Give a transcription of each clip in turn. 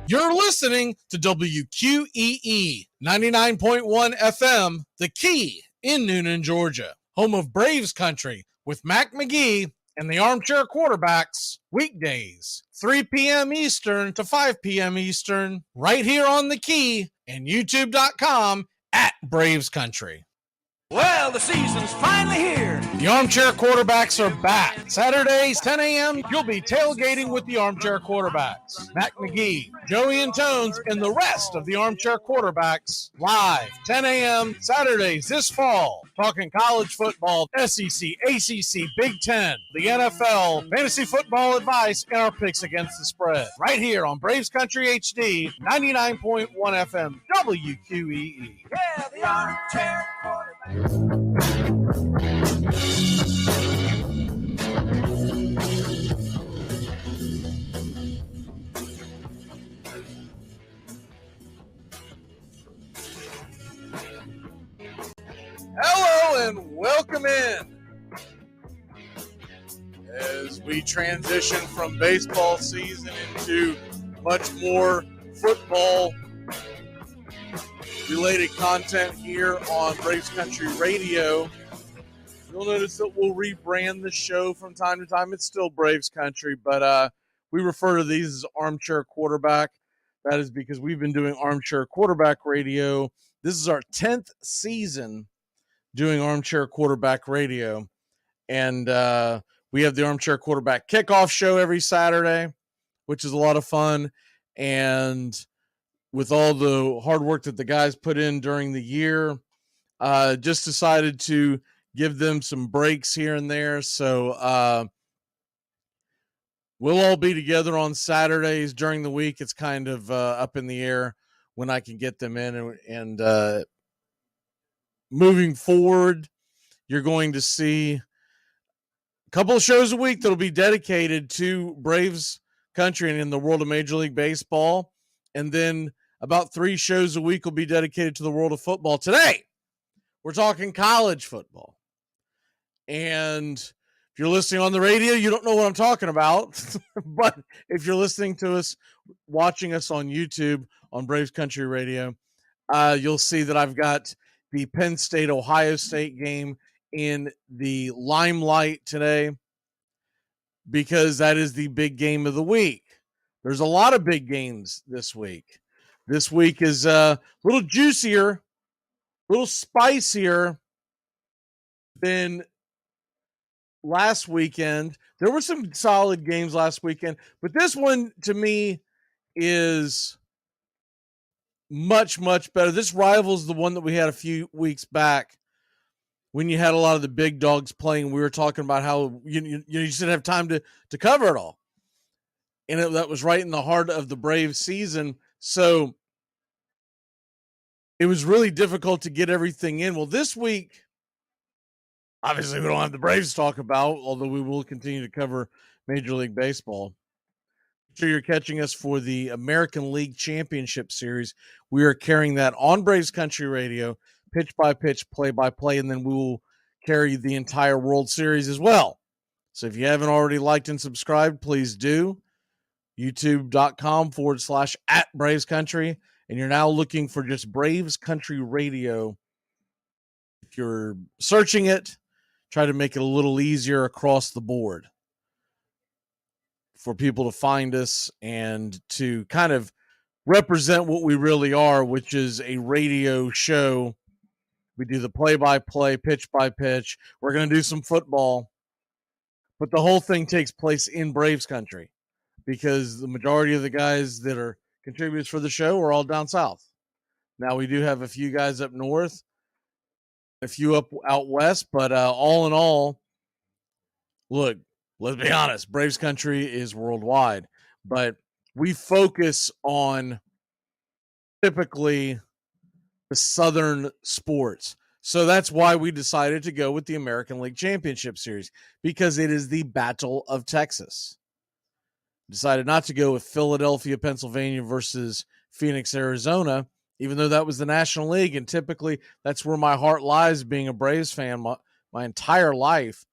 You're listening to WQEE 99.1 FM, The Key in Noonan, Georgia, home of Braves Country with Mac McGee and the Armchair Quarterbacks, weekdays, 3 p.m. Eastern to 5 p.m. Eastern, right here on The Key and YouTube.com at Braves Country. Well, the season's finally here. The Armchair Quarterbacks are back. Saturdays, 10 a.m., you'll be tailgating with the Armchair Quarterbacks. Mac McGee, Joey Antones, and the rest of the Armchair Quarterbacks live, 10 a.m., Saturdays this fall. Talking college football, SEC, ACC, Big Ten, the NFL, fantasy football advice, and our picks against the spread. Right here on Braves Country HD, 99.1 FM, WQEE. Yeah, the Armchair Quarterback. Hello and welcome in as we transition from baseball season into much more football related content here on Braves Country Radio. You'll notice that we'll rebrand the show from time to time. It's still Braves Country, but we refer to these as Armchair Quarterback. That is because we've been doing Armchair Quarterback Radio. This is our 10th season doing Armchair Quarterback Radio. And we have the Armchair Quarterback Kickoff Show every Saturday, which is a lot of fun. And with all the hard work that the guys put in during the year, just decided to give them some breaks here and there. So we'll all be together on Saturdays during the week. It's kind of up in the air when I can get them in. And moving forward, you're going to see a couple of shows a week that'll be dedicated to Braves Country and in the world of Major League Baseball. And then about 3 shows a week will be dedicated to the world of football. Today, we're talking college football. And if you're listening on the radio, you don't know what I'm talking about. But if you're listening to us, watching us on YouTube on Braves Country Radio, you'll see that I've got the Penn State-Ohio State game in the limelight today because that is the big game of the week. There's a lot of big games this week. This week is a little juicier, a little spicier than last weekend. There were some solid games last weekend, but this one to me is much, much better. This rivals the one that we had a few weeks back when you had a lot of the big dogs playing. We were talking about how you just didn't have time to cover it all. And that was right in the heart of the Braves season. So it was really difficult to get everything in. Well, this week, obviously we don't have the Braves to talk about, although we will continue to cover Major League Baseball. Sure you're catching us for the American League Championship Series. We are carrying that on Braves Country Radio, pitch by pitch, play by play, and then we will carry the entire World Series as well. So if you haven't already liked and subscribed, please do. YouTube.com/@Braves Country. And you're now looking for just Braves Country Radio. If you're searching it, try to make it a little easier across the board for people to find us and to kind of represent what we really are, which is a radio show. We do the play-by-play, pitch-by-pitch. We're going to do some football. But the whole thing takes place in Braves Country because the majority of the guys that are contributors for the show are all down south. Now, we do have a few guys up north, a few out west, but all in all, look, let's be honest, Braves Country is worldwide, but we focus on typically the southern sports. So that's why we decided to go with the American League Championship Series, because it is the Battle of Texas. Decided not to go with Philadelphia, Pennsylvania versus Phoenix, Arizona, even though that was the National League. And typically that's where my heart lies, being a Braves fan my entire life.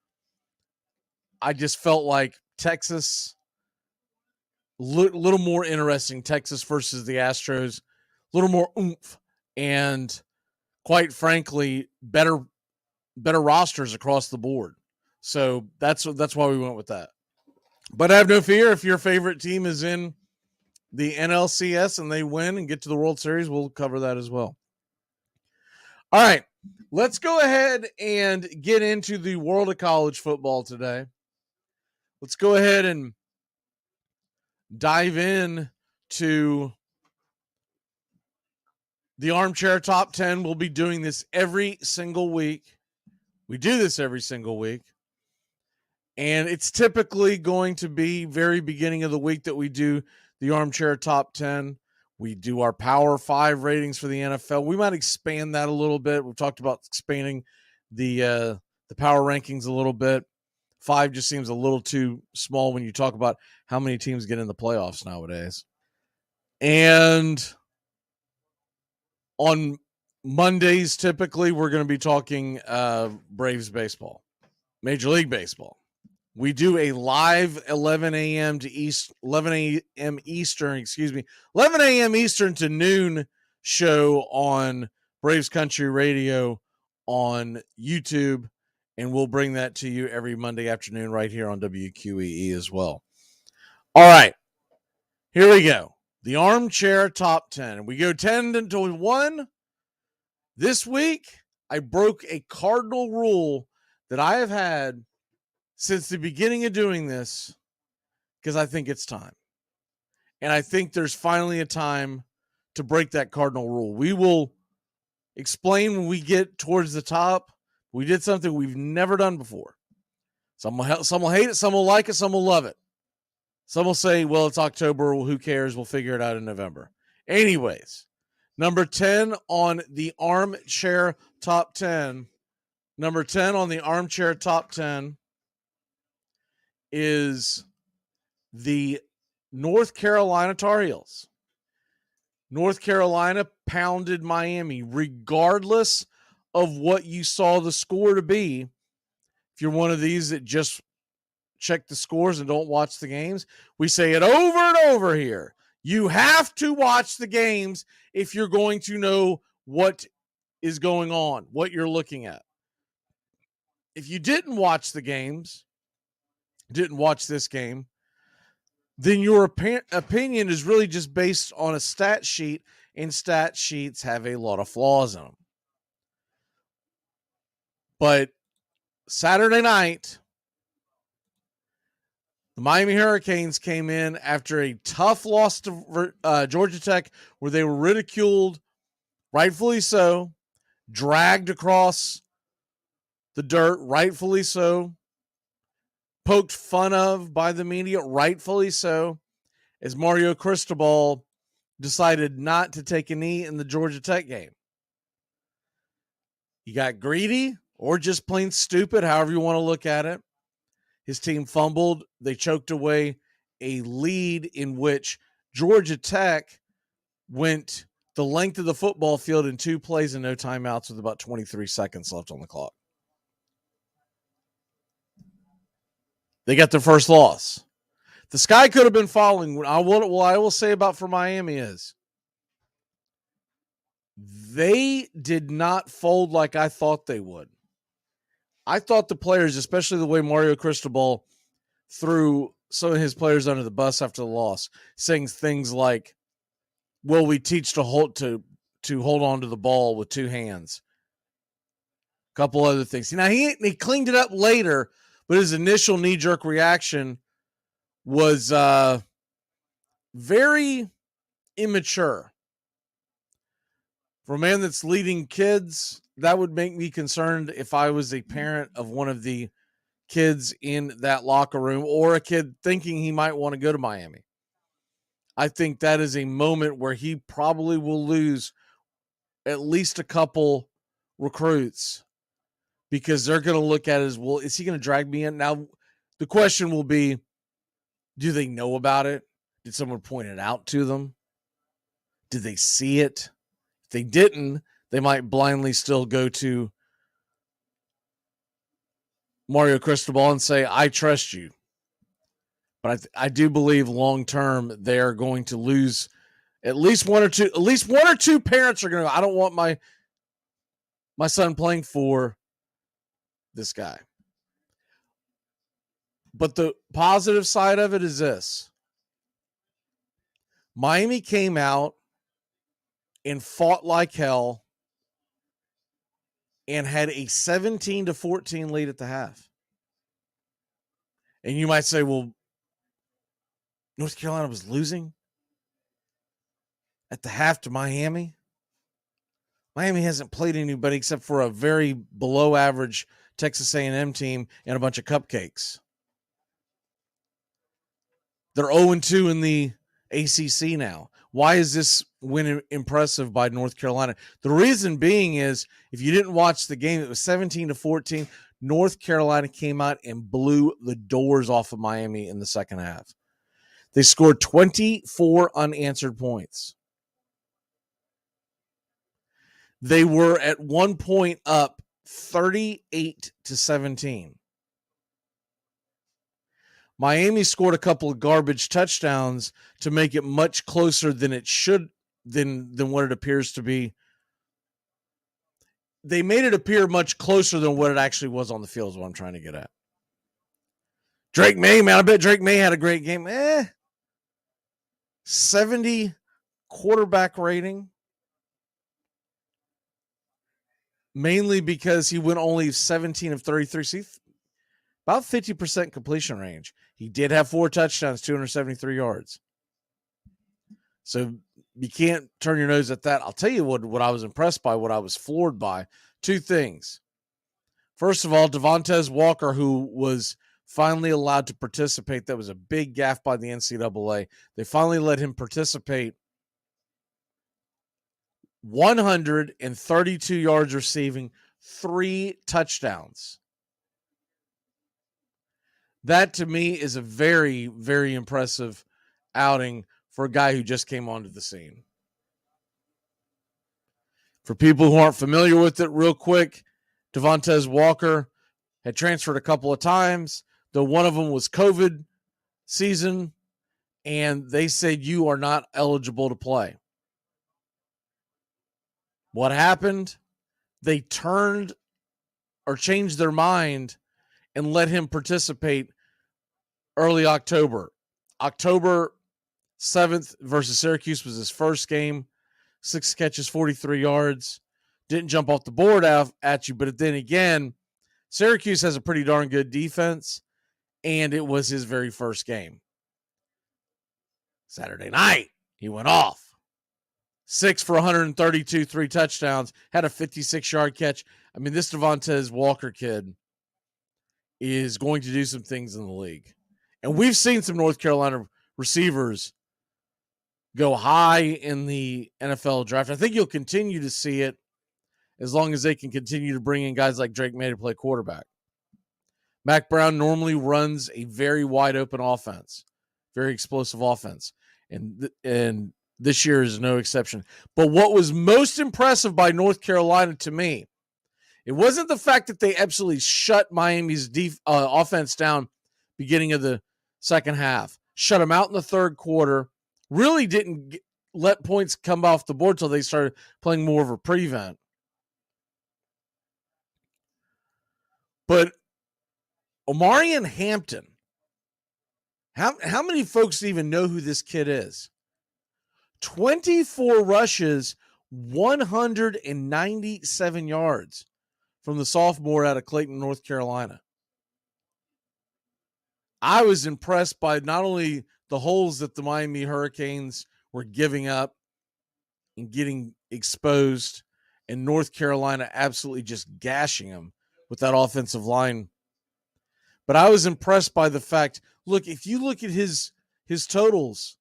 I just felt like Texas little more interesting. Texas versus the Astros, a little more oomph, and quite frankly, better rosters across the board. So that's why we went with that. But have no fear, if your favorite team is in the NLCS and they win and get to the World Series, we'll cover that as well. All right, let's go ahead and get into the world of college football today. Let's go ahead and dive in to the Armchair Top 10. We'll be doing this every single week. We do this every single week. And it's typically going to be very beginning of the week that we do the Armchair Top 10. We do our Power 5 ratings for the NFL. We might expand that a little bit. We've talked about expanding the power rankings a little bit. 5 just seems a little too small when you talk about how many teams get in the playoffs nowadays. And on Mondays, typically, we're going to be talking Braves baseball, Major League Baseball. We do a live 11 a.m. Eastern, 11 a.m. Eastern to noon show on Braves Country Radio on YouTube, and we'll bring that to you every Monday afternoon right here on WQEE as well. All right, here we go. The Armchair Top 10. We go 10 to 1. This week, I broke a cardinal rule that I have had since the beginning of doing this, because I think it's time. And I think there's finally a time to break that cardinal rule. We will explain when we get towards the top. We did something we've never done before. Some will hate it, some will like it, some will love it. Some will say, well, it's October, well, who cares? We'll figure it out in November. Anyways, number 10 on the Armchair Top 10. Number 10 on the Armchair Top 10 is the North Carolina Tar Heels. North Carolina pounded Miami, regardless of what you saw the score to be. If you're one of these that just check the scores and don't watch the games, we say it over and over here. You have to watch the games if you're going to know what is going on, what you're looking at. If you didn't watch the games, didn't watch this game, then your opinion is really just based on a stat sheet, and stat sheets have a lot of flaws in them. But Saturday night, the Miami Hurricanes came in after a tough loss to Georgia Tech, where they were ridiculed, rightfully so, dragged across the dirt, rightfully so, poked fun of by the media, rightfully so, as Mario Cristobal decided not to take a knee in the Georgia Tech game. He got greedy or just plain stupid, however you want to look at it. His team fumbled. They choked away a lead in which Georgia Tech went the length of the football field in 2 plays and no timeouts with about 23 seconds left on the clock. They got their first loss. The sky could have been falling. What I will say about for Miami is they did not fold like I thought they would. I thought the players, especially the way Mario Cristobal threw some of his players under the bus after the loss, saying things like, "Well, we teach to hold on to the ball with 2 hands." A couple other things. Now he cleaned it up later, but his initial knee-jerk reaction was very immature. For a man that's leading kids, that would make me concerned if I was a parent of one of the kids in that locker room, or a kid thinking he might want to go to Miami. I think that is a moment where he probably will lose at least a couple recruits, because they're going to look at it as, well, is he going to drag me in? Now, the question will be, do they know about it? Did someone point it out to them? Did they see it? If they didn't, they might blindly still go to Mario Cristobal and say, I trust you. But I do believe long term they are going to lose at least one or two parents are going to go, I don't want my son playing for this guy. But the positive side of it is this. Miami came out and fought like hell and had a 17-14 lead at the half. And you might say, well, North Carolina was losing at the half to Miami. Miami hasn't played anybody except for a very below average Texas A&M team and a bunch of cupcakes. They're 0-2 in the ACC now. Why is this win impressive by North Carolina? The reason being is, if you didn't watch the game, it was 17-14. North Carolina came out and blew the doors off of Miami in the second half. They scored 24 unanswered points. They were at one point up 38-17. Miami scored a couple of garbage touchdowns to make it much closer than it should, than what it appears to be. They made it appear much closer than what it actually was on the field, is what I'm trying to get at. Drake May, man, I bet Drake May had a great game. 70 quarterback rating. Mainly because he went only 17 of 33. See, about 50% completion range. He did have 4 touchdowns, 273 yards. So you can't turn your nose at that. I'll tell you what I was impressed by, what I was floored by. 2 things. First of all, Devontae Walker, who was finally allowed to participate. That was a big gaffe by the NCAA. They finally let him participate. 132 yards receiving, 3 touchdowns. That, to me, is a very, very impressive outing for a guy who just came onto the scene. For people who aren't familiar with it, real quick, Devontae Walker had transferred a couple of times, though one of them was COVID season, and they said, you are not eligible to play. What happened? They changed their mind and let him participate early October. October 7th versus Syracuse was his first game. 6 catches, 43 yards. Didn't jump off the board at you, but then again, Syracuse has a pretty darn good defense, and it was his very first game. Saturday night, he went off. 6 for 132, 3 touchdowns, had a 56-yard catch. I mean, this Devontae Walker kid is going to do some things in the league. And we've seen some North Carolina receivers go high in the NFL draft. I think you'll continue to see it as long as they can continue to bring in guys like Drake May to play quarterback. Mac Brown normally runs a very wide open offense, very explosive offense. And this year is no exception. But what was most impressive by North Carolina to me, it wasn't the fact that they absolutely shut Miami's offense down beginning of the second half, shut them out in the third quarter, really didn't let points come off the board until they started playing more of a prevent. But Omarion Hampton, how many folks even know who this kid is? 24 rushes, 197 yards from the sophomore out of Clayton, North Carolina. I was impressed by not only the holes that the Miami Hurricanes were giving up and getting exposed, and North Carolina absolutely just gashing them with that offensive line, but I was impressed by the fact, look, if you look at his totals,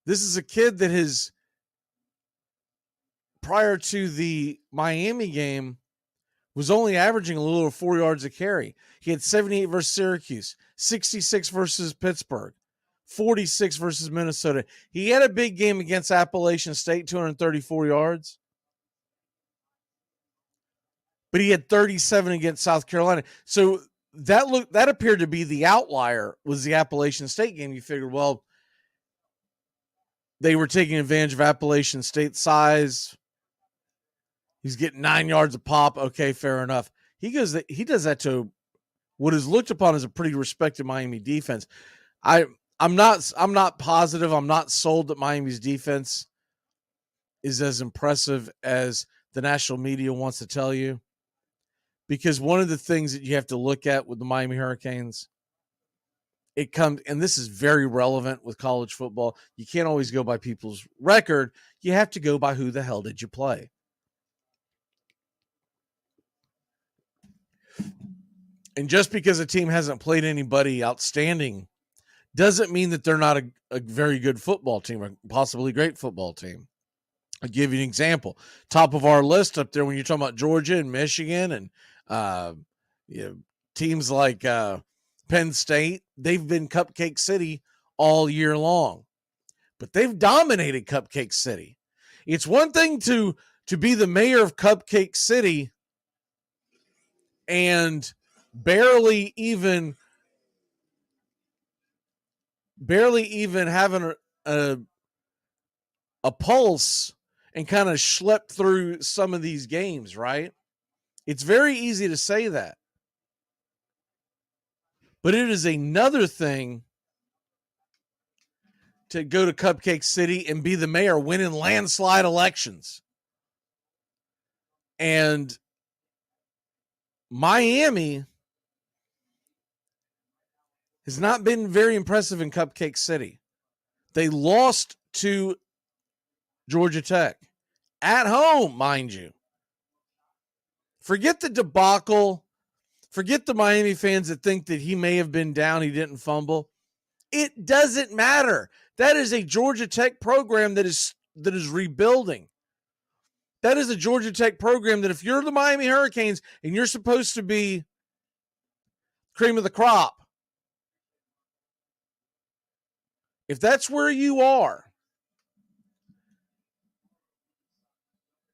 this is a kid that has, prior to the Miami game, was only averaging a little over 4 yards a carry. He had 78 versus Syracuse, 66 versus Pittsburgh, 46 versus Minnesota. He had a big game against Appalachian State, 234 yards. But he had 37 against South Carolina. So that appeared to be the outlier, was the Appalachian State game. You figured, well, they were taking advantage of Appalachian State size. He's getting 9 yards a pop. Okay, fair enough. He does that to what is looked upon as a pretty respected Miami defense. I'm not positive. I'm not sold that Miami's defense is as impressive as the national media wants to tell you. Because one of the things that you have to look at with the Miami Hurricanes, and this is very relevant with college football, you can't always go by people's record. You have to go by who the hell did you play. And just because a team hasn't played anybody outstanding doesn't mean that they're not a very good football team, or possibly great football team. I'll give you an example. Top of our list up there when you're talking about Georgia and Michigan and teams like Penn State, they've been Cupcake City all year long. But they've dominated Cupcake City. It's one thing to be the mayor of Cupcake City and barely even having a pulse and kind of schlep through some of these games, right? It's very easy to say that. But it is another thing to go to Cupcake City and be the mayor, winning landslide elections. And Miami has not been very impressive in Cupcake City. They lost to Georgia Tech at home, mind you. Forget the debacle. Forget the Miami fans that think that he may have been down, he didn't fumble. It doesn't matter. That is a Georgia Tech program that is rebuilding. That is a Georgia Tech program that if you're the Miami Hurricanes and you're supposed to be cream of the crop, if that's where you are,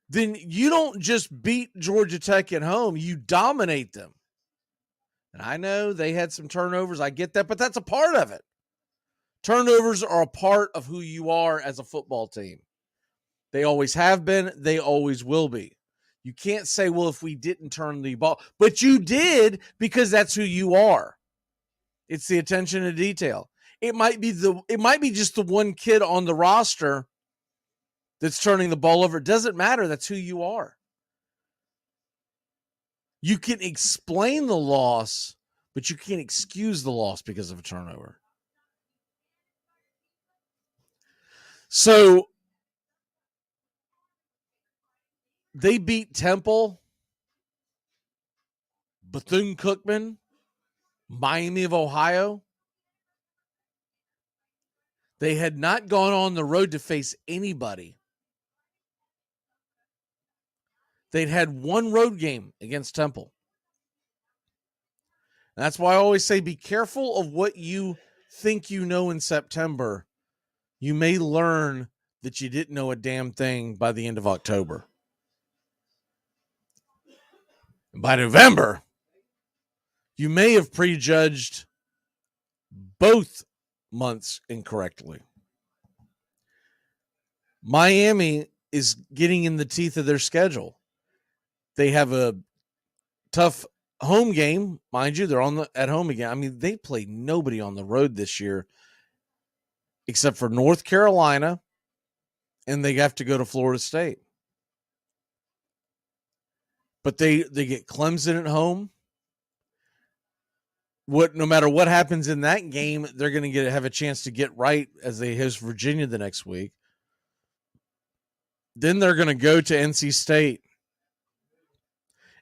then you don't just beat Georgia Tech at home, you dominate them. And I know they had some turnovers, I get that, but that's a part of it. Turnovers are a part of who you are as a football team. They always have been, they always will be. You can't say, well, if we didn't turn the ball, but you did because that's who you are. It's the attention to detail. It might be just the one kid on the roster that's turning the ball over. It doesn't matter. That's who you are. You can explain the loss, but you can't excuse the loss because of a turnover. So they beat Temple, Bethune-Cookman, Miami of Ohio. They had not gone on the road to face anybody. They'd had one road game against Temple. And that's why I always say be careful of what you think you know in September. You may learn that you didn't know a damn thing by the end of October. And by November, you may have prejudged both months incorrectly. Miami is getting in the teeth of their schedule. They have a tough home game, mind you. They're at home again. I mean, they played nobody on the road this year except for North Carolina, and they have to go to Florida State. But they get Clemson at home. No matter what happens in that game, they're going to have a chance to get right as they host Virginia the next week. Then they're going to go to NC State.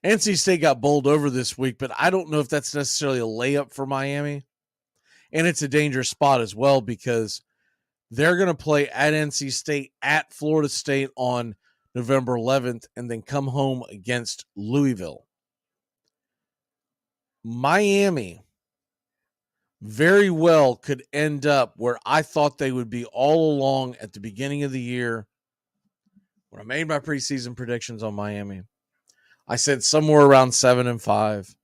NC State got bowled over this week, but I don't know if that's necessarily a layup for Miami. And it's a dangerous spot as well because they're going to play at NC State, at Florida State on November 11th, and then come home against Louisville. Miami very well could end up where I thought they would be all along at the beginning of the year when I made my preseason predictions on Miami. I said somewhere around 7-5.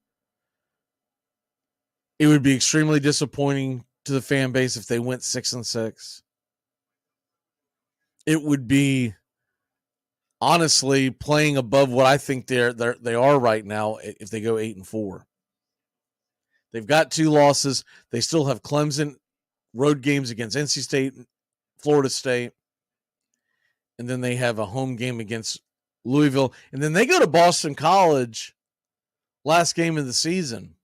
It would be extremely disappointing to the fan base if they went 6-6. It would be honestly playing above what I think they are right now if they go 8-4. They've got 2 losses. They still have Clemson road games against NC State, Florida State, and then they have a home game against Louisville, and then they go to Boston College last game of the season,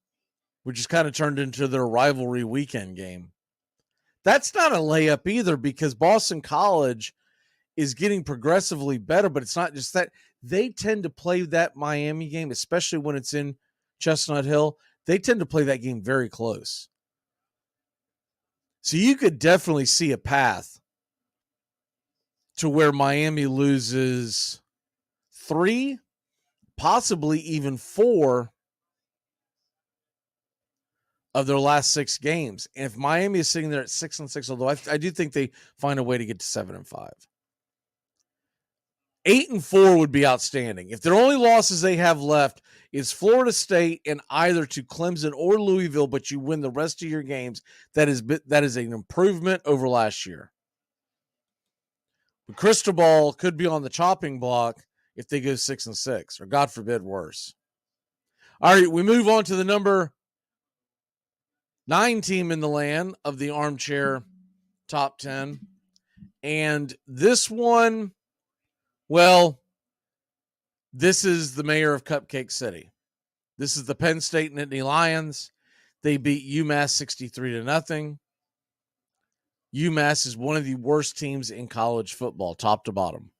which is kind of turned into their rivalry weekend game. That's not a layup either, because Boston College is getting progressively better, but it's not just that. They tend to play that Miami game, especially when it's in Chestnut Hill. They tend to play that game very close. So you could definitely see a path to where Miami loses 3, possibly even 4 of their last 6 games. And if Miami is sitting there at 6-6, although I do think they find a way to get to 7-5. 8-4 would be outstanding. If their only losses they have left is Florida State and either to Clemson or Louisville, but you win the rest of your games, that is an improvement over last year. But Cristobal could be on the chopping block if they go 6-6, or God forbid, worse. All right, we move on to the number 9 team in the land of the armchair top 10. And this one, well, this is the mayor of Cupcake City. This is the Penn State Nittany Lions. They beat UMass 63-0. UMass is one of the worst teams in college football, top to bottom.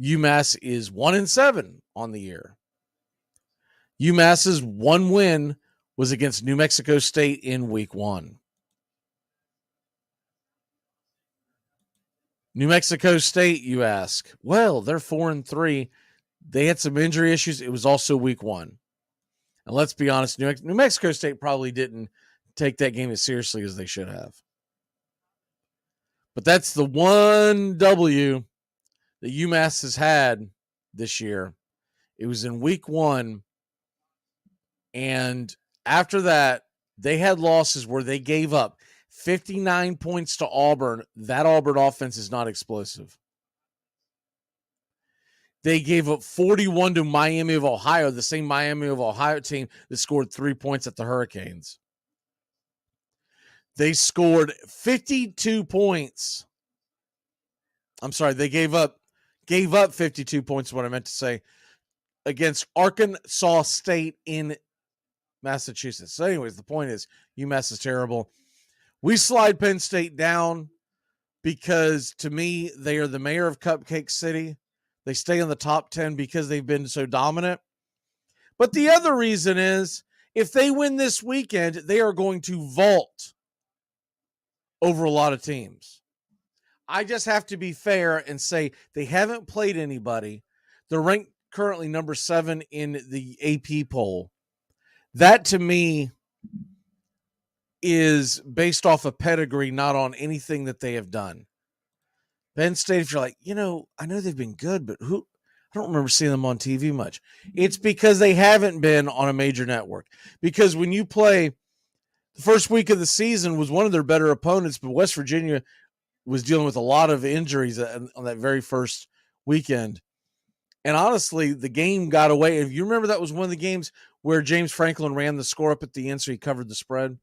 UMass is 1-7 on the year. UMass's one win was against New Mexico State in week 1. New Mexico State, you ask. Well, they're 4-3. They had some injury issues. It was also week 1. And let's be honest, New Mexico State probably didn't take that game as seriously as they should have. But that's the one W that UMass has had this year. It was in week 1. And after that, they had losses where they gave up 59 points to Auburn. That Auburn offense is not explosive. They gave up 41 to Miami of Ohio, the same Miami of Ohio team that scored 3 points at the Hurricanes. They scored 52 points. I'm sorry, they gave up 52 points, is what I meant to say, against Arkansas State in Massachusetts. So anyways, the point is UMass is terrible. We slide Penn State down because, to me, they are the mayor of Cupcake City. They stay in the top 10 because they've been so dominant. But the other reason is, if they win this weekend, they are going to vault over a lot of teams. I just have to be fair and say they haven't played anybody. They're ranked currently number 7 in the AP poll. That, to me, is based off of pedigree, not on anything that they have done. Penn State, if you're like, I know they've been good, but I don't remember seeing them on TV much. It's because they haven't been on a major network. Because when you play, the first week of the season was one of their better opponents, but West Virginia was dealing with a lot of injuries on that very first weekend. And honestly, the game got away. If you remember, that was one of the games where James Franklin ran the score up at the end, so he covered the spread.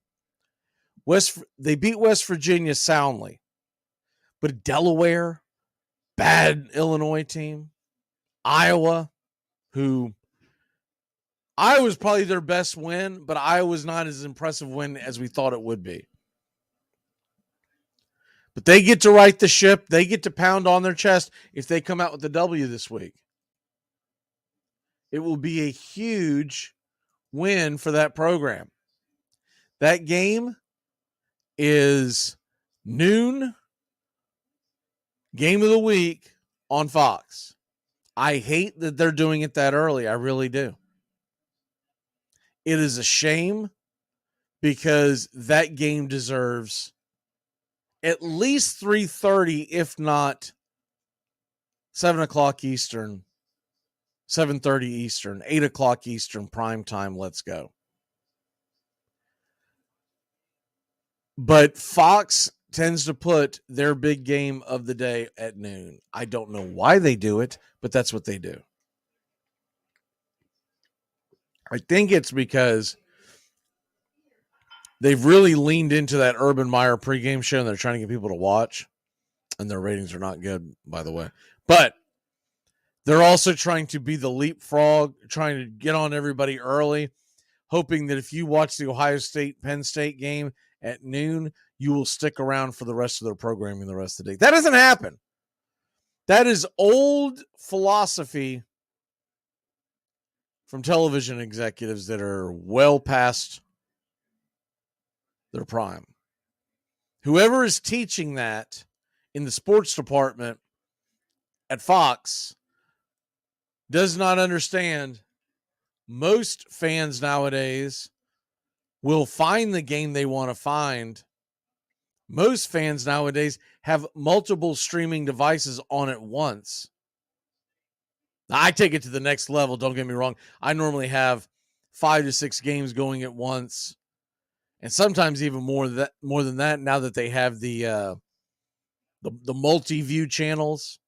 They beat West Virginia soundly. But Delaware, bad Illinois team. Iowa, Iowa's probably their best win, but Iowa's not as impressive win as we thought it would be. But they get to right the ship. They get to pound on their chest if they come out with the W this week. It will be a huge win for that program. That game is noon, game of the week on Fox. I hate that they're doing it that early. I really do. It is a shame because that game deserves at least 3:30, if not 7 o'clock Eastern, 7:30 Eastern, 8 o'clock Eastern, prime time. Let's go. But Fox tends to put their big game of the day at noon. I don't know why they do it, but that's what they do. I think it's because they've really leaned into that Urban Meyer pregame show and they're trying to get people to watch. And their ratings are not good, by the way. But they're also trying to be the leapfrog, trying to get on everybody early, hoping that if you watch the Ohio State-Penn State game at noon, you will stick around for the rest of their programming the rest of the day. That doesn't happen. That is old philosophy from television executives that are well past their prime. Whoever is teaching that in the sports department at Fox does not understand. Most fans nowadays will find the game they want to find. Most fans nowadays have multiple streaming devices on at once. Now, I take it to the next level. Don't get me wrong. I normally have 5 to 6 games going at once, and sometimes even more than that. Now that they have the multi-view channels,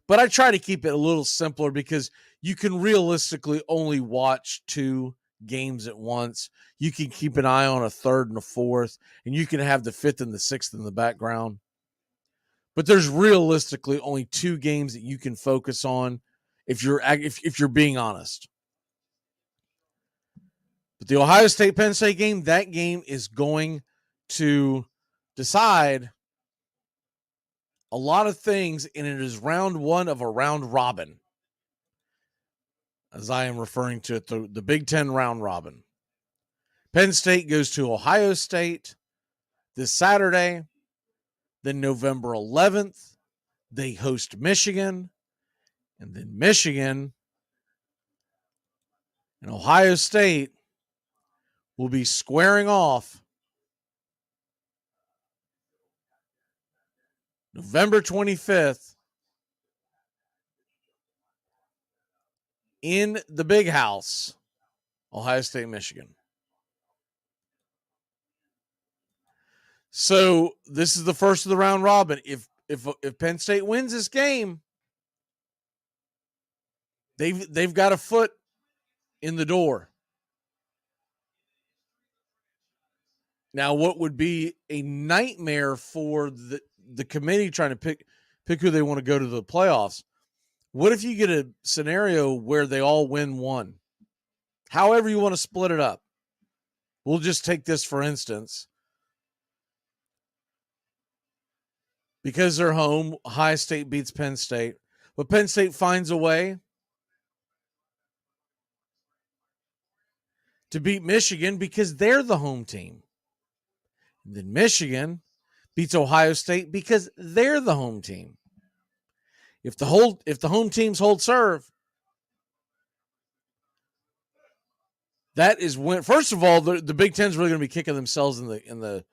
but I try to keep it a little simpler because you can realistically only watch 2 games at once. You can keep an eye on a third and a fourth, and you can have the 5th and the 6th in the background. But there's realistically only 2 games that you can focus on if you're being honest. But the Ohio State-Penn State game, that game is going to decide a lot of things, and it is round 1 of a round robin, as I am referring to it, the Big Ten round robin. Penn State goes to Ohio State this Saturday. Then November 11th, they host Michigan. And then Michigan and Ohio State will be squaring off November 25th in the Big House, Ohio State, Michigan. So this is the first of the round robin. If Penn State wins this game, they've got a foot in the door. Now, what would be a nightmare for the committee trying to pick who they want to go to the playoffs? What if you get a scenario where they all win 1? However you want to split it up. We'll just take this for instance. Because they're home, Ohio State beats Penn State. But Penn State finds a way to beat Michigan because they're the home team. And then Michigan beats Ohio State because they're the home team. If the home teams hold serve, that is when. First of all, the Big Ten's really going to be kicking themselves in the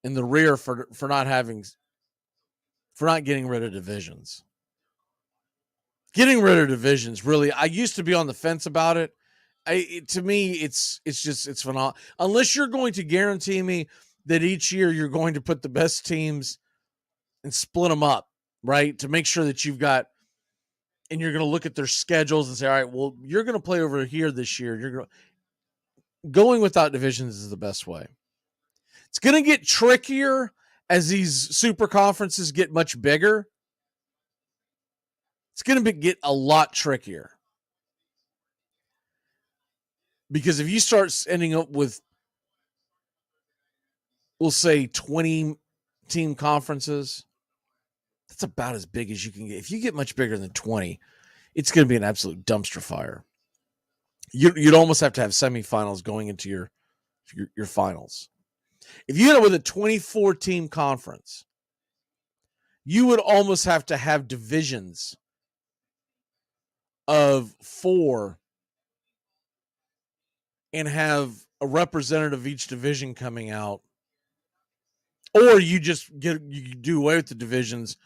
rear for not getting rid of divisions. Getting rid of divisions, really, I used to be on the fence about it. To me, it's phenomenal. Unless you're going to guarantee me that each year you're going to put the best teams and split them up, right? To make sure that you've got, and you're going to look at their schedules and say, all right, well, you're going to play over here this year. Going without divisions is the best way. It's going to get trickier as these super conferences get much bigger. It's going to get a lot trickier. Because if you start ending up with, we'll say 20 team conferences, that's about as big as you can get. If you get much bigger than 20, it's going to be an absolute dumpster fire. You'd almost have to have semifinals going into your finals. If you end up with a 24 team conference, you would almost have to have divisions of 4 and have a representative of each division coming out. Or you do away with the divisions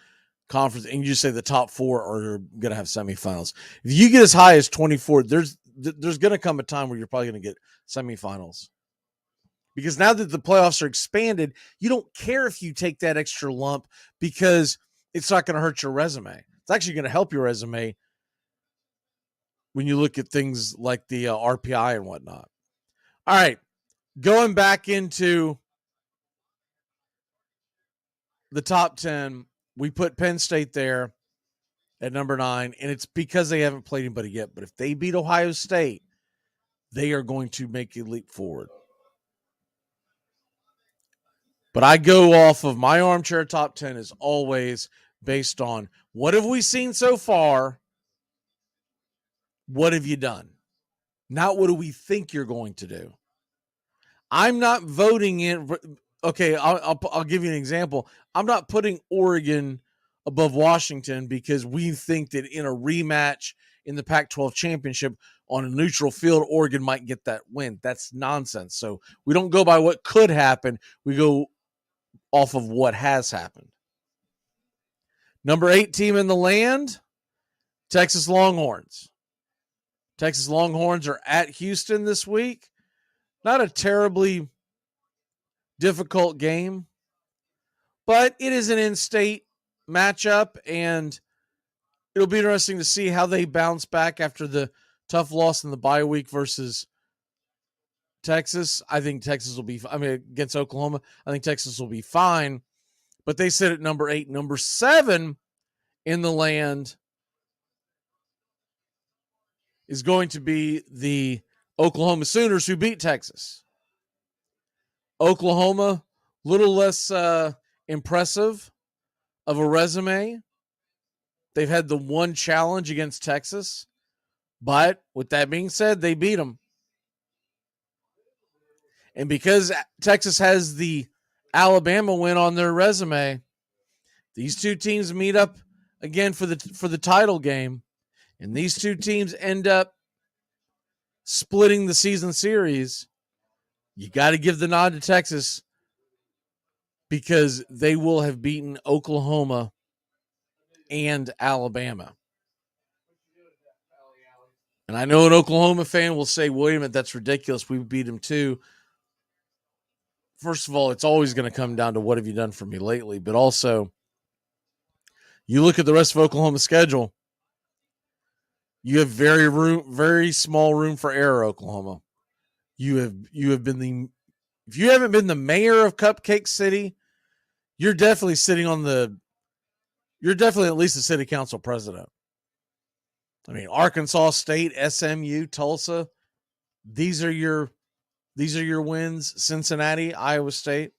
conference and you just say the top 4 are going to have semifinals. If you get as high as 24, there's going to come a time where you're probably going to get semifinals. Because now that the playoffs are expanded, you don't care if you take that extra lump because it's not going to hurt your resume. It's actually going to help your resume when you look at things like the RPI and whatnot. All right, going back into the top 10, we put Penn State there at number 9, and it's because they haven't played anybody yet. But if they beat Ohio State, they are going to make a leap forward. But I go off of my armchair top 10 is always based on what have we seen so far? What have you done? Not what do we think you're going to do. I'm not voting in. Okay, I'll give you an example. I'm not putting Oregon above Washington because we think that in a rematch in the Pac-12 championship on a neutral field, Oregon might get that win. That's nonsense. So we don't go by what could happen. We go off of what has happened. Number 8 team in the land, Texas Longhorns. Texas Longhorns are at Houston this week. Not a terribly difficult game, but it is an in-state matchup, and it'll be interesting to see how they bounce back after the tough loss in the bye week versus Texas. I think Texas will be, against Oklahoma, I think Texas will be fine, but they sit at number 8. Number 7 in the land is going to be the Oklahoma Sooners, who beat Texas. Oklahoma, a little less impressive of a resume. They've had the one challenge against Texas, but with that being said, they beat them. And because Texas has the Alabama win on their resume, these two teams meet up again for the title game, and these two teams end up splitting the season series. You got to give the nod to Texas because they will have beaten Oklahoma and Alabama. And I know an Oklahoma fan will say, wait a minute, that's ridiculous. We beat them too. First of all, it's always going to come down to what have you done for me lately. But also, you look at the rest of Oklahoma's schedule, you have very small room for error, Oklahoma. You have been if you haven't been the mayor of Cupcake City, you're definitely at least a city council president. I mean, Arkansas State, SMU, Tulsa, these are your wins. Cincinnati, Iowa State.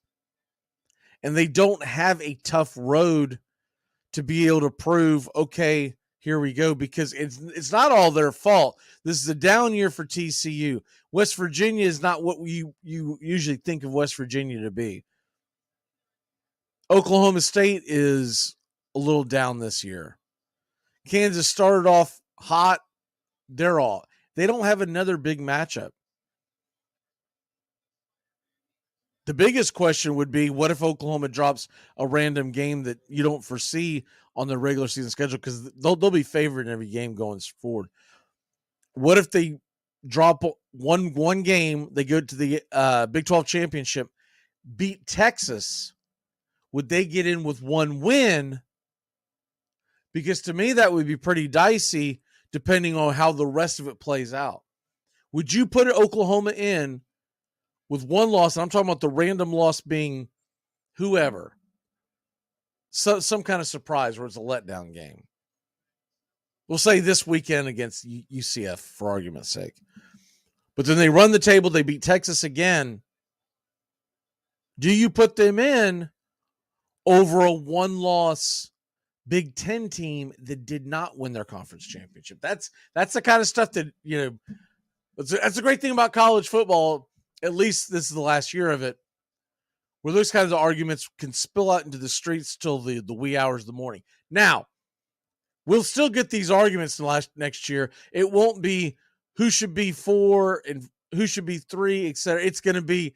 And they don't have a tough road to be able to prove, okay, here we go, because it's not all their fault. This is a down year for TCU. West Virginia is not what you usually think of West Virginia to be. Oklahoma State is a little down this year. Kansas started off hot. They don't have another big matchup. The biggest question would be, what if Oklahoma drops a random game that you don't foresee on the regular season schedule? Because they'll be favored in every game going forward. What if they drop one game, they go to the Big 12 championship, beat Texas? Would they get in with one win? Because to me, that would be pretty dicey depending on how the rest of it plays out. Would you put Oklahoma in with one loss? And I'm talking about the random loss being whoever. So, some kind of surprise where it's a letdown game. We'll say this weekend against UCF for argument's sake. But then they run the table, they beat Texas again. Do you put them in over a one-loss Big Ten team that did not win their conference championship? That's the kind of stuff that, that's a great thing about college football. At least this is the last year of it, where those kinds of arguments can spill out into the streets till the wee hours of the morning. Now, we'll still get these arguments next year. It won't be who should be 4 and who should be 3, etc. It's going to be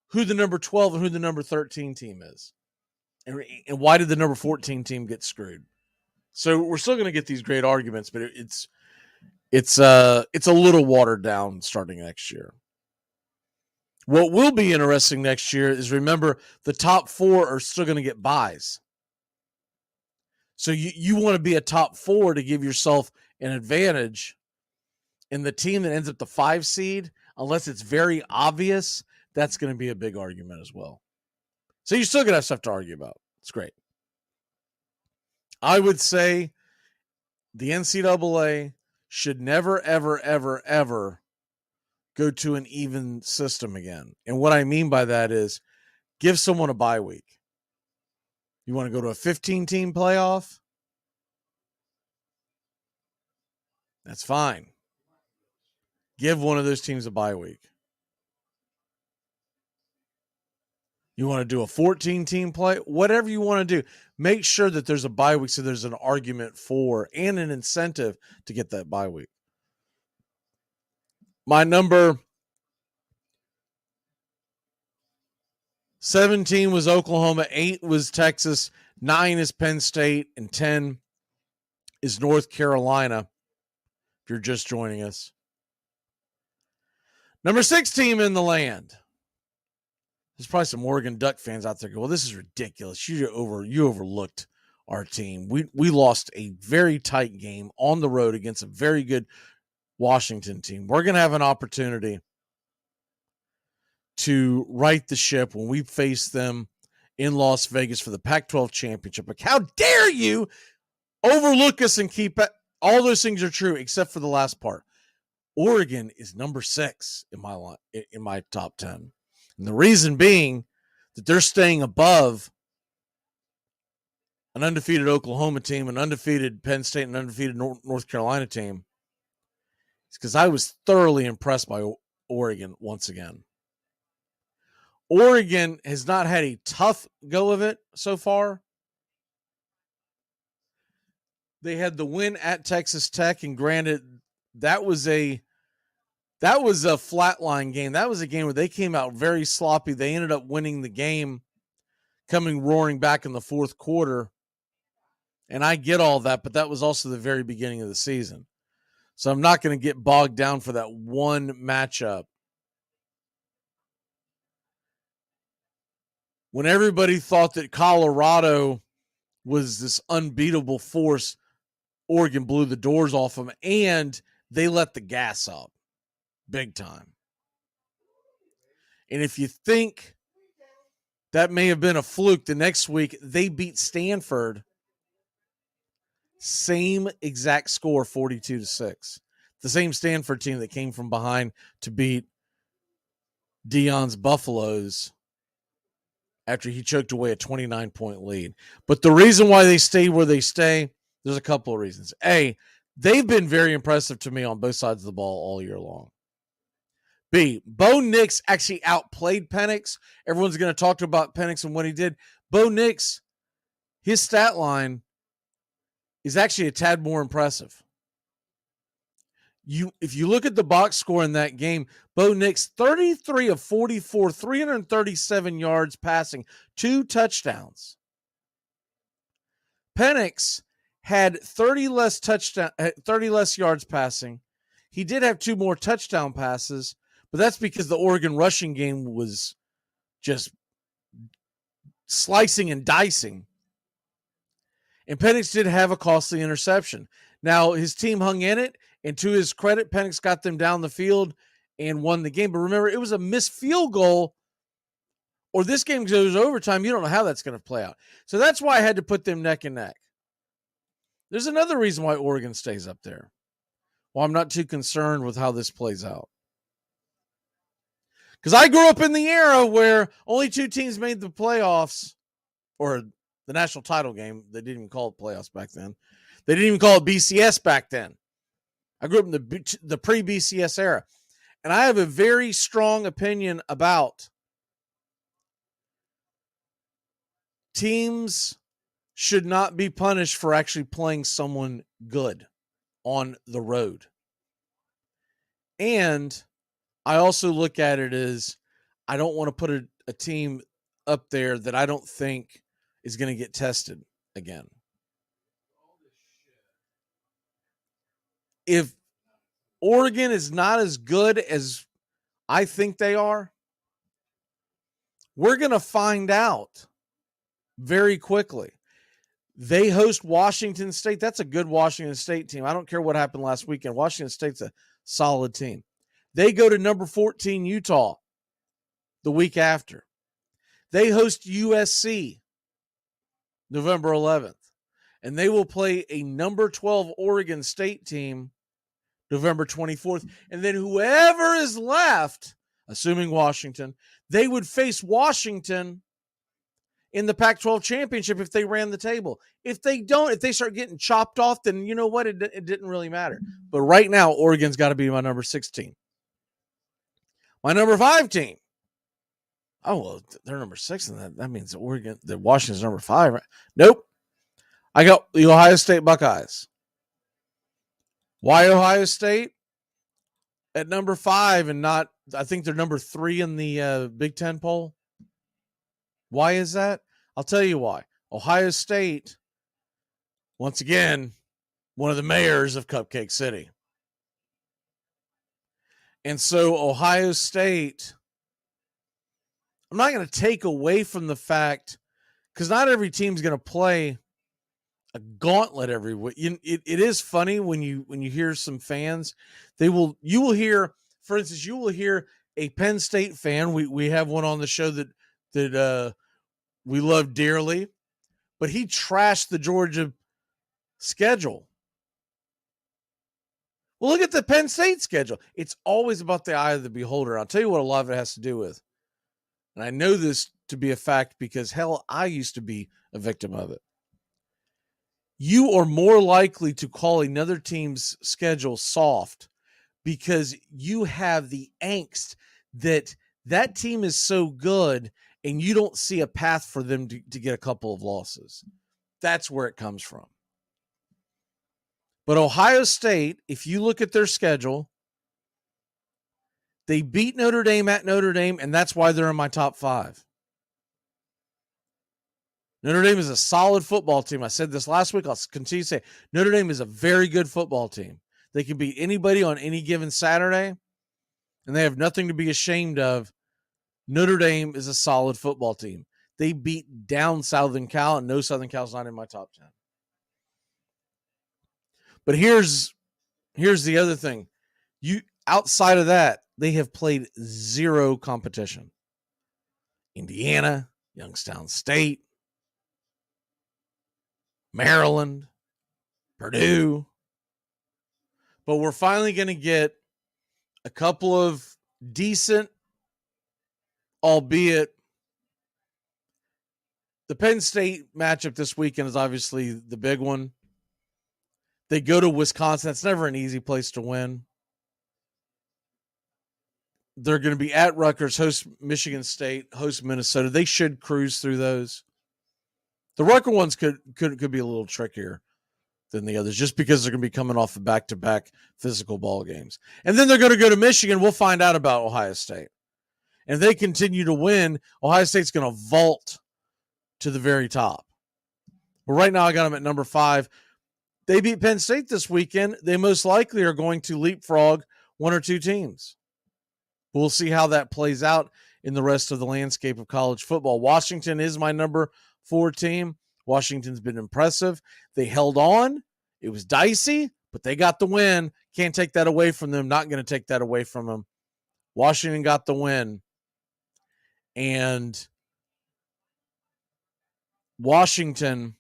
who the number 12 and who the number 13 team is. And why did the number 14 team get screwed? So we're still going to get these great arguments, but it's a little watered down starting next year. What will be interesting next year is, remember, the top 4 are still going to get buys. So you want to be a top 4 to give yourself an advantage. And the team that ends up the 5 seed, unless it's very obvious, that's going to be a big argument as well. So you're still going to have stuff to argue about. It's great. I would say the NCAA should never, ever, ever, ever go to an even system again. And what I mean by that is give someone a bye week. You want to go to a 15-team playoff? That's fine. Give one of those teams a bye week. You want to do a 14-team play? Whatever you want to do, make sure that there's a bye week so there's an argument for and an incentive to get that bye week. My number 17 was Oklahoma, 8 was Texas, 9 is Penn State, and 10 is North Carolina, if you're just joining us. Number 6 team in the land. There's probably some Oregon Duck fans out there go, well, this is ridiculous. You overlooked our team. We lost a very tight game on the road against a very good Washington team. We're going to have an opportunity to right the ship when we face them in Las Vegas for the Pac-12 championship. Like, how dare you overlook us and keep it? All those things are true except for the last part. Oregon is number 6 in my top 10. And the reason being that they're staying above an undefeated Oklahoma team, an undefeated Penn State, and an undefeated North Carolina team. It's because I was thoroughly impressed by Oregon once again. Oregon has not had a tough go of it so far. They had the win at Texas Tech, and granted, that was a flatline game. That was a game where they came out very sloppy. They ended up winning the game, coming roaring back in the fourth quarter. And I get all that, but that was also the very beginning of the season. So I'm not going to get bogged down for that one matchup. When everybody thought that Colorado was this unbeatable force, Oregon blew the doors off them, and they let the gas up big time. And if you think that may have been a fluke, the next week they beat Stanford. Same exact score, 42-6. The same Stanford team that came from behind to beat Deion's Buffaloes after he choked away a 29-point lead. But the reason why they stay where they stay, there's a couple of reasons. A, they've been very impressive to me on both sides of the ball all year long. B, Bo Nix actually outplayed Penix. Everyone's going to talk about Penix and what he did. Bo Nix, his stat line is actually a tad more impressive. If you look at the box score in that game, Bo Nix, 33 of 44, 337 yards passing, 2 touchdowns. Penix had 30 less yards passing. He did have 2 more touchdown passes, but that's because the Oregon rushing game was just slicing and dicing. And Penix did have a costly interception. Now, his team hung in it, and to his credit, Penix got them down the field and won the game. But remember, it was a missed field goal, or this game goes overtime. You don't know how that's going to play out. So that's why I had to put them neck and neck. There's another reason why Oregon stays up there. Well, I'm not too concerned with how this plays out. Because I grew up in the era where only 2 teams made the playoffs, or the national title game. They didn't even call it playoffs back then. They didn't even call it BCS back then. I grew up in the pre-BCS era. And I have a very strong opinion about teams should not be punished for actually playing someone good on the road. And I also look at it as I don't want to put a team up there that I don't think is going to get tested again. If Oregon is not as good as I think they are, We're going to find out very quickly. They host Washington State. That's a good Washington State team. I don't care what happened last weekend. Washington State's a solid team. They go to number 14 Utah the week after. They host USC November 11th. And they will play a number 12 Oregon State team November 24th. And then whoever is left, assuming Washington, they would face Washington in the Pac-12 championship if they ran the table. If they don't, if they start getting chopped off, then you know what? It didn't really matter. But right now, Oregon's got to be my number 6 team. My number 5 team. Oh, well, they're number 6, and that means that Washington's number 5. Right? Nope. I got the Ohio State Buckeyes. Why Ohio State at number 5 and not, I think they're number 3 in the Big Ten poll? Why is that? I'll tell you why. Ohio State, once again, one of the mayors of Cupcake City. And so Ohio State, I'm not going to take away from the fact, because not every team's going to play a gauntlet every week. It is funny when you hear some fans, you will hear, for instance, you will hear a Penn State fan. We have one on the show that we love dearly, but he trashed the Georgia schedule. Well, look at the Penn State schedule. It's always about the eye of the beholder. I'll tell you what a lot of it has to do with. And I know this to be a fact because, hell, I used to be a victim of it. You are more likely to call another team's schedule soft because you have the angst that team is so good and you don't see a path for them to get a couple of losses. That's where it comes from. But Ohio State, if you look at their schedule, they beat Notre Dame at Notre Dame, and that's why they're in my top 5. Notre Dame is a solid football team. I said this last week. I'll continue to say Notre Dame is a very good football team. They can beat anybody on any given Saturday, and they have nothing to be ashamed of. Notre Dame is a solid football team. They beat down Southern Cal, and no, Southern Cal's not in my top 10. But here's the other thing. Outside of that, they have played 0 competition. Indiana, Youngstown State, Maryland, Purdue. But we're finally going to get a couple of decent, albeit the Penn State matchup this weekend is obviously the big one. They go to Wisconsin. That's never an easy place to win. They're going to be at Rutgers, host Michigan State, host Minnesota. They should cruise through those. The Rutgers ones could be a little trickier than the others just because they're going to be coming off of back-to-back physical ball games. And then they're going to go to Michigan. We'll find out about Ohio State. And if they continue to win, Ohio State's going to vault to the very top. But right now I got them at number 5. They beat Penn State this weekend. They most likely are going to leapfrog 1 or 2 teams. We'll see how that plays out in the rest of the landscape of college football. Washington is my number 4 team. Washington's been impressive. They held on. It was dicey, but they got the win. Can't take that away from them. Not going to take that away from them. Washington got the win. And Washington,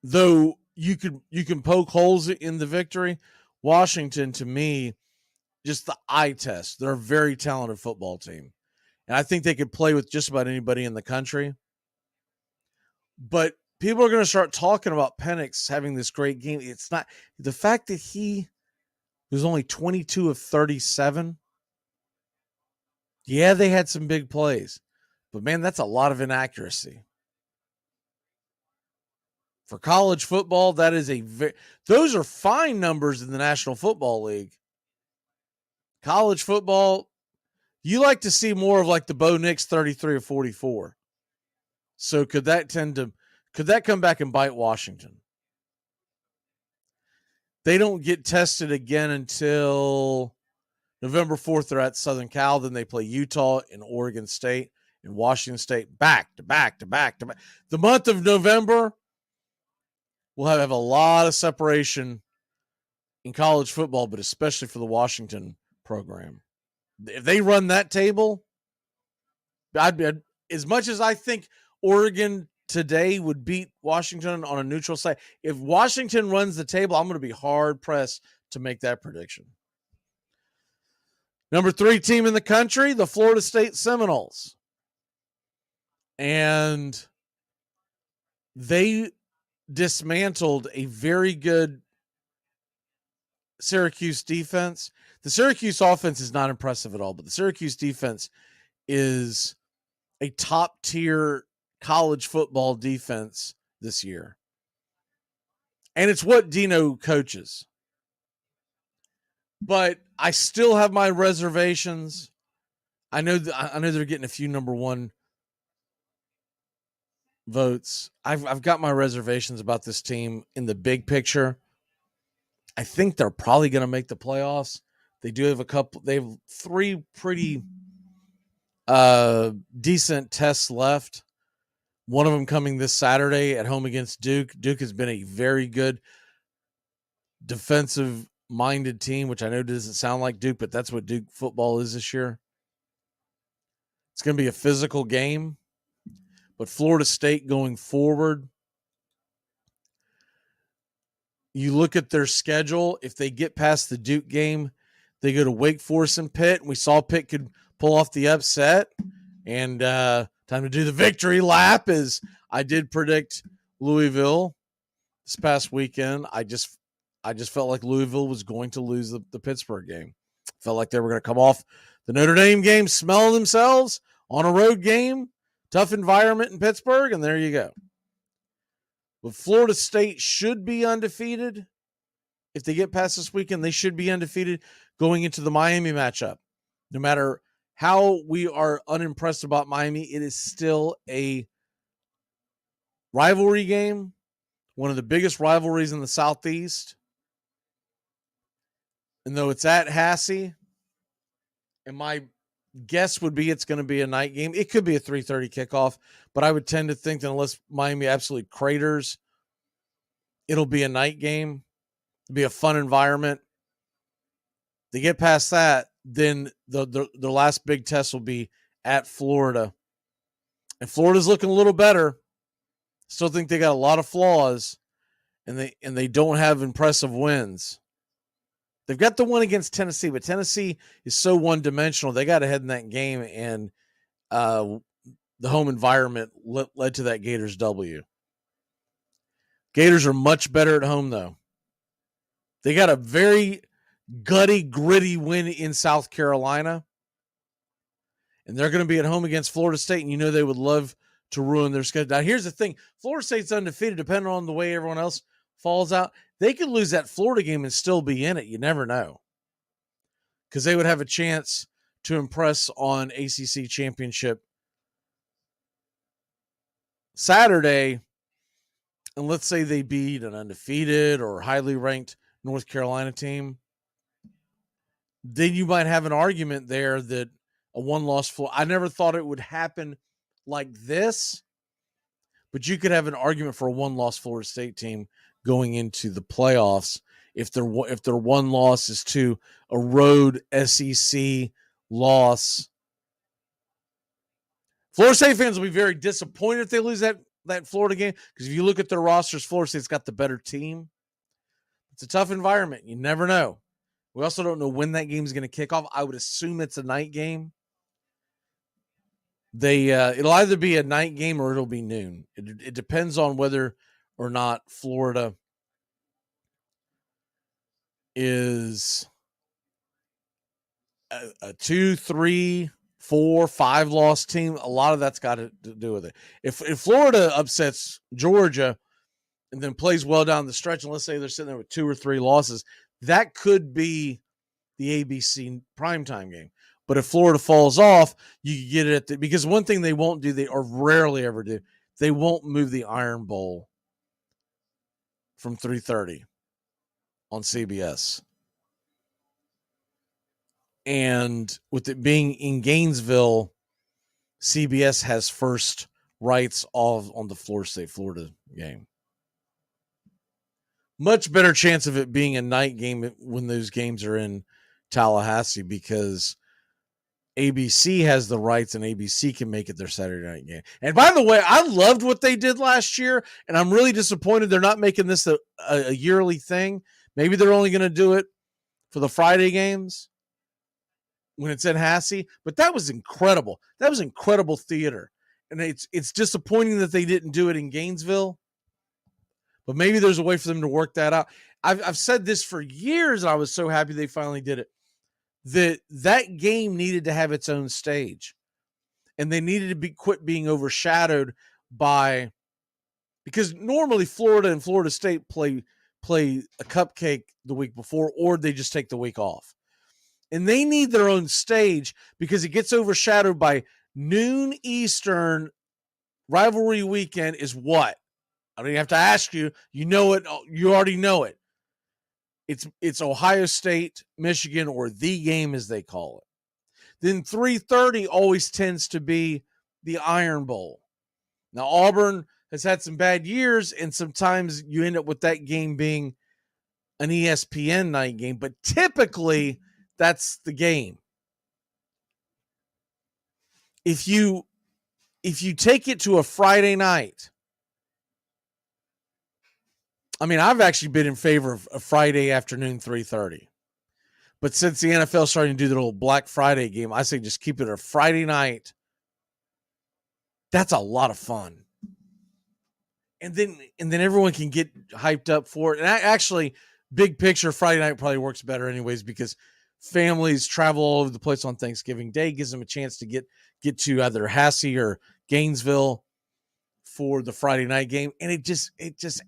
though you can poke holes in the victory, Washington, to me, just the eye test. They're a very talented football team. And I think they could play with just about anybody in the country. But people are going to start talking about Penix having this great game. It's not the fact that he was only 22 of 37. Yeah, they had some big plays. But, man, that's a lot of inaccuracy. For college football, that is those are fine numbers in the National Football League. College football, you like to see more of like the Bo Nix 33 or 44. So could that come back and bite Washington? They don't get tested again until November 4th, they're at Southern Cal. Then they play Utah and Oregon State and Washington State back to back to back to back. The month of November will have a lot of separation in college football, but especially for the Washington program. If they run that table, I'd be, as much as I think Oregon today would beat Washington on a neutral site, if Washington runs the table, I'm going to be hard pressed to make that prediction. Number 3 team in the country, the Florida State Seminoles. And they dismantled a very good Syracuse defense. The Syracuse offense is not impressive at all, but the Syracuse defense is a top-tier college football defense this year. And it's what Dino coaches. But I still have my reservations. I know they're getting a few number 1 votes. I've got my reservations about this team in the big picture. I think they're probably going to make the playoffs. They do have they have 3 pretty decent tests left. One of them coming this Saturday at home against Duke. Duke has been a very good defensive-minded team, which I know doesn't sound like Duke, but that's what Duke football is this year. It's going to be a physical game. But Florida State going forward, you look at their schedule. If they get past the Duke game, they go to Wake Forest and Pitt. And we saw Pitt could pull off the upset. And time to do the victory lap, as I did predict Louisville this past weekend. I just felt like Louisville was going to lose the Pittsburgh game. Felt like they were going to come off the Notre Dame game, smell themselves on a road game. Tough environment in Pittsburgh, and there you go. But Florida State should be undefeated. If they get past this weekend, they should be undefeated going into the Miami matchup. No matter how we are unimpressed about Miami, it is still a rivalry game, one of the biggest rivalries in the Southeast. And though it's at Hassey, and my guess would be it's going to be a night game. It could be a 3:30 kickoff, but I would tend to think that unless Miami absolutely craters, it'll be a night game. It'll be a fun environment. They get past that, then the last big test will be at Florida. And Florida's looking a little better. Still think they got a lot of flaws, and they don't have impressive wins. They've got the one against Tennessee, but Tennessee is so one-dimensional. They got ahead in that game, and the home environment led to that Gators W. Gators are much better at home, though. They got a very gutty, gritty win in South Carolina, and they're going to be at home against Florida State, and you know they would love to ruin their schedule. Now, here's the thing. Florida State's undefeated, depending on the way everyone else falls out. They could lose that Florida game and still be in it. You never know. Because they would have a chance to impress on ACC championship Saturday. And let's say they beat an undefeated or highly ranked North Carolina team. Then you might have an argument there that a one-loss Florida. I never thought it would happen like this. But you could have an argument for a one-loss Florida State team going into the playoffs if their one loss is to a road SEC loss. Florida State fans will be very disappointed if they lose that Florida game, because if you look at their rosters, Florida State's got the better team. It's a tough environment. You never know. We also don't know when that game is going to kick off. I would assume it's a night game. It'll either be a night game or it'll be noon. It depends on whether or not Florida is a 2, 3, 4, 5 loss team. A lot of that's got to do with it. If Florida upsets Georgia and then plays well down the stretch, and let's say they're sitting there with 2 or 3 losses, that could be the ABC primetime game. But if Florida falls off, you get it at because one thing they won't do, or rarely ever do, they won't move the Iron Bowl from 3:30 on CBS. And with it being in Gainesville, CBS has first rights on the Florida State-Florida game. Much better chance of it being a night game when those games are in Tallahassee, because ABC has the rights and ABC can make it their Saturday night game. And by the way, I loved what they did last year, and I'm really disappointed they're not making this a yearly thing. Maybe they're only going to do it for the Friday games when it's in Hassey, but that was incredible. That was incredible theater. And it's disappointing that they didn't do it in Gainesville, but maybe there's a way for them to work that out. I've said this for years, and I was so happy they finally did it. That game needed to have its own stage, and they needed to quit being overshadowed by, because normally Florida and Florida State play a cupcake the week before, or they just take the week off. And they need their own stage because it gets overshadowed by noon Eastern. Rivalry weekend is what? I don't even have to ask you. You know it. You already know it. It's Ohio State, Michigan, or the game as they call it. Then 3:30 always tends to be the Iron Bowl. Now, Auburn has had some bad years, and sometimes you end up with that game being an ESPN night game, but typically that's the game. If you take it to a Friday night, I mean, I've actually been in favor of a Friday afternoon 3:30. But since the NFL is starting to do the little Black Friday game, I say just keep it a Friday night. That's a lot of fun. And then everyone can get hyped up for it. And actually, big picture, Friday night probably works better anyways, because families travel all over the place on Thanksgiving Day, gives them a chance to get to either Hassey or Gainesville for the Friday night game. And it just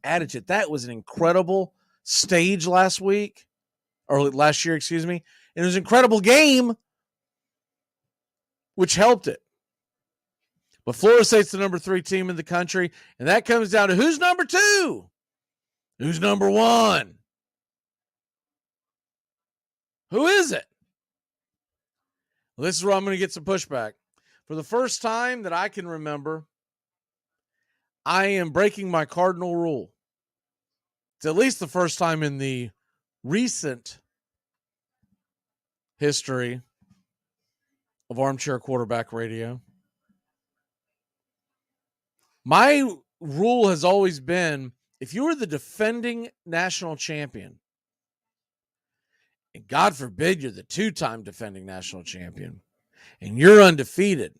added to it. That was an incredible stage last year, excuse me. And it was an incredible game, which helped it. But Florida State's the number 3 team in the country, and that comes down to who's number 2? Who's number 1? Who is it? Well, this is where I'm going to get some pushback. For the first time that I can remember, I am breaking my cardinal rule. It's at least the first time in the recent history of Armchair Quarterback Radio. My rule has always been, if you are the defending national champion, and God forbid you're the 2-time defending national champion, and you're undefeated,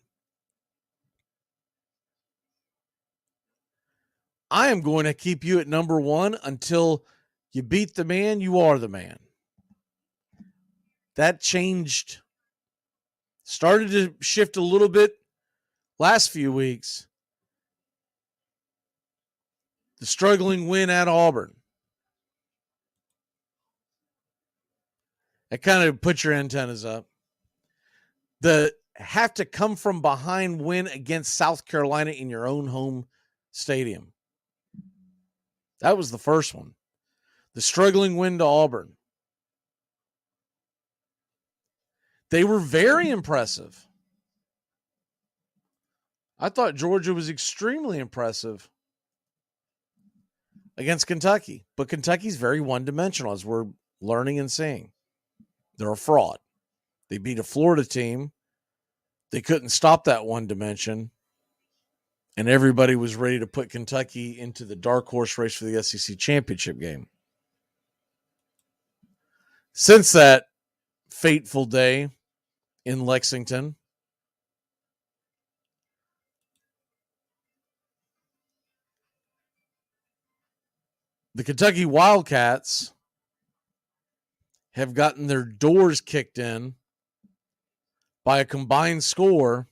I am going to keep you at number 1 until you beat the man, you are the man. That changed, started to shift a little bit last few weeks. The struggling win at Auburn. That kind of put your antennas up. The have to come from behind win against South Carolina in your own home stadium. That was the first one. The struggling win to Auburn. They were very impressive. I thought Georgia was extremely impressive against Kentucky. But Kentucky's very one-dimensional, as we're learning and seeing. They're a fraud. They beat a Florida team. They couldn't stop that one dimension. And everybody was ready to put Kentucky into the dark horse race for the SEC championship game. Since that fateful day in Lexington, the Kentucky Wildcats have gotten their doors kicked in by a combined score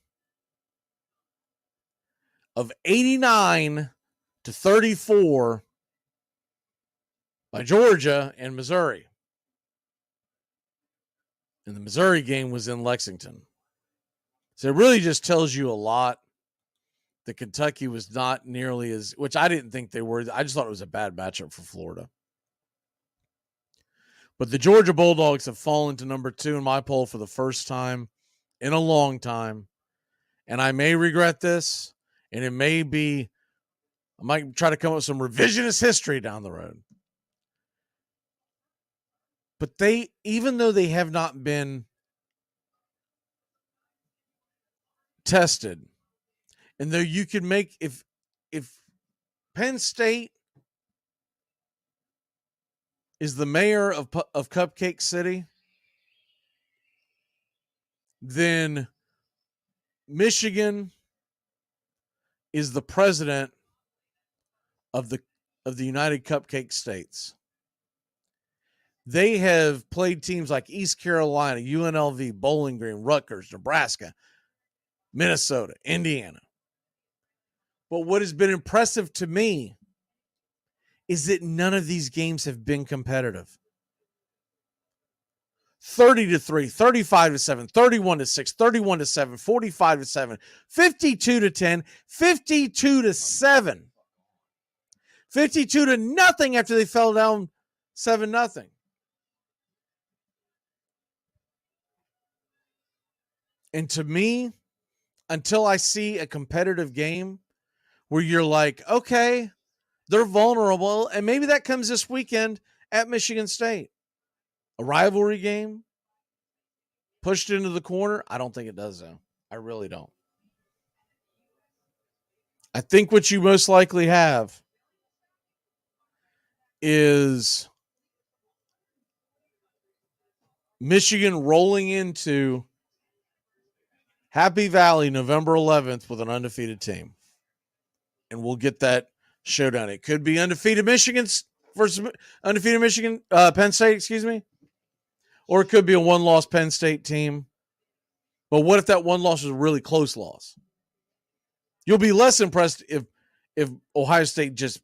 of 89-34 by Georgia and Missouri. And the Missouri game was in Lexington. So it really just tells you a lot that Kentucky was not nearly as, which I didn't think they were. I just thought it was a bad matchup for Florida. But the Georgia Bulldogs have fallen to number 2 in my poll for the first time in a long time. And I may regret this, and I might try to come up with some revisionist history down the road. But even though they have not been tested, and though you could make, if Penn State is the mayor of Cupcake City, then Michigan is the president of the United Cupcake States. They have played teams like East Carolina, UNLV, Bowling Green, Rutgers, Nebraska, Minnesota, Indiana. But what has been impressive to me is that none of these games have been competitive. 30-3, 35-7, 31-6, 31-7, 45-7, 52-10, 52-7, 52-0 after they fell down 7-0. And to me, until I see a competitive game where you're like, okay, they're vulnerable, and maybe that comes this weekend at Michigan State. A rivalry game pushed into the corner? I don't think it does, though. I really don't. I think what you most likely have is Michigan rolling into Happy Valley November 11th with an undefeated team. And we'll get that showdown. It could be undefeated Michigan versus undefeated Michigan, Penn State, excuse me. Or it could be a one-loss Penn State team. But what if that one loss is a really close loss? You'll be less impressed if Ohio State just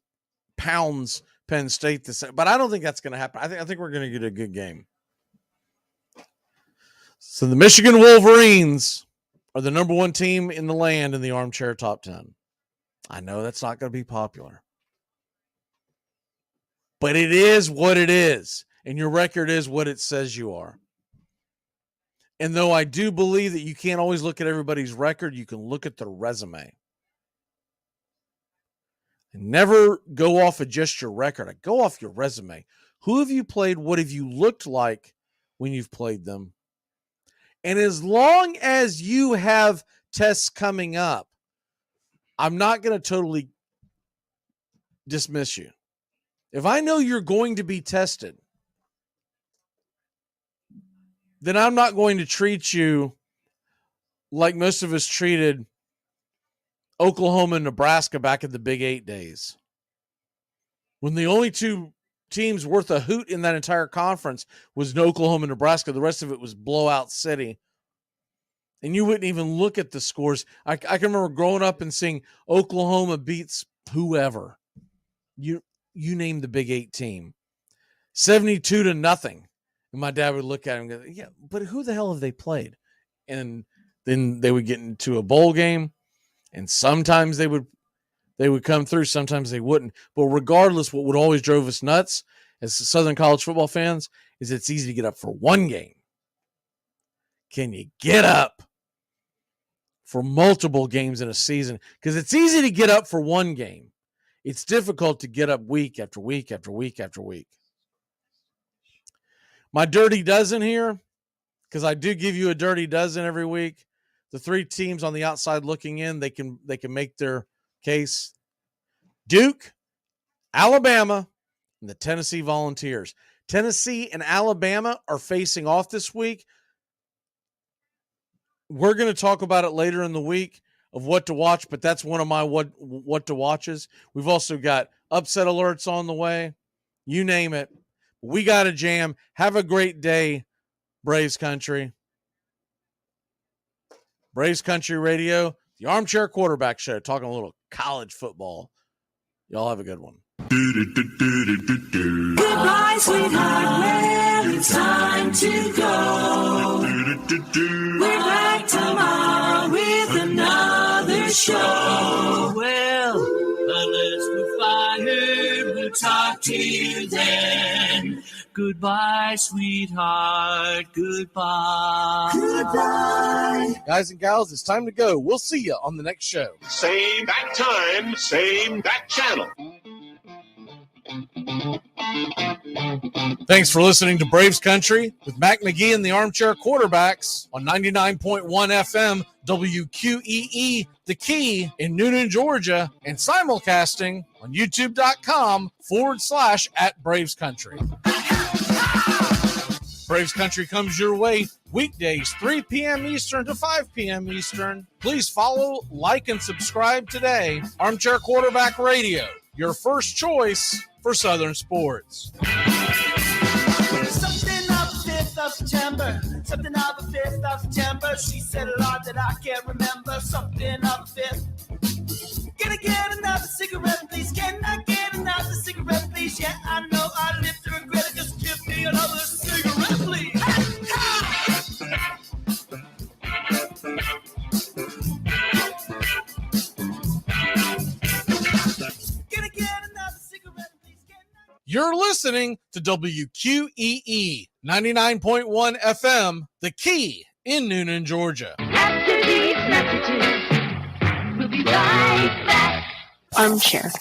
pounds Penn State this, but I don't think that's going to happen. I think we're going to get a good game. So the Michigan Wolverines are the number 1 team in the land in the Armchair Top 10. I know that's not going to be popular, but it is what it is, and your record is what it says you are. And though I do believe that you can't always look at everybody's record, you can look at their resume. And never go off of just your record. I go off your resume. Who have you played? What have you looked like when you've played them? And as long as you have tests coming up, I'm not going to totally dismiss you. If I know you're going to be tested, then I'm not going to treat you like most of us treated Oklahoma and Nebraska back in the Big 8 days, when the only 2 teams worth a hoot in that entire conference was Oklahoma and Nebraska. The rest of it was blowout city. And you wouldn't even look at the scores. I can remember growing up and seeing Oklahoma beats whoever. You name the Big 8 team. 72-0. And my dad would look at him and go, yeah, but who the hell have they played? And then they would get into a bowl game, and sometimes they would come through, sometimes they wouldn't. But regardless, what would always drove us nuts as Southern college football fans is it's easy to get up for one game. Can you get up for multiple games in a season? Because it's easy to get up for one game. It's difficult to get up week after week after week after week. My dirty dozen here, because I do give you a dirty dozen every week. The 3 teams on the outside looking in, they can make their case. Duke, Alabama, and the Tennessee Volunteers. Tennessee and Alabama are facing off this week. We're going to talk about it later in the week of what to watch, but that's one of my what to watches. We've also got upset alerts on the way. You name it. We got a jam. Have a great day, Braves Country. Braves Country Radio, the Armchair Quarterback Show, talking a little college football. Y'all have a good one. Goodbye, sweetheart. Well, it's time to go. We're back tomorrow with another show. Well, unless we're fired, we'll talk to you then. Goodbye, sweetheart. Goodbye. Goodbye. Guys and gals, it's time to go. We'll see you on the next show. Same bat time, same bat channel. Thanks for listening to Braves Country with Mac McGee and the Armchair Quarterbacks on 99.1 FM WQEE, The Key in Noonan, Georgia, and simulcasting on youtube.com/@Braves Country. Braves Country comes your way weekdays, 3 p.m. Eastern to 5 p.m. Eastern. Please follow, like, and subscribe today. Armchair Quarterback Radio, your first choice for Southern sports. Something of the 5th of September. Something of the 5th of September. She said a lot that I can't remember. Something of the 5th. Can I get another cigarette, please? Can I get another cigarette, please? Yeah, I know I live to regret it. Just give me another cigarette, please. Can I get another cigarette, please? You're listening to WQEE 99.1 FM, The Key in Noonan, Georgia. After these messages, we'll be right back. Armchair.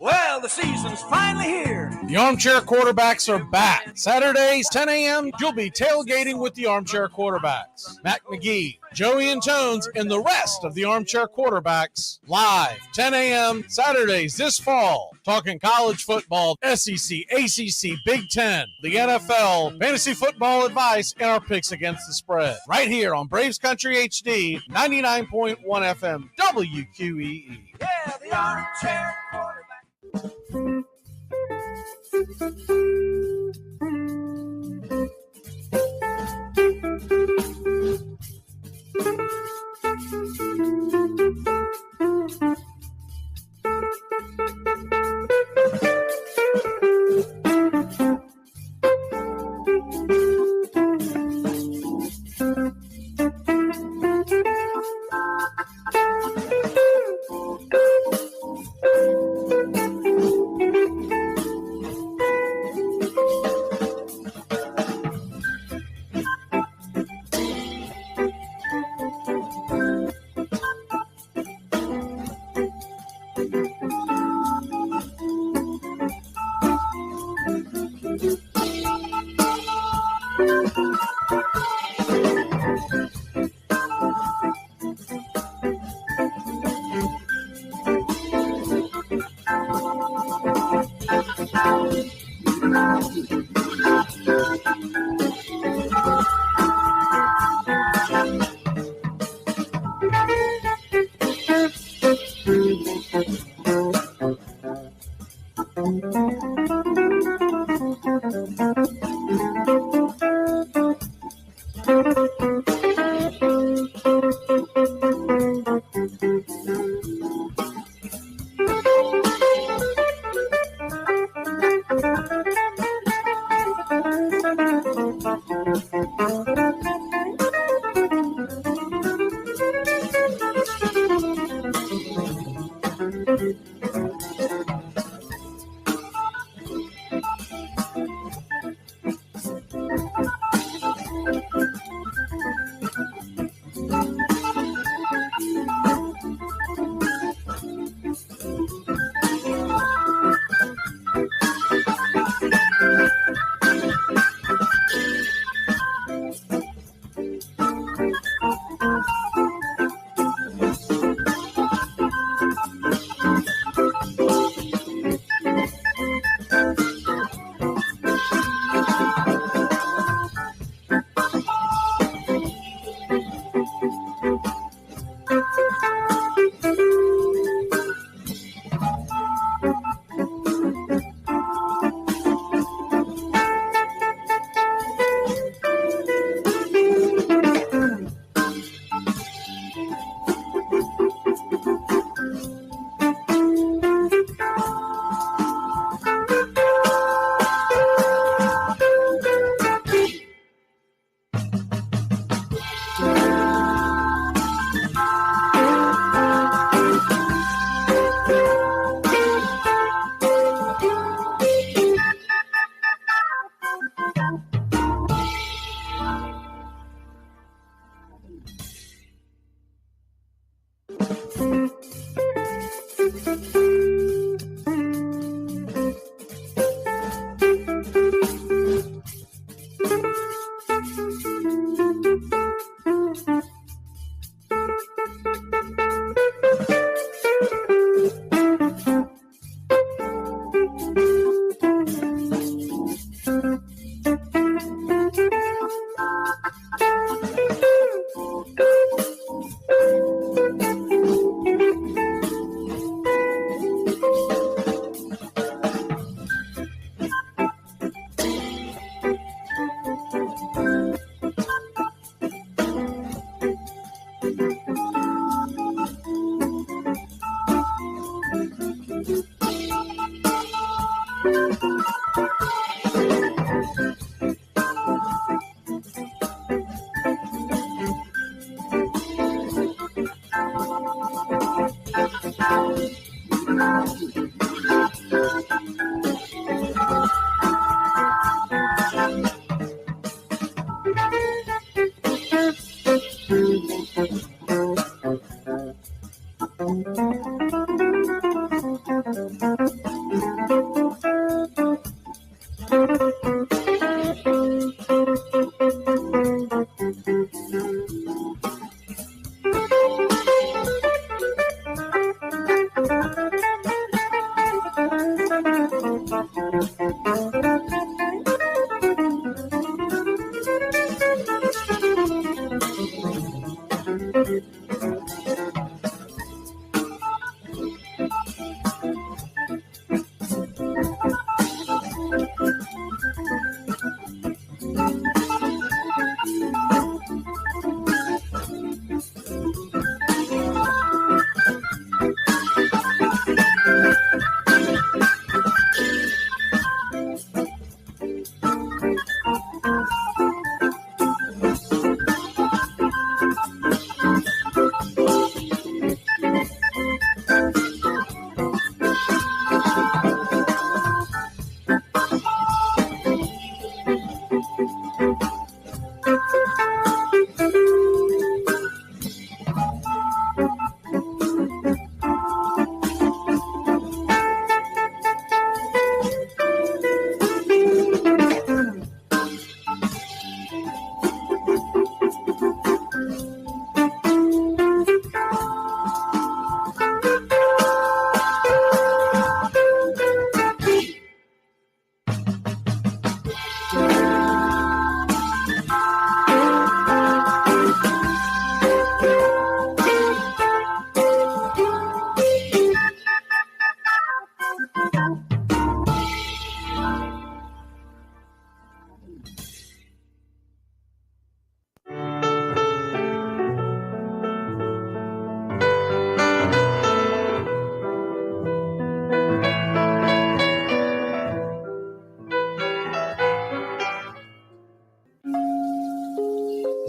Well, the season's finally here. The Armchair Quarterbacks are back. Saturdays, 10 a.m., you'll be tailgating with the Armchair Quarterbacks. Mac McGee, Joey and Tones, and the rest of the Armchair Quarterbacks live, 10 a.m. Saturdays this fall. Talking college football, SEC, ACC, Big Ten, the NFL, fantasy football advice, and our picks against the spread. Right here on Braves Country HD, 99.1 FM, WQEE. Yeah, the Armchair Quarterback.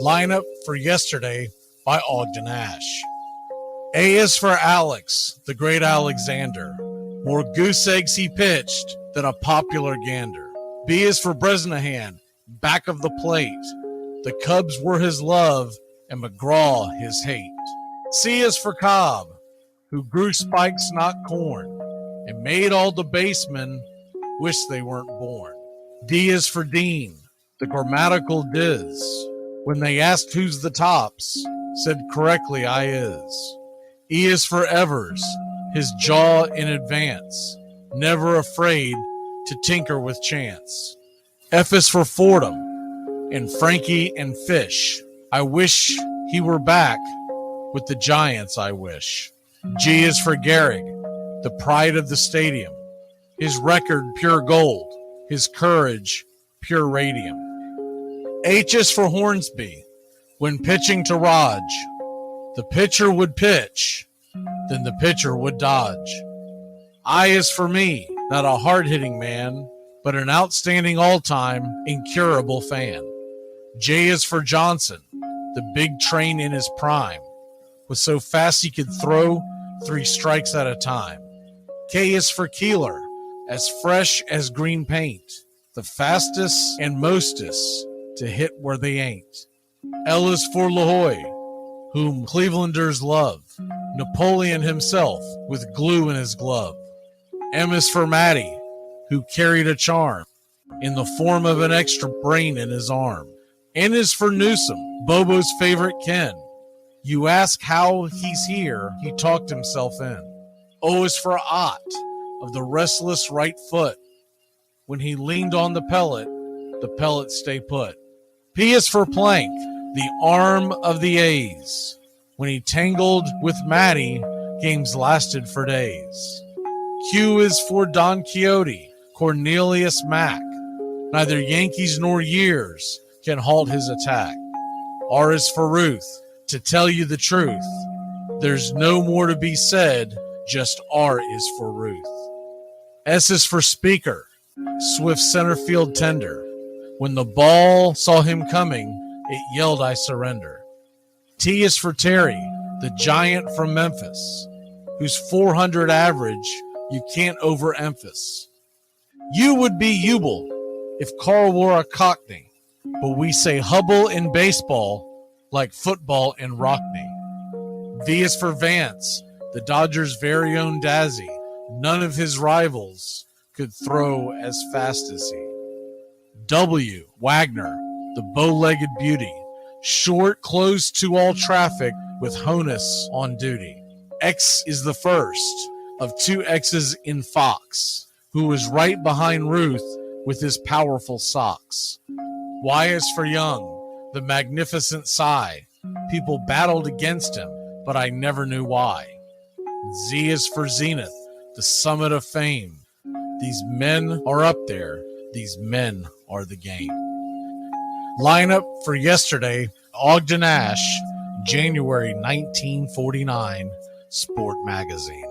Lineup for yesterday by Ogden Ash. A is for Alex, the great Alexander. More goose eggs he pitched than a popular gander. B is for Bresnahan, back of the plate. The Cubs were his love and McGraw his hate. C is for Cobb, who grew spikes, not corn, and made all the basemen wish they weren't born. D is for Dean, the grammatical diz. When they asked who's the tops, said correctly I is. E is for Evers, his jaw in advance, never afraid to tinker with chance. F is for Fordham, and Frankie and Fish. I wish he were back with the Giants, I wish. G is for Gehrig, the pride of the stadium, his record pure gold, his courage pure radium. H is for Hornsby. When pitching to Raj, the pitcher would pitch, then the pitcher would dodge. I is for me, not a hard-hitting man, but an outstanding all-time, incurable fan. J is for Johnson, the big train in his prime, was so fast he could throw 3 strikes at a time. K is for Keeler, as fresh as green paint, the fastest and mostest to hit where they ain't. L is for LaHoy, whom Clevelanders love, Napoleon himself with glue in his glove. M is for Matty, who carried a charm in the form of an extra brain in his arm. N is for Newsom, Bobo's favorite Ken. You ask how he's here, he talked himself in. O is for Ott, of the restless right foot. When he leaned on the pellet stay put. P is for Plank, the arm of the A's. When he tangled with Matty, games lasted for days. Q is for Don Quixote, Cornelius Mack. Neither Yankees nor years can halt his attack. R is for Ruth, to tell you the truth. There's no more to be said, just R is for Ruth. S is for Speaker, swift center field tender. When the ball saw him coming, it yelled, I surrender. T is for Terry, the giant from Memphis, whose 400 average you can't overemphasize. U would be Ubel if Carl wore a Cockney, but we say Hubble in baseball like football in Rockney. V is for Vance, the Dodgers' very own Dazzy. None of his rivals could throw as fast as he. W, Wagner, the bow-legged beauty, short, close to all traffic with Honus on duty. X is the first of two X's in Fox, who was right behind Ruth with his powerful socks. Y is for Young, the magnificent sigh. People battled against him, but I never knew why. Z is for Zenith, the summit of fame. These men are up there. These men are the game. Lineup for yesterday, Ogden Ash, January 1949, Sport Magazine.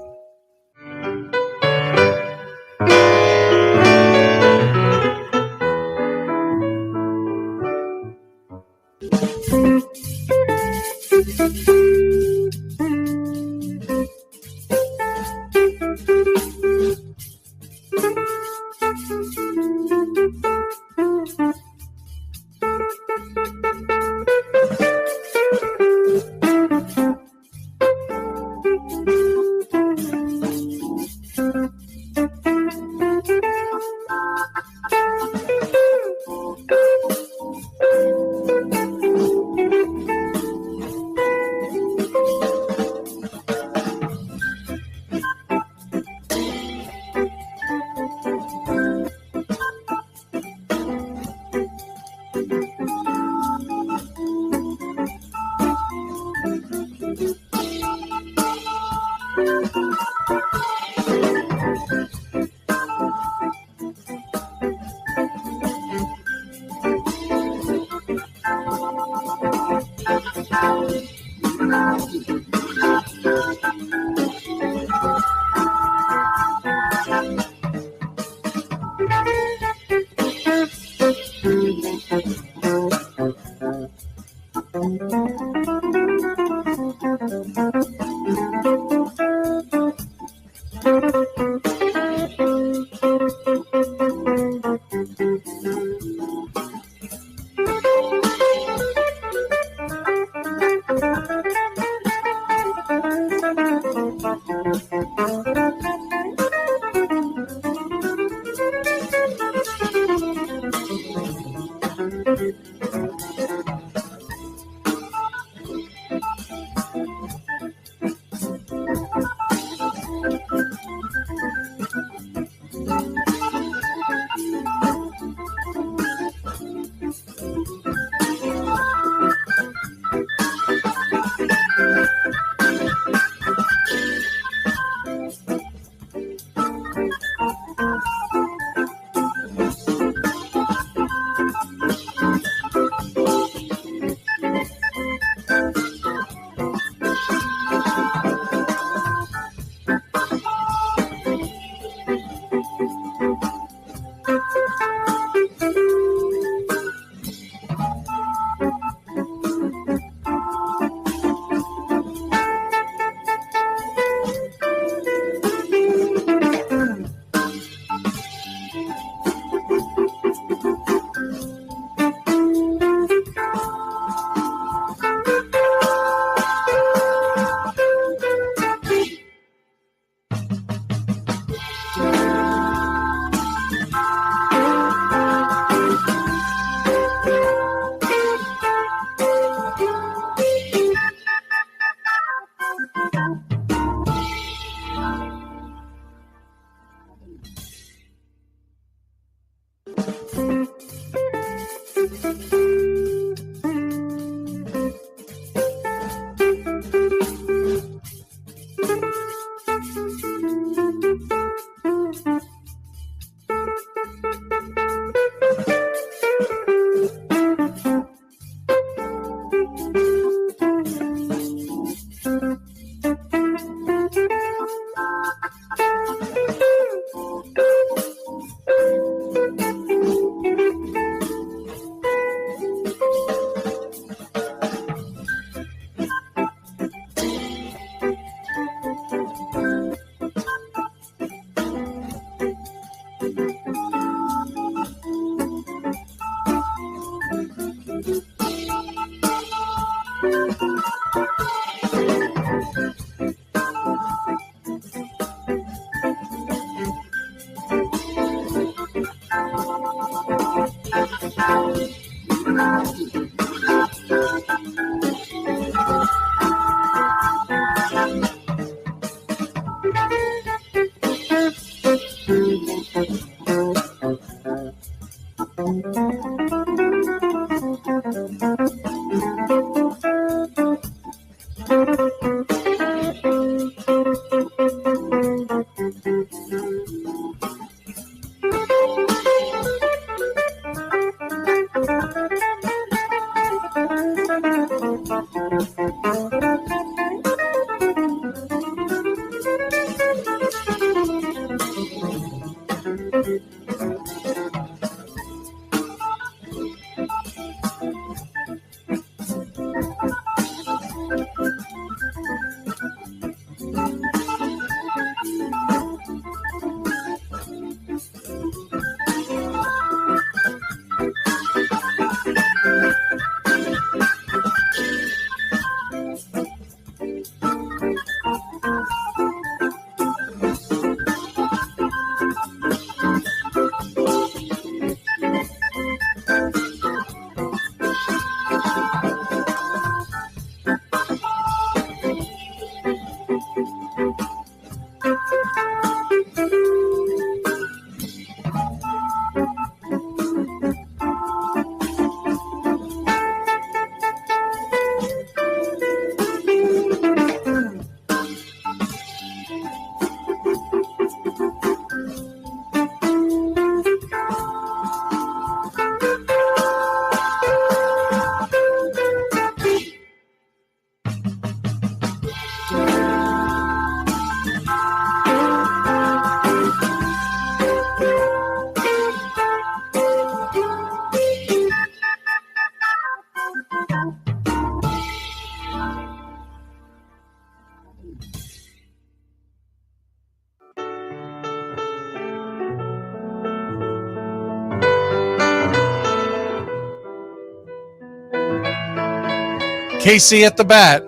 Casey at the Bat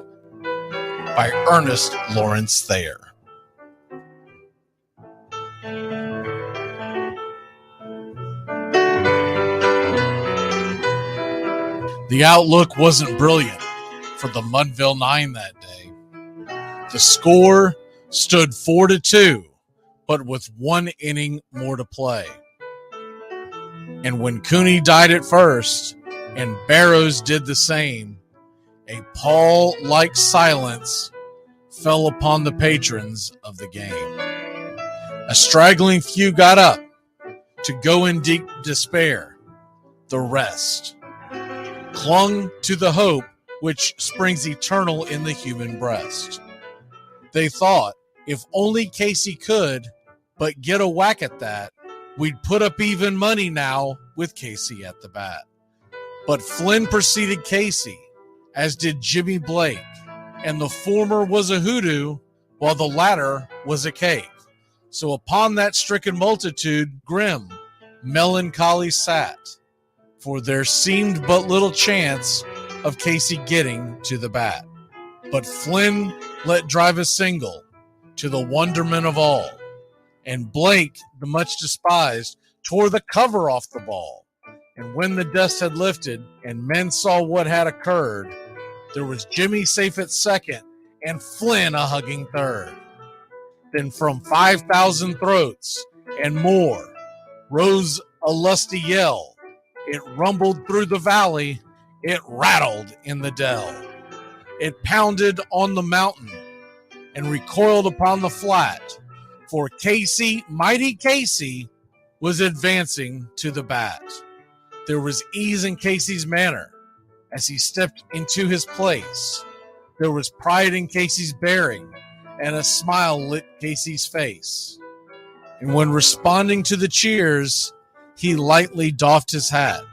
by Ernest Lawrence Thayer. The outlook wasn't brilliant for the Mudville Nine that day. The score stood 4-2, but with one inning more to play. And when Cooney died at first and Barrows did the same, a pall-like silence fell upon the patrons of the game. A straggling few got up to go in deep despair. The rest clung to the hope which springs eternal in the human breast. They thought, if only Casey could but get a whack at that, we'd put up even money now with Casey at the bat. But Flynn preceded Casey, as did Jimmy Blake, and the former was a hoodoo, while the latter was a cake. So upon that stricken multitude, grim, melancholy sat, for there seemed but little chance of Casey getting to the bat. But Flynn let drive a single, to the wonderment of all, and Blake, the much despised, tore the cover off the ball. And when the dust had lifted and men saw what had occurred, there was Jimmy safe at second and Flynn a hugging third. Then from 5,000 throats and more rose a lusty yell. It rumbled through the valley, it rattled in the dell. It pounded on the mountain and recoiled upon the flat, for Casey, mighty Casey, was advancing to the bat. There was ease in Casey's manner as he stepped into his place. There was pride in Casey's bearing, and a smile lit Casey's face. And when responding to the cheers, he lightly doffed his hat.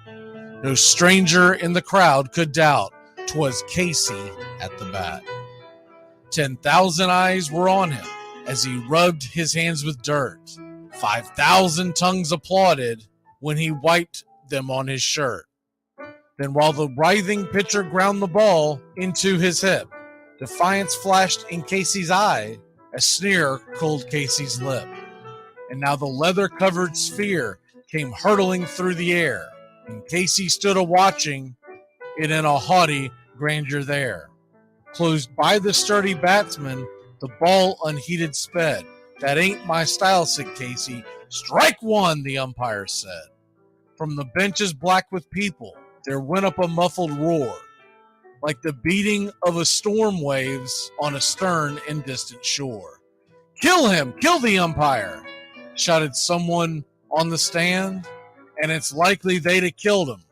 No stranger in the crowd could doubt 'twas Casey at the bat. 10,000 eyes were on him as he rubbed his hands with dirt. 5,000 tongues applauded when he wiped them on his shirt. Then while the writhing pitcher ground the ball into his hip, defiance flashed in Casey's eye, a sneer cooled Casey's lip. And now the leather-covered sphere came hurtling through the air, and Casey stood a-watching it in a haughty grandeur there. Closed by the sturdy batsman, the ball unheeded sped. That ain't my style, said Casey. Strike one, the umpire said. From the benches black with people, there went up a muffled roar, like the beating of a storm waves on a stern and distant shore. Kill him! Kill the umpire! Shouted someone on the stand, and it's likely they'd have killed him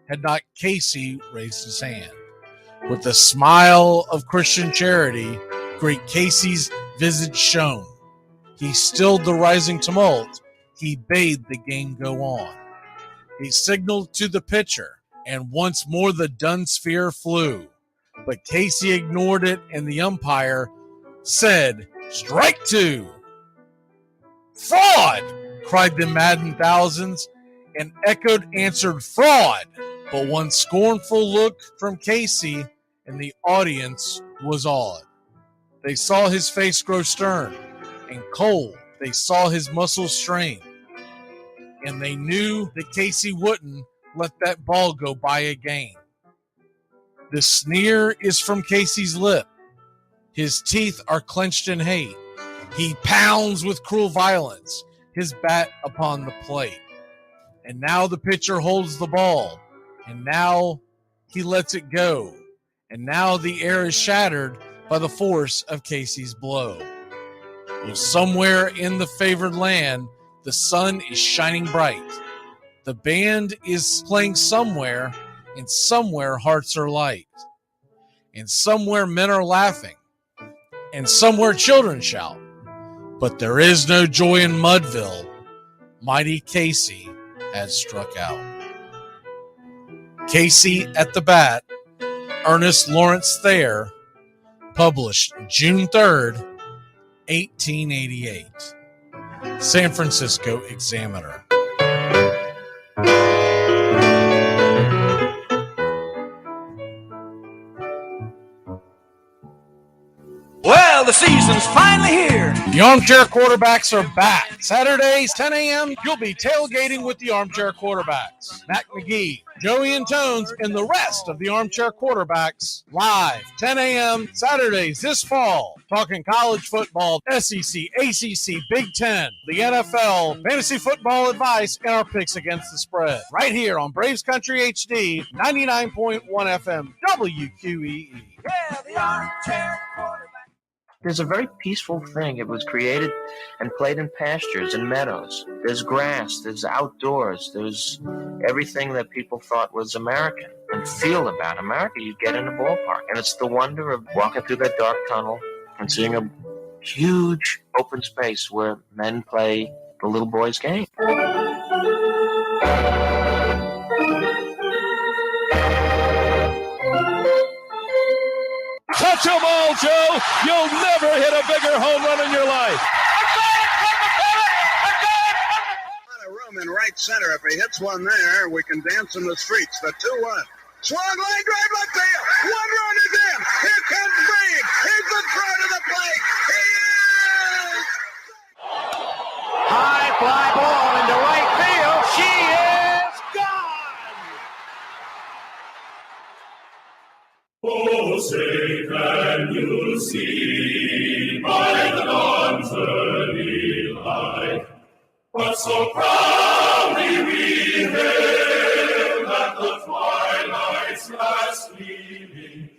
had not Casey raised his hand. With a smile of Christian charity, great Casey's visage shone. He stilled the rising tumult. He bade the game go on. He signaled to the pitcher, and once more the dun sphere flew. But Casey ignored it, and the umpire said, "Strike two." "Fraud!" cried the maddened thousands, and echoed answered, "Fraud!" But one scornful look from Casey, and the audience was awed. They saw his face grow stern and cold. They saw his muscles strain, and they knew that Casey wouldn't let that ball go by again. The sneer is from Casey's lip. His teeth are clenched in hate. He pounds with cruel violence, his bat upon the plate. And now the pitcher holds the ball, and now he lets it go. And now the air is shattered by the force of Casey's blow. Well, somewhere in the favored land, the sun is shining bright. The band is playing somewhere, and somewhere hearts are light. And somewhere men are laughing, and somewhere children shout. But there is no joy in Mudville. Mighty Casey has struck out. Casey at the Bat, Ernest Lawrence Thayer, published June 3rd, 1888. San Francisco Examiner. Well, the season's finally here. The Armchair Quarterbacks are back. Saturdays, 10 a.m., you'll be tailgating with the Armchair Quarterbacks. Mac McGee, Joey and Tones, and the rest of the Armchair Quarterbacks live, 10 a.m., Saturdays this fall. Talking college football, SEC, ACC, Big Ten, the NFL, fantasy football advice, and our picks against the spread. Right here on Braves Country HD, 99.1 FM, WQEE. Yeah, the Armchair Quarterback. There's a very peaceful thing. It was created and played in pastures and meadows. There's grass, there's outdoors, there's everything that people thought was American and feel about America. You get in a ballpark, and it's the wonder of walking through that dark tunnel and seeing a huge open space where men play the little boy's game. Touch them all, Joe. You'll never hit a bigger home run in your life. A room in right center. If he hits one there, we can dance in the streets. The 2-1. Swung line drive left field. One run is in. Here comes Green. He's the throw to the plate. He is. High fly ball into right field. She is gone. Oh, say can you see by the dawn's early light what so proudly we hailed at the twilight's last gleaming,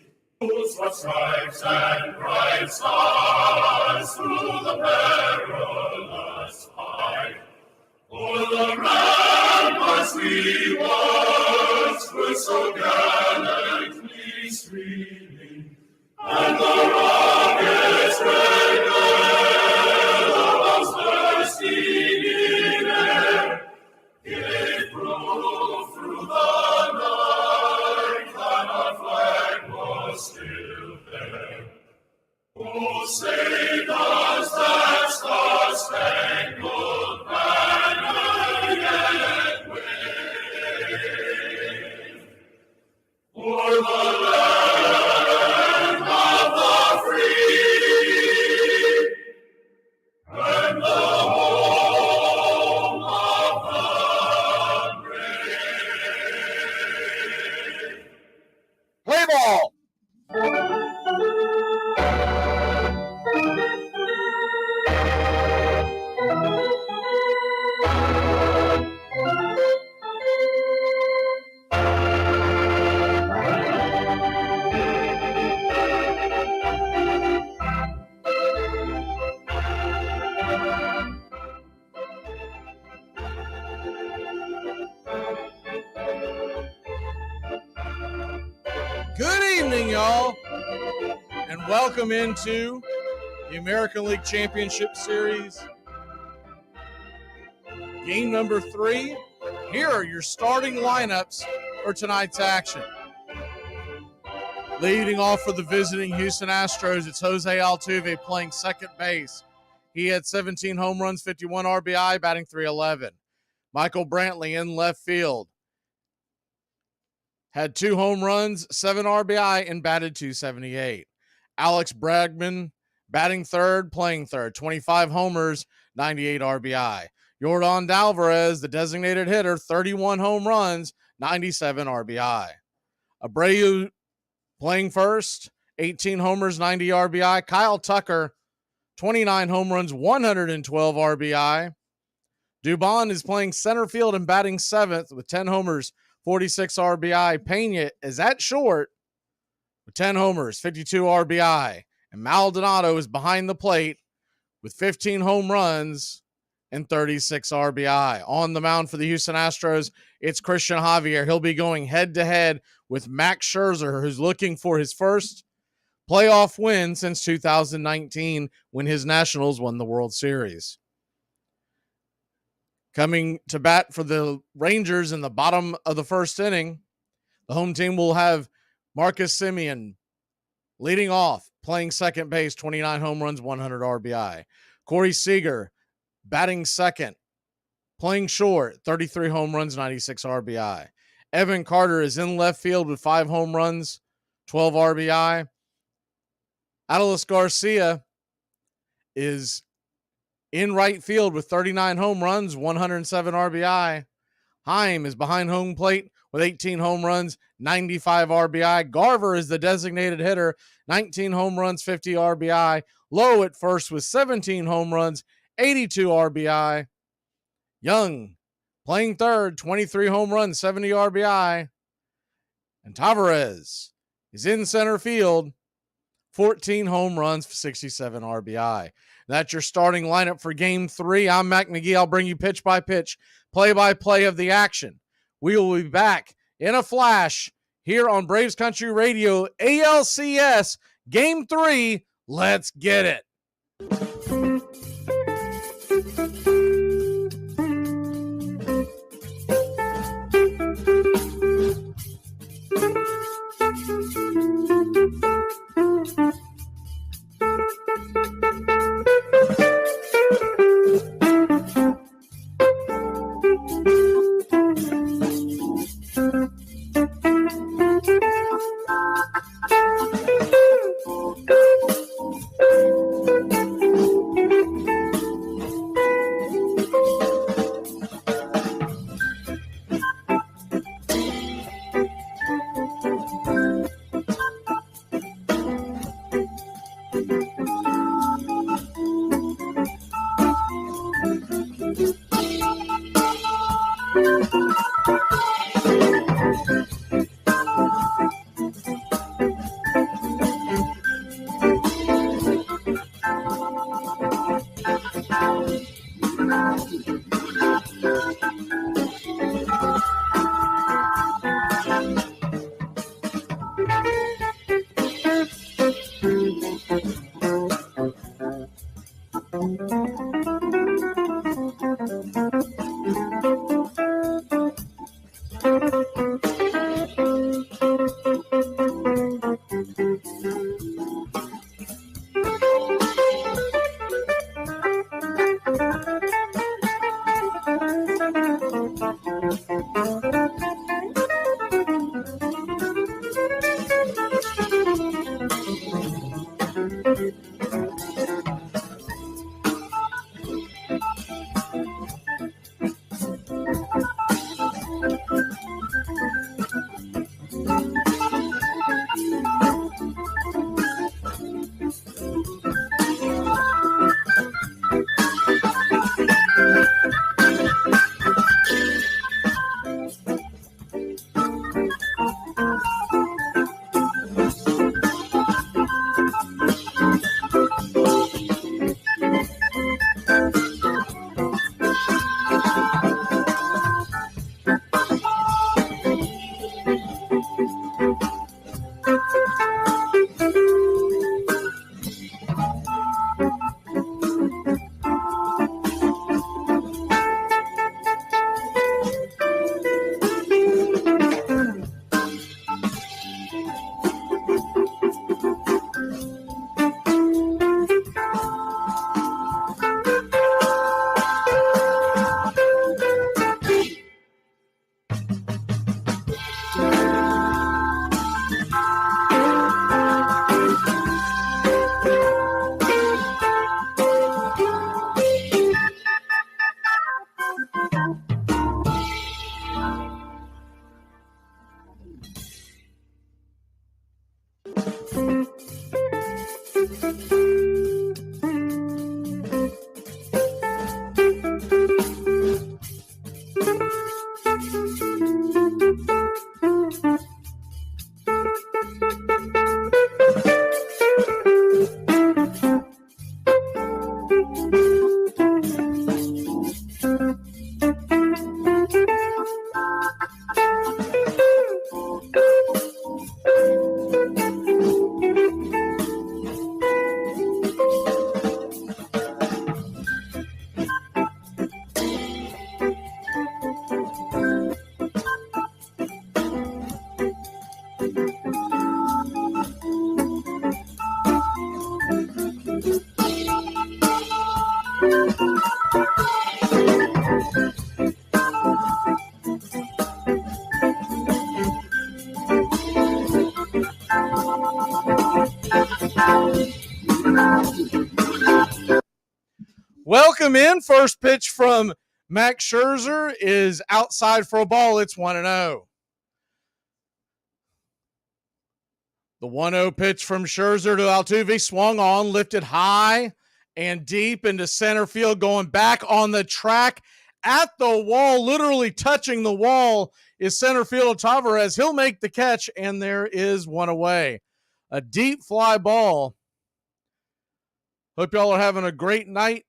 whose what stripes and bright stars through the perilous fight. O'er the ramparts we once were so gallantly streaming, and the rocket's red bellows bursting in air gave proof through the night that our flag was still there. Oh, say does that star-spangled banner yet wave? Play ball. Good evening, y'all, and welcome into the American League Championship Series. Game number 3. Here are your starting lineups for tonight's action. Leading off for the visiting Houston Astros, it's Jose Altuve playing second base. He had 17 home runs, 51 RBI, batting .311. Michael Brantley in left field had 2 home runs, 7 RBI, and batted .278. Alex Bregman batting third, playing third, 25 homers, 98 RBI. Yordan Alvarez, the designated hitter, 31 home runs, 97 RBI. Abreu playing first, 18 homers, 90 RBI. Kyle Tucker, 29 home runs, 112 RBI. Dubon is playing center field and batting seventh with 10 homers, 46 RBI. Pena is at short with 10 homers, 52 RBI. And Maldonado is behind the plate with 15 home runs and 36 RBI. On the mound for the Houston Astros, it's Christian Javier. He'll be going head-to-head with Max Scherzer, who's looking for his first playoff win since 2019 when his Nationals won the World Series. Coming to bat for the Rangers in the bottom of the first inning, the home team will have Marcus Semien leading off, playing second base, 29 home runs, 100 RBI. Corey Seager batting second, playing short, 33 home runs, 96 RBI. Evan Carter is in left field with 5 home runs, 12 RBI. Adolis Garcia is in right field with 39 home runs, 107 RBI. Heim is behind home plate with 18 home runs, 95 RBI. Garver is the designated hitter, 19 home runs, 50 RBI. Lowe at first with 17 home runs, 82 RBI. Young playing third, 23 home runs, 70 RBI. And Tavares is in center field, 14 home runs, 67 RBI. That's your starting lineup for Game 3. I'm Mac McGee. I'll bring you pitch-by-pitch, play-by-play of the action. We will be back in a flash here on Braves Country Radio, ALCS, Game 3. Let's get it. Welcome in. First pitch from Max Scherzer is outside for a ball. It's 1-0. The 1-0 pitch from Scherzer to Altuve swung on, lifted high and deep into center field, going back on the track at the wall, literally touching the wall is center fielder Tavares. He'll make the catch, and there is one away. A deep fly ball. Hope y'all are having a great night.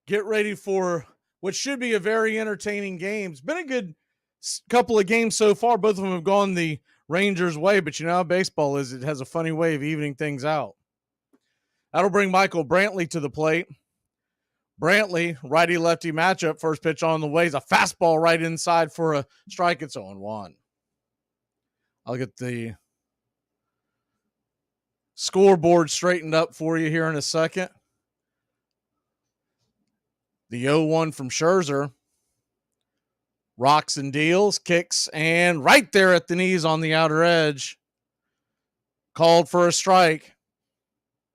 Get ready for what should be a very entertaining game. It's been a good couple of games so far. Both of them have gone the Rangers' way, but you know how baseball is. It has a funny way of evening things out. That'll bring Michael Brantley to the plate. Brantley, righty-lefty matchup. First pitch on the way is a fastball right inside for a strike. It's 0-1. I'll get the scoreboard straightened up for you here in a second. The 0-1 from Scherzer. Rocks and deals, kicks, and right there at the knees on the outer edge. Called for a strike.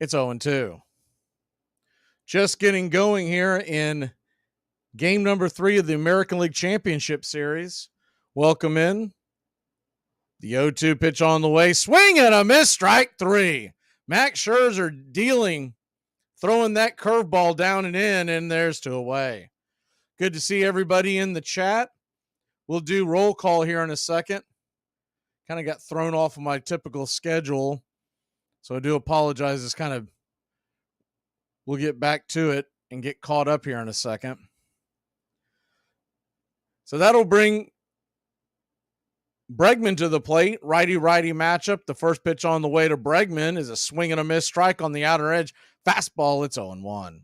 It's 0-2. Just getting going here in game number 3 of the American League Championship Series. Welcome in. The 0-2 pitch on the way. Swing and a miss, strike 3. Max Scherzer dealing, throwing that curveball down and in, and there's 2 away. Good to see everybody in the chat. We'll do roll call here in a second. Kind of got thrown off of my typical schedule, so I do apologize. It's kind of, we'll get back to it and get caught up here in a second. So that'll bring Bregman to the plate. Righty-righty matchup. The first pitch on the way to Bregman is a swing and a miss, strike on the outer edge. Fastball, it's 0-1.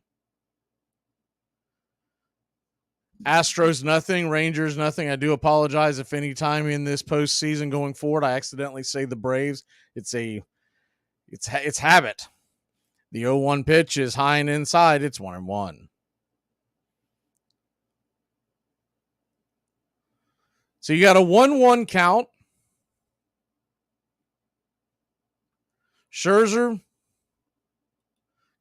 Astros nothing, Rangers nothing. I do apologize if any time in this postseason going forward I accidentally say the Braves. It's habit. The 0-1 pitch is high and inside. It's 1-1. So you got a 1-1 count. Scherzer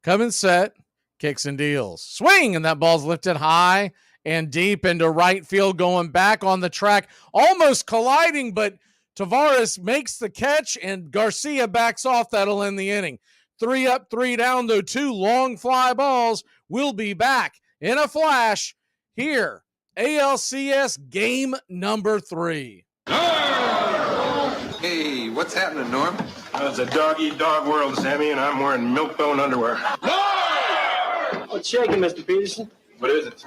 coming set, kicks and deals. Swing, and that ball's lifted high and deep into right field, going back on the track, almost colliding, but Tavares makes the catch, and Garcia backs off. That'll end the inning. 3 up, 3 down, though 2 long fly balls. We'll be back in a flash here. ALCS game number 3. Hey, what's happening, Norm? It's a dog-eat-dog world, Sammy, and I'm wearing milk-bone underwear. What's shaking, Mr. Peterson? What is it?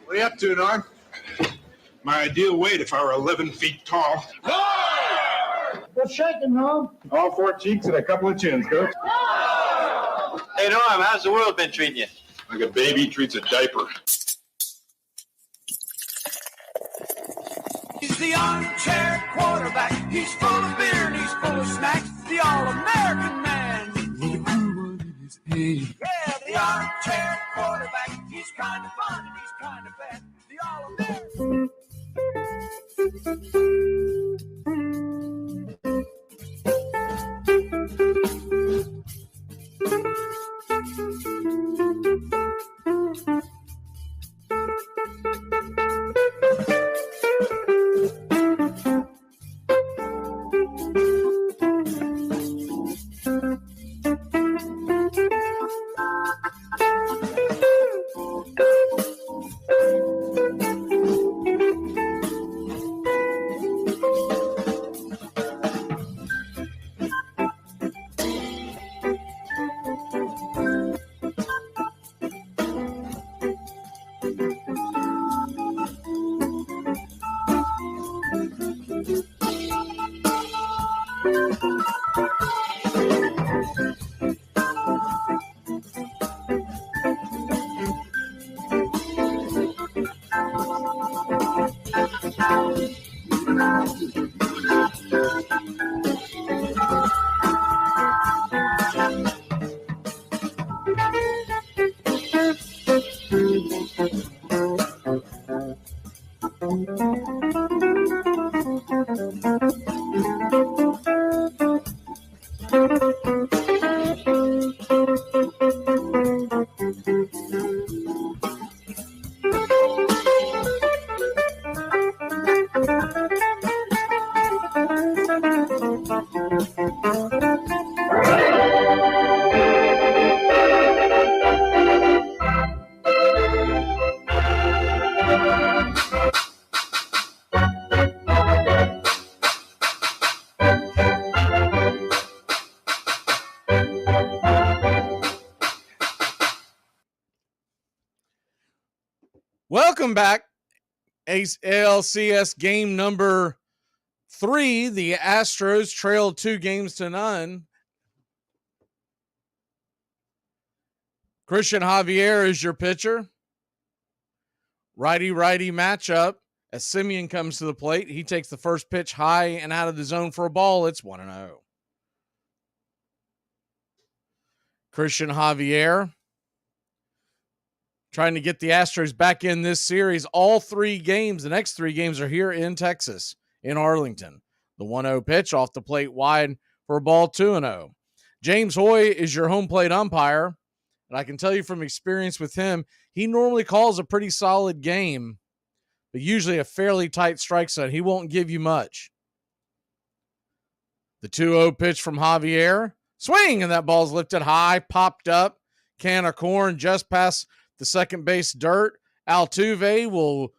What are you up to, Norm? My ideal weight if I were 11 feet tall. What's shaking, Norm? All 4 cheeks and a couple of chins, Coach. Hey, Norm, how's the world been treating you? Like a baby treats a diaper. Is The armchair quarterback, he's full of beer and he's full of snacks. The all-American man with a cool one in his hand. Yeah, the armchair quarterback, he's kind of fun and he's kind of bad. The all-American. Welcome back. ALCS game number 3. The Astros trailed 2-0. Christian Javier is your pitcher. Righty-righty matchup as Simeon comes to the plate. He takes the first pitch high and out of the zone for a ball. It's 1-0. Christian Javier trying to get the Astros back in this series. All 3 games, the next 3 games are here in Texas, in Arlington. The 1-0 pitch off the plate wide for a ball, 2-0. James Hoy is your home plate umpire, and I can tell you from experience with him, he normally calls a pretty solid game, but usually a fairly tight strike zone. He won't give you much. The 2-0 pitch from Javier. Swing, and that ball's lifted high, popped up. Can of corn just past the second base dirt. Altuve will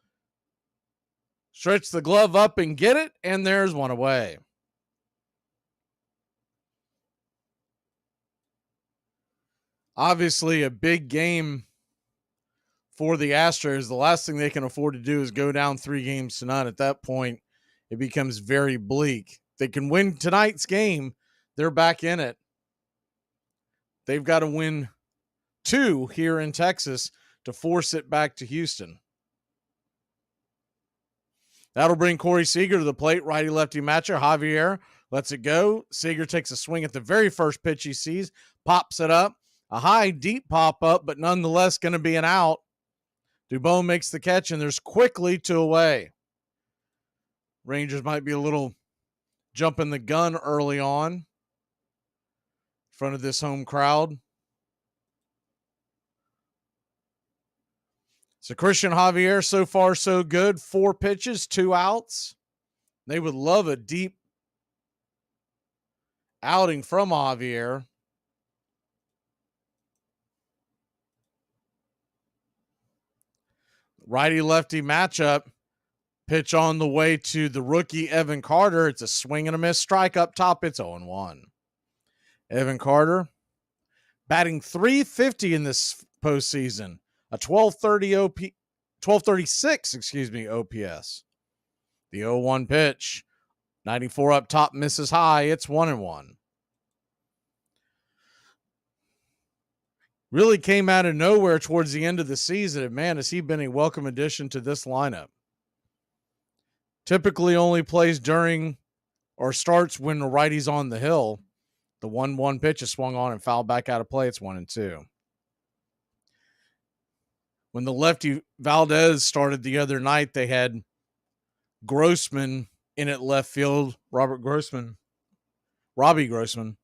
stretch the glove up and get it, and there's one away. Obviously, a big game for the Astros. The last thing they can afford to do is go down 3-0. At that point, it becomes very bleak. They can win tonight's game, they're back in it. They've got to win 2 here in Texas to force it back to Houston. That'll bring Corey Seager to the plate. Righty-lefty matcher. Javier lets it go. Seager takes a swing at the very first pitch he sees, pops it up. A high, deep pop-up, but nonetheless going to be an out. Dubon makes the catch, and there's quickly 2 away. Rangers might be a little jumping the gun early on in front of this home crowd. So Christian Javier, so far so good. 4 pitches, 2 outs. They would love a deep outing from Javier. Righty-lefty matchup. Pitch on the way to the rookie Evan Carter. It's a swing and a miss. Strike up top. It's 0-1. Evan Carter batting .350 in this postseason. A 1236 OPS. The 0-1 pitch. 94 up top, misses high. It's 1-1. Really came out of nowhere towards the end of the season. And man, has he been a welcome addition to this lineup. typically only plays during or starts when the righty's on the hill. The 1-1 pitch is swung on and fouled back out of play. It's 1-2. When the lefty Valdez started the other night, they had Grossman in at left field, Robbie Grossman.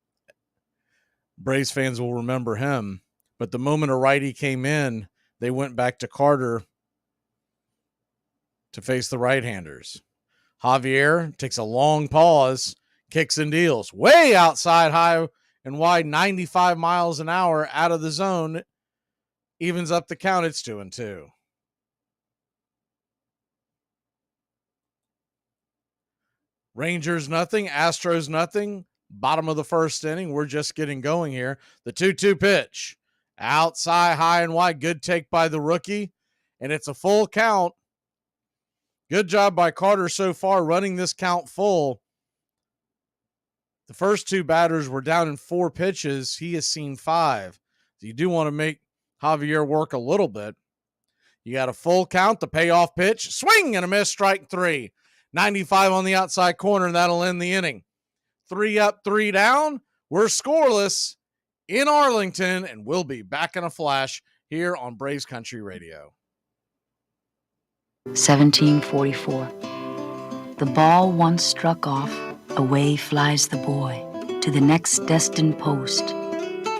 Braves fans will remember him. But the moment a righty came in, they went back to Carter to face the right-handers. Javier takes a long pause, kicks and deals. Way outside, high and wide, 95 miles an hour out of the zone. Evens up the count. It's 2-2. Rangers nothing, Astros nothing. Bottom of the first inning. We're just getting going here. The 2-2 pitch. Outside, high and wide. Good take by the rookie. And it's a full count. Good job by Carter so far running this count full. The first two batters were down in 4 pitches. He has seen 5. So you do want to make Javier work a little bit. You got a full count, the payoff pitch. Swing and a miss, strike 3. 95 on the outside corner, and that'll end the inning. 3 up, 3 down. We're scoreless in Arlington, and we'll be back in a flash here on Braves Country Radio. 1744. The ball once struck off, away flies the boy to the next destined post,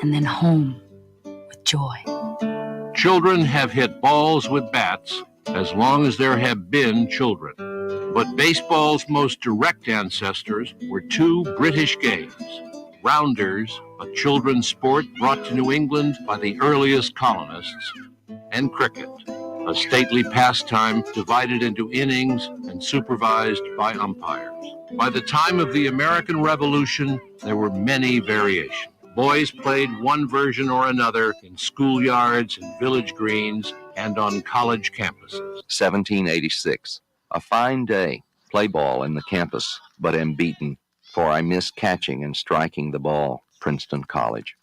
and then home with joy. Children have hit balls with bats as long as there have been children. But baseball's most direct ancestors were 2 British games. Rounders, a children's sport brought to New England by the earliest colonists, and cricket, a stately pastime divided into innings and supervised by umpires. By the time of the American Revolution, there were many variations. Boys played one version or another in schoolyards and village greens and on college campuses. 1786. A fine day. Play ball in the campus, but am beaten, for I miss catching and striking the ball. Princeton College.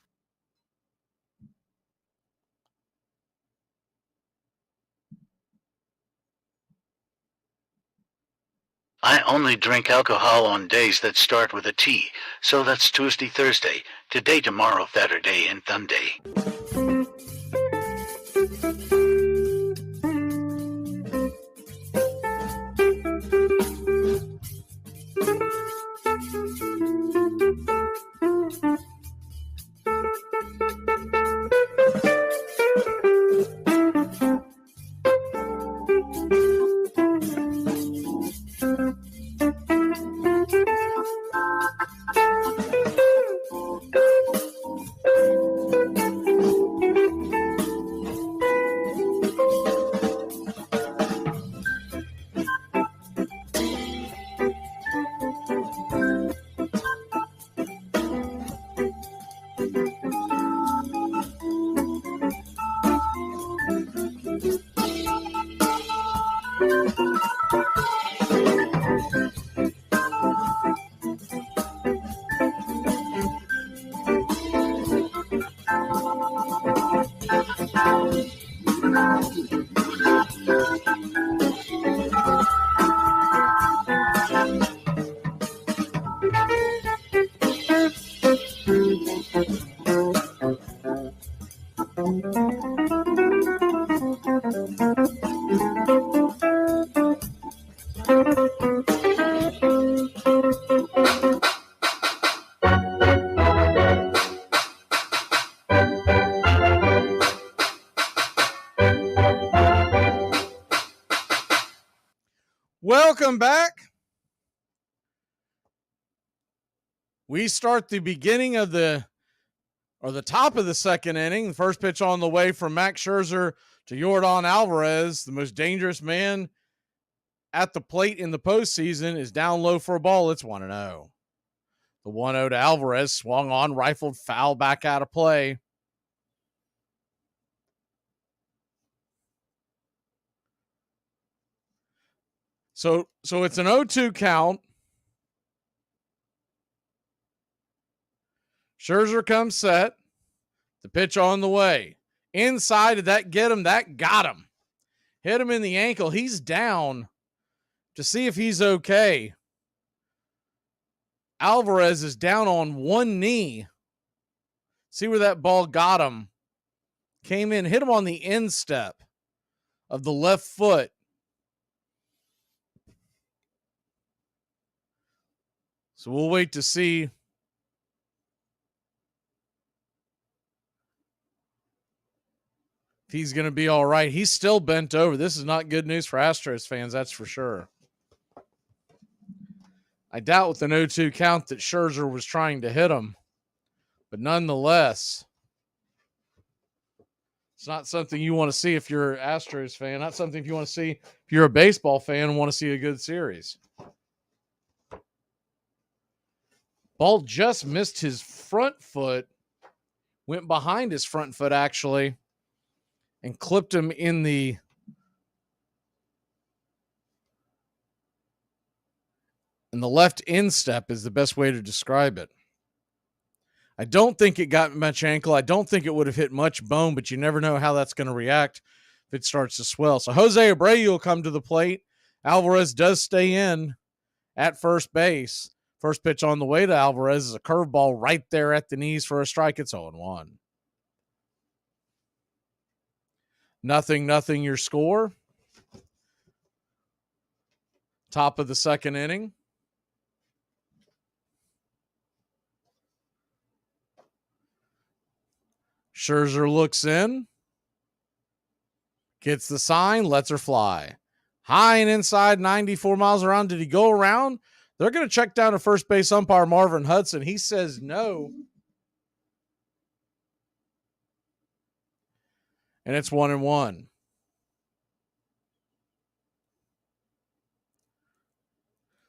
I only drink alcohol on days that start with a T, so that's Tuesday, Thursday, today, tomorrow, Saturday, and Sunday. Welcome back. We start the beginning of the top of the second inning. The first pitch on the way from Max Scherzer to Yordan Alvarez, the most dangerous man at the plate in the postseason, is down low for a ball. It's 1-0. The 1-0 to Alvarez, swung on, rifled, foul, back out of play. So it's an 0-2 count. Scherzer comes set. The pitch on the way. Inside, did that get him? That got him. Hit him in the ankle. He's down to see if he's okay. Alvarez is down on one knee. See where that ball got him. Came in, hit him on the instep of the left foot. So we'll wait to see if he's going to be all right. He's still bent over. This is not good news for Astros fans, that's for sure. I doubt with an 0-2 count that Scherzer was trying to hit him. But nonetheless, it's not something you want to see if you're an Astros fan. Not something if you want to see if you're a baseball fan and want to see a good series. Ball just missed his front foot. Went behind his front foot, actually, and clipped him in the left instep is the best way to describe it. I don't think it got much ankle. I don't think it would have hit much bone, but you never know how that's going to react if it starts to swell. So Jose Abreu will come to the plate. Alvarez does stay in at first base. First pitch on the way to Alvarez is a curveball right there at the knees for a strike. It's 0-1. 0-0 your score. Top of the second inning. Scherzer looks in, gets the sign, lets her fly. High and inside, 94 miles around. Did he go around? They're going to check down to first base umpire Marvin Hudson. He says no. And it's 1-1.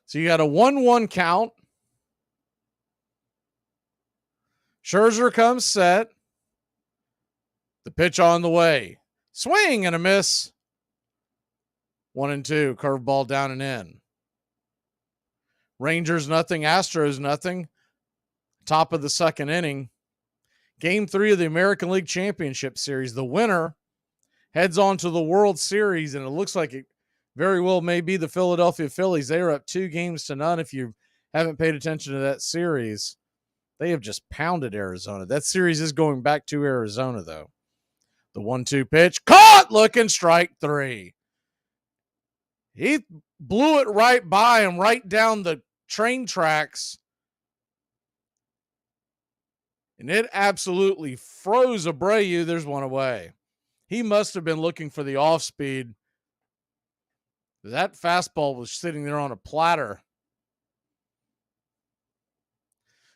So you got a 1-1 count. Scherzer comes set. The pitch on the way. Swing and a miss. 1-2. Curveball down and in. Rangers nothing. Astros nothing. Top of the second inning. Game 3 of the American League Championship Series. The winner heads on to the World Series, and it looks like it very well may be the Philadelphia Phillies. They are up 2-0. If you haven't paid attention to that series, they have just pounded Arizona. That series is going back to Arizona, though. The 1-2 pitch. Caught! Looking, strike 3. He blew it right by him, right down the train tracks. And it absolutely froze Abreu. There's one away. He must have been looking for the off speed. That fastball was sitting there on a platter.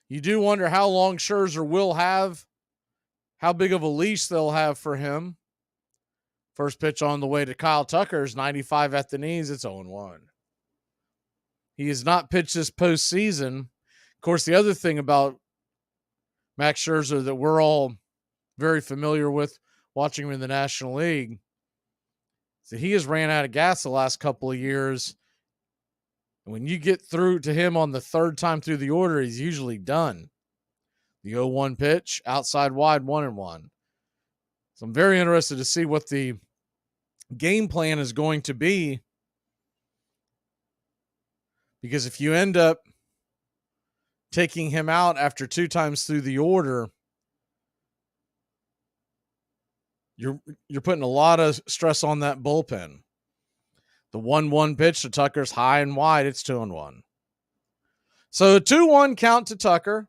You do wonder how long Scherzer will have, how big of a leash they'll have for him. First pitch on the way to Kyle Tucker's 95 at the knees. It's 0-1. He has not pitched this postseason. Of course, the other thing about Max Scherzer that we're all very familiar with watching him in the National League is that he has ran out of gas the last couple of years. And when you get through to him on the third time through the order, he's usually done. The 0-1 pitch, outside wide, 1-1. So I'm very interested to see what the game plan is going to be. Because if you end up taking him out after 2 times through the order, you're putting a lot of stress on that bullpen. The 1-1 pitch to Tucker's high and wide. It's 2-1. So a 2-1 count to Tucker.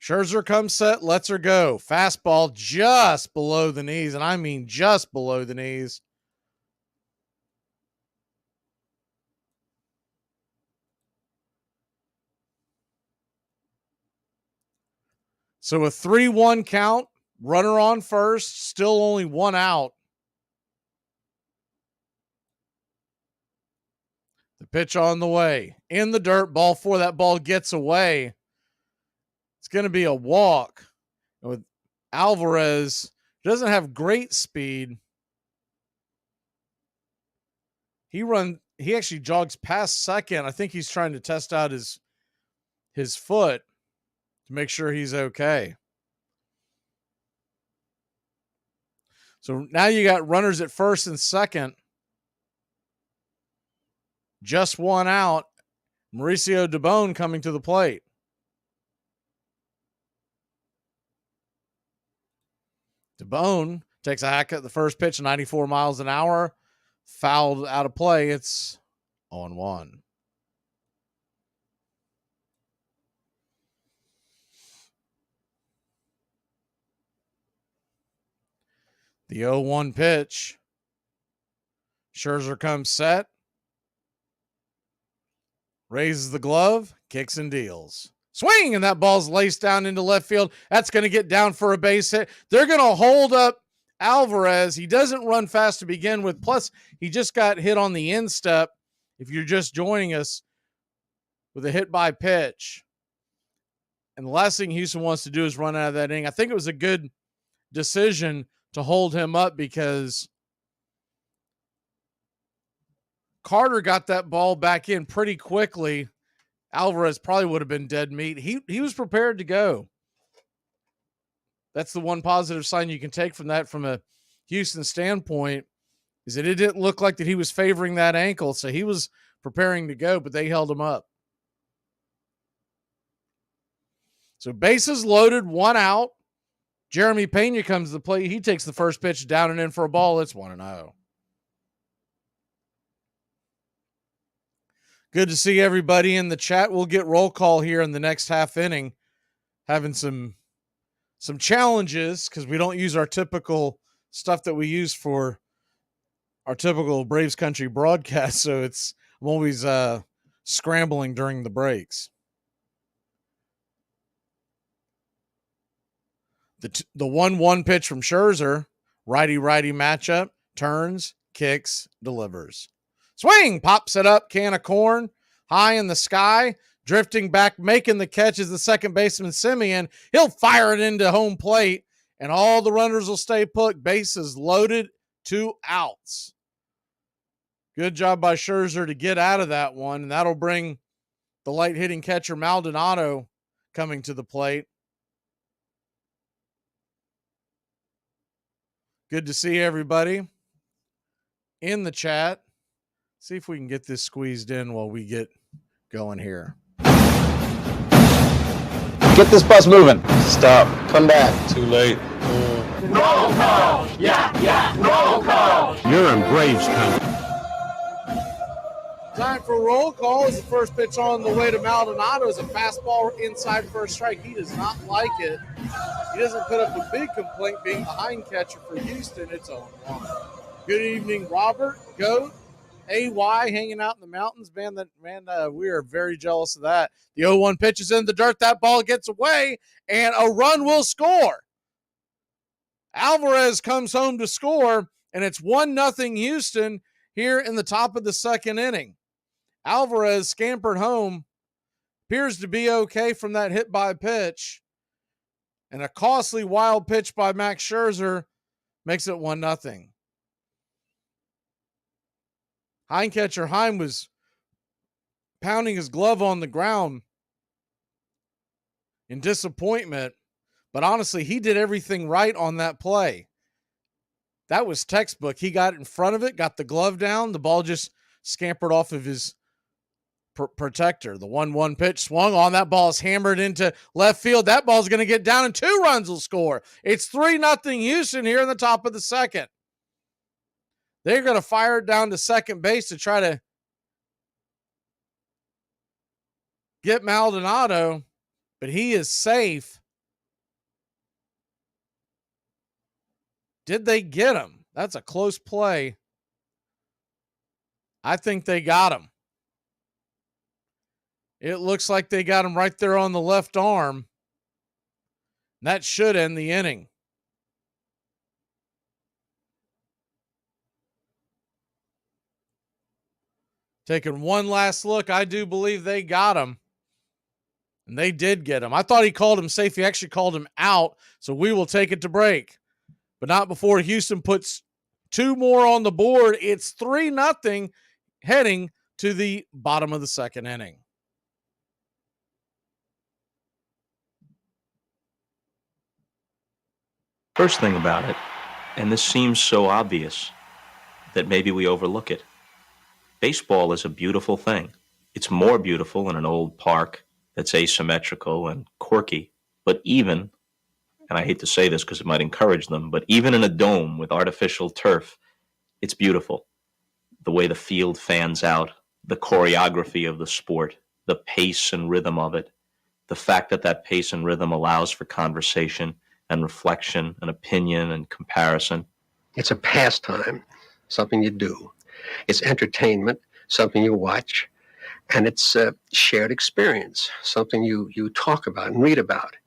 Scherzer comes set, lets her go. Fastball just below the knees, and I mean just below the knees. So a 3-1 count, runner on first, still only 1 out. The pitch on the way. In the dirt, ball 4. That ball gets away. It's going to be a walk. With Alvarez, doesn't have great speed. He actually jogs past second. I think he's trying to test out his foot. to make sure he's okay. So now you got runners at first and second. Just one out. Mauricio DeBone coming to the plate. DeBone takes a hack at the first pitch, 94 miles an hour. Fouled out of play. It's 0-1. The 0-1 pitch. Scherzer comes set. Raises the glove. Kicks and deals. Swing, and that ball's laced down into left field. That's going to get down for a base hit. They're going to hold up Alvarez. He doesn't run fast to begin with. Plus, he just got hit on the instep. If you're just joining us, with a hit by pitch. And the last thing Houston wants to do is run out of that inning. I think it was a good decision to hold him up because Carter got that ball back in pretty quickly. Alvarez probably would have been dead meat. He was prepared to go. That's the one positive sign you can take from that from a Houston standpoint, is that it didn't look like that he was favoring that ankle. So he was preparing to go, but they held him up. So bases loaded, one out. Jeremy Pena comes to the plate. He takes the first pitch down and in for a ball. It's 1-0. Good to see everybody in the chat. We'll get roll call here in the next half inning. Having some challenges because we don't use our typical stuff that we use for our typical Braves Country broadcast. So I'm always scrambling during the breaks. The 1-1 pitch from Scherzer, righty-righty matchup, turns, kicks, delivers. Swing, pops it up, can of corn, high in the sky, drifting back, making the catch is the second baseman, Simeon. He'll fire it into home plate, and all the runners will stay put. Bases loaded, 2 outs. Good job by Scherzer to get out of that one, and that'll bring the light-hitting catcher Maldonado coming to the plate. Good to see everybody in the chat. See if we can get this squeezed in while we get going here. Get this bus moving. Stop. Come back. Too late. Roll call! Yeah, roll call! You're in Braves country. Time for roll call as the first pitch on the way to Maldonado is a fastball inside first strike. He does not like it. He doesn't put up a big complaint being the hind catcher for Houston. It's 0-1. Good evening, Robert, Goat, AY, hanging out in the mountains. Man, we are very jealous of that. The 0-1 pitch is in the dirt. That ball gets away, and a run will score. Alvarez comes home to score, and it's 1-0 Houston here in the top of the second inning. Alvarez scampered home, appears to be okay from that hit by pitch, and a costly wild pitch by Max Scherzer makes it 1-0. Hind catcher Heim was pounding his glove on the ground in disappointment, but honestly, he did everything right on that play. That was textbook. He got in front of it, got the glove down, the ball just scampered off of his protector. The 1-1 pitch swung on. That ball is hammered into left field. That ball is going to get down, and 2 runs will score. It's 3-0 Houston here in the top of the second. They're going to fire it down to second base to try to get Maldonado, but he is safe. Did they get him? That's a close play. I think they got him. It looks like they got him right there on the left arm. That should end the inning. Taking one last look, I do believe they got him. And they did get him. I thought he called him safe. He actually called him out. So we will take it to break. But not before Houston puts 2 more on the board. It's 3-0 heading to the bottom of the second inning. First thing about it, and this seems so obvious that maybe we overlook it, baseball is a beautiful thing. It's more beautiful in an old park that's asymmetrical and quirky, but even, and I hate to say this because it might encourage them, but even in a dome with artificial turf, it's beautiful. The way the field fans out, the choreography of the sport, the pace and rhythm of it, the fact that that pace and rhythm allows for conversation and reflection and opinion and comparison. It's a pastime, something you do. It's entertainment, something you watch. And it's a shared experience, something you talk about and read about.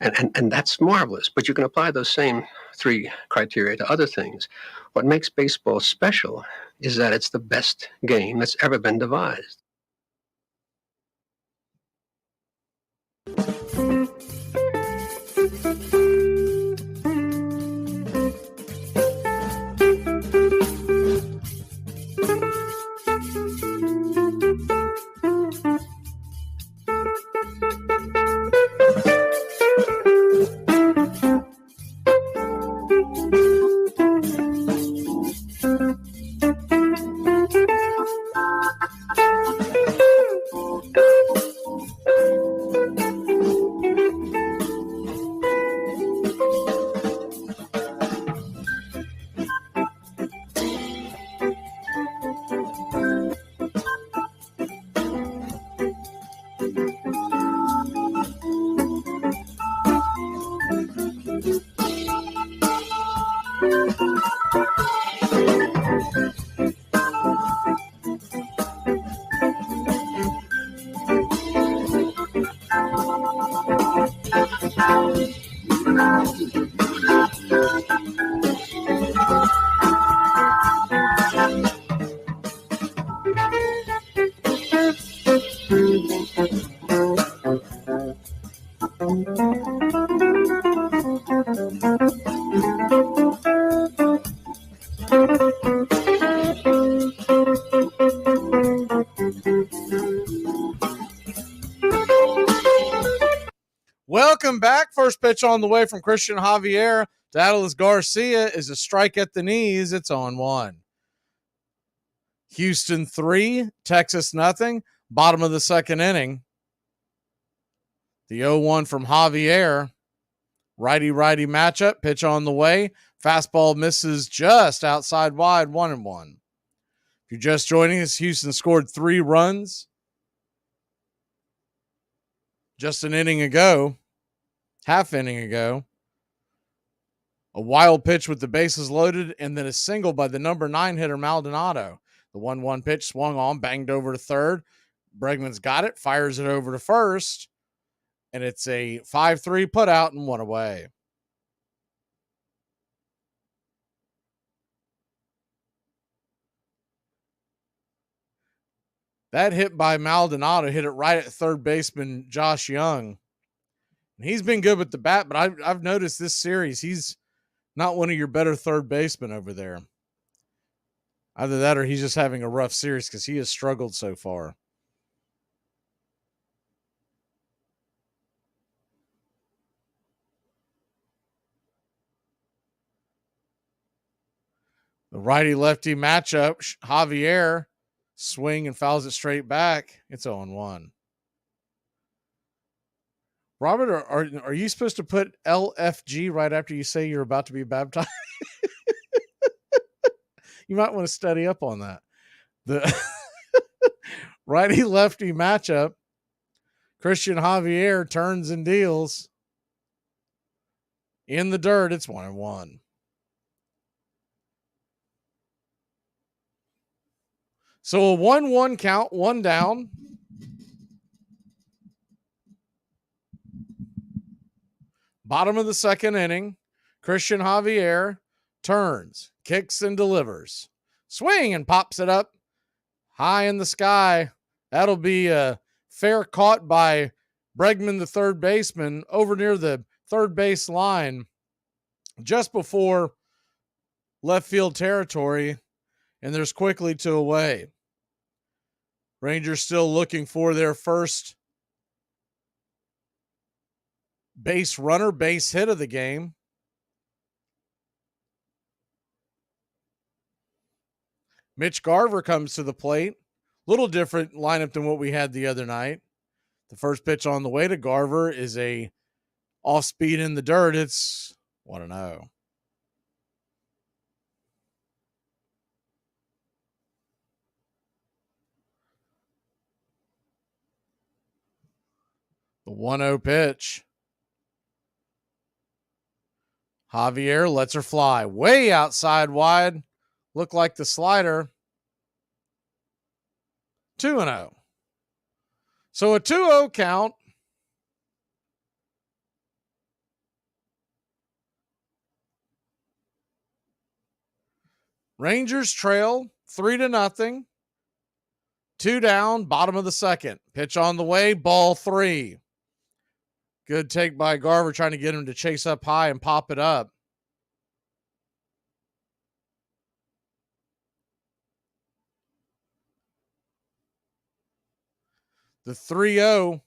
And that's marvelous. But you can apply those same three criteria to other things. What makes baseball special is that it's the best game that's ever been devised. Welcome back. First pitch on the way from Christian Javier to Atlas Garcia is a strike at the knees. It's on 1. Houston 3, Texas nothing. Bottom of the second inning. The 0-1 from Javier. Righty-righty matchup. Pitch on the way. Fastball misses just outside wide, 1-1. If you're just joining us, Houston scored 3 runs just an inning ago, half inning ago. A wild pitch with the bases loaded, and then a single by the number 9 hitter, Maldonado. The 1-1 pitch swung on, banged over to third. Bregman's got it, fires it over to first, and it's a 5-3 put out and 1 away. That hit by Maldonado hit it right at third baseman Josh Young. He's been good with the bat, but I've noticed this series he's not one of your better third basemen over there. Either that or he's just having a rough series because he has struggled so far. The righty-lefty matchup, Javier swing and fouls it straight back. It's 0-1. Robert, are you supposed to put LFG right after you say you're about to be baptized? You might want to study up on that. The righty-lefty matchup, Christian Javier turns and deals. In the dirt, it's 1-1. So a 1-1 count, 1 down. Bottom of the second inning, Christian Javier turns, kicks, and delivers. Swing and pops it up high in the sky. That'll be a fair caught by Bregman, the third baseman, over near the third base line just before left field territory, and there's quickly 2 away. Rangers still looking for their first base runner, base hit of the game. Mitch Garver comes to the plate. Little different lineup than what we had the other night. The first pitch on the way to Garver is a off speed in the dirt. It's 1-0. The 1-0 pitch. Javier lets her fly way outside wide. Look like the slider. 2-0. So a 2-0 count. Rangers trail 3-0. 2 down, bottom of the second. Pitch on the way, ball 3. Good take by Garver, trying to get him to chase up high and pop it up. The 3-0,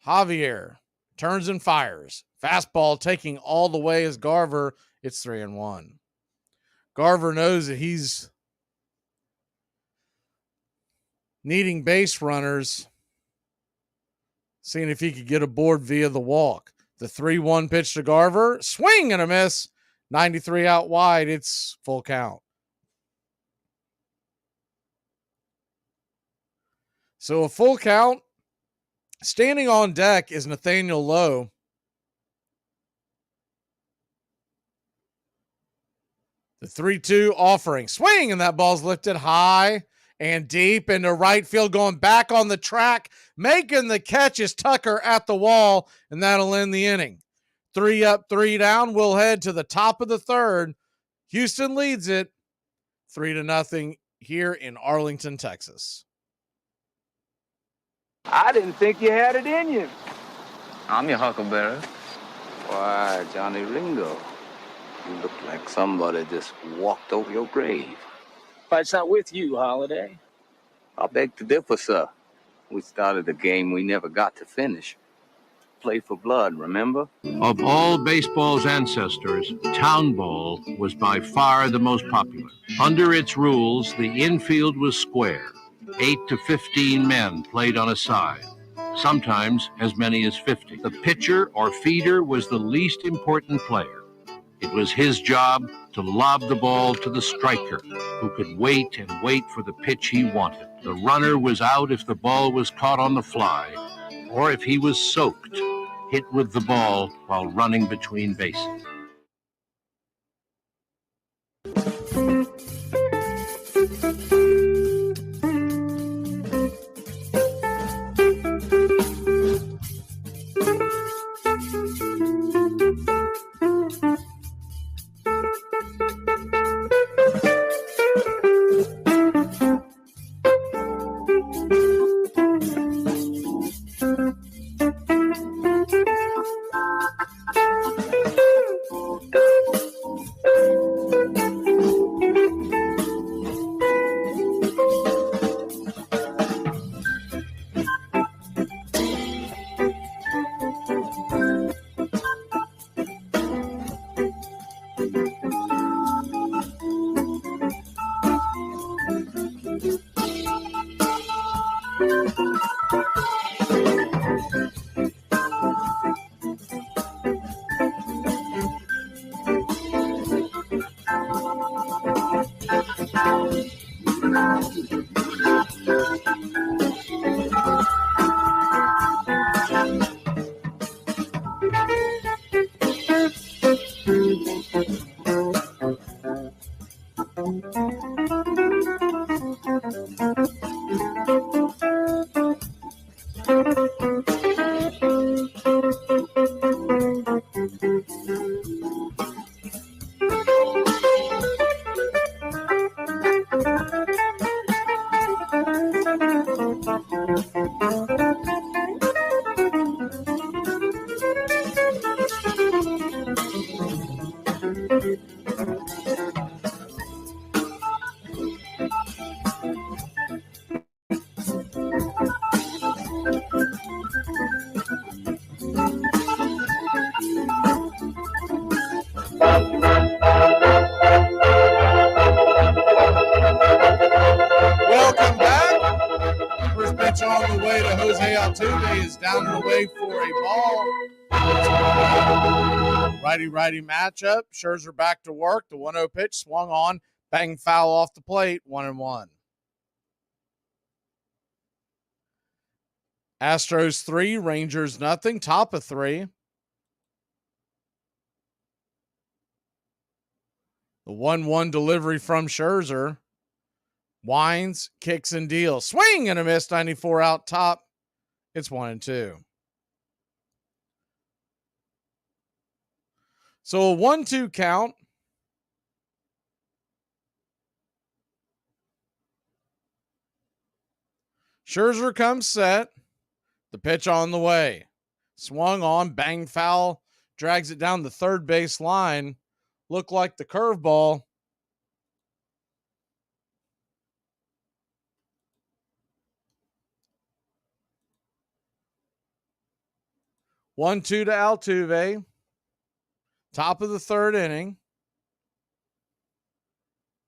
Javier turns and fires. Fastball taking all the way as Garver. It's 3-1. Garver knows that he's needing base runners, seeing if he could get aboard via the walk. The 3-1 pitch to Garver. Swing and a miss. 93 out wide. It's full count. So a full count. Standing on deck is Nathaniel Lowe. The 3-2 offering. Swing, and that ball's lifted high and deep into right field, going back on the track. Making the catch is Tucker at the wall, and that'll end the inning. 3 up, 3 down. We'll head to the top of the third. Houston leads it 3-0 here in Arlington, Texas. I didn't think you had it in you. I'm your huckleberry. Why, Johnny Ringo, you look like somebody just walked over your grave. Fight's not with you, Holiday. I beg to differ, sir. We started a game we never got to finish. Play for blood, remember? Of all baseball's ancestors, town ball was by far the most popular. Under its rules, the infield was square. 8 to 15 men played on a side, sometimes as many as 50. The pitcher or feeder was the least important player. It was his job to lob the ball to the striker, who could wait and wait for the pitch he wanted. The runner was out if the ball was caught on the fly, or if he was soaked, hit with the ball while running between bases. Altuve is down and away for a ball. Righty-righty matchup. Scherzer back to work. The 1-0 pitch swung on. Bang foul off the plate. 1-1. Astros 3, Rangers nothing. Top of 3. The 1-1 delivery from Scherzer. Winds, kicks, and deals. Swing and a miss. 94 out top. It's 1-2. So a 1-2 count. Scherzer comes set. The pitch on the way. Swung on, bang foul, drags it down the third base line. Looked like the curveball. One, 2 to Altuve. Top of the third inning.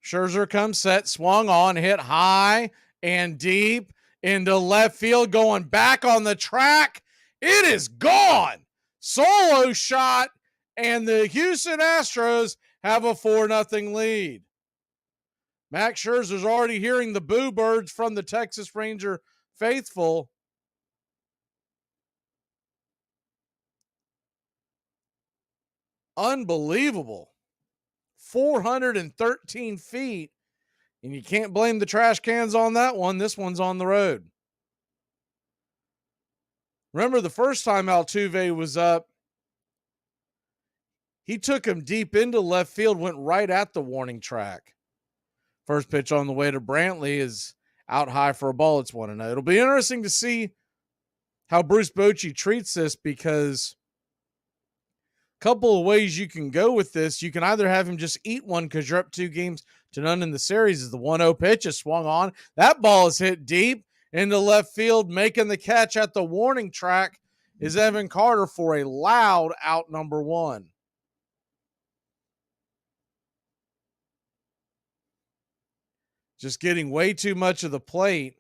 Scherzer comes set, swung on, hit high and deep into left field, going back on the track. It is gone. Solo shot, and the Houston Astros have a 4-0 lead. Max Scherzer's already hearing the boo birds from the Texas Ranger faithful. Unbelievable. 413 feet. And you can't blame the trash cans on that one. This one's on the road. Remember the first time Altuve was up, he took him deep into left field, went right at the warning track. First pitch on the way to Brantley is out high for a ball. It's 1-0. It'll be interesting to see how Bruce Bochy treats this, because a couple of ways you can go with this. You can either have him just eat one because you're up 2-0 in the series. Is the 1-0 pitch is swung on. That ball is hit deep into left field. Making the catch at the warning track is Evan Carter for a loud out number 1. Just getting way too much of the plate.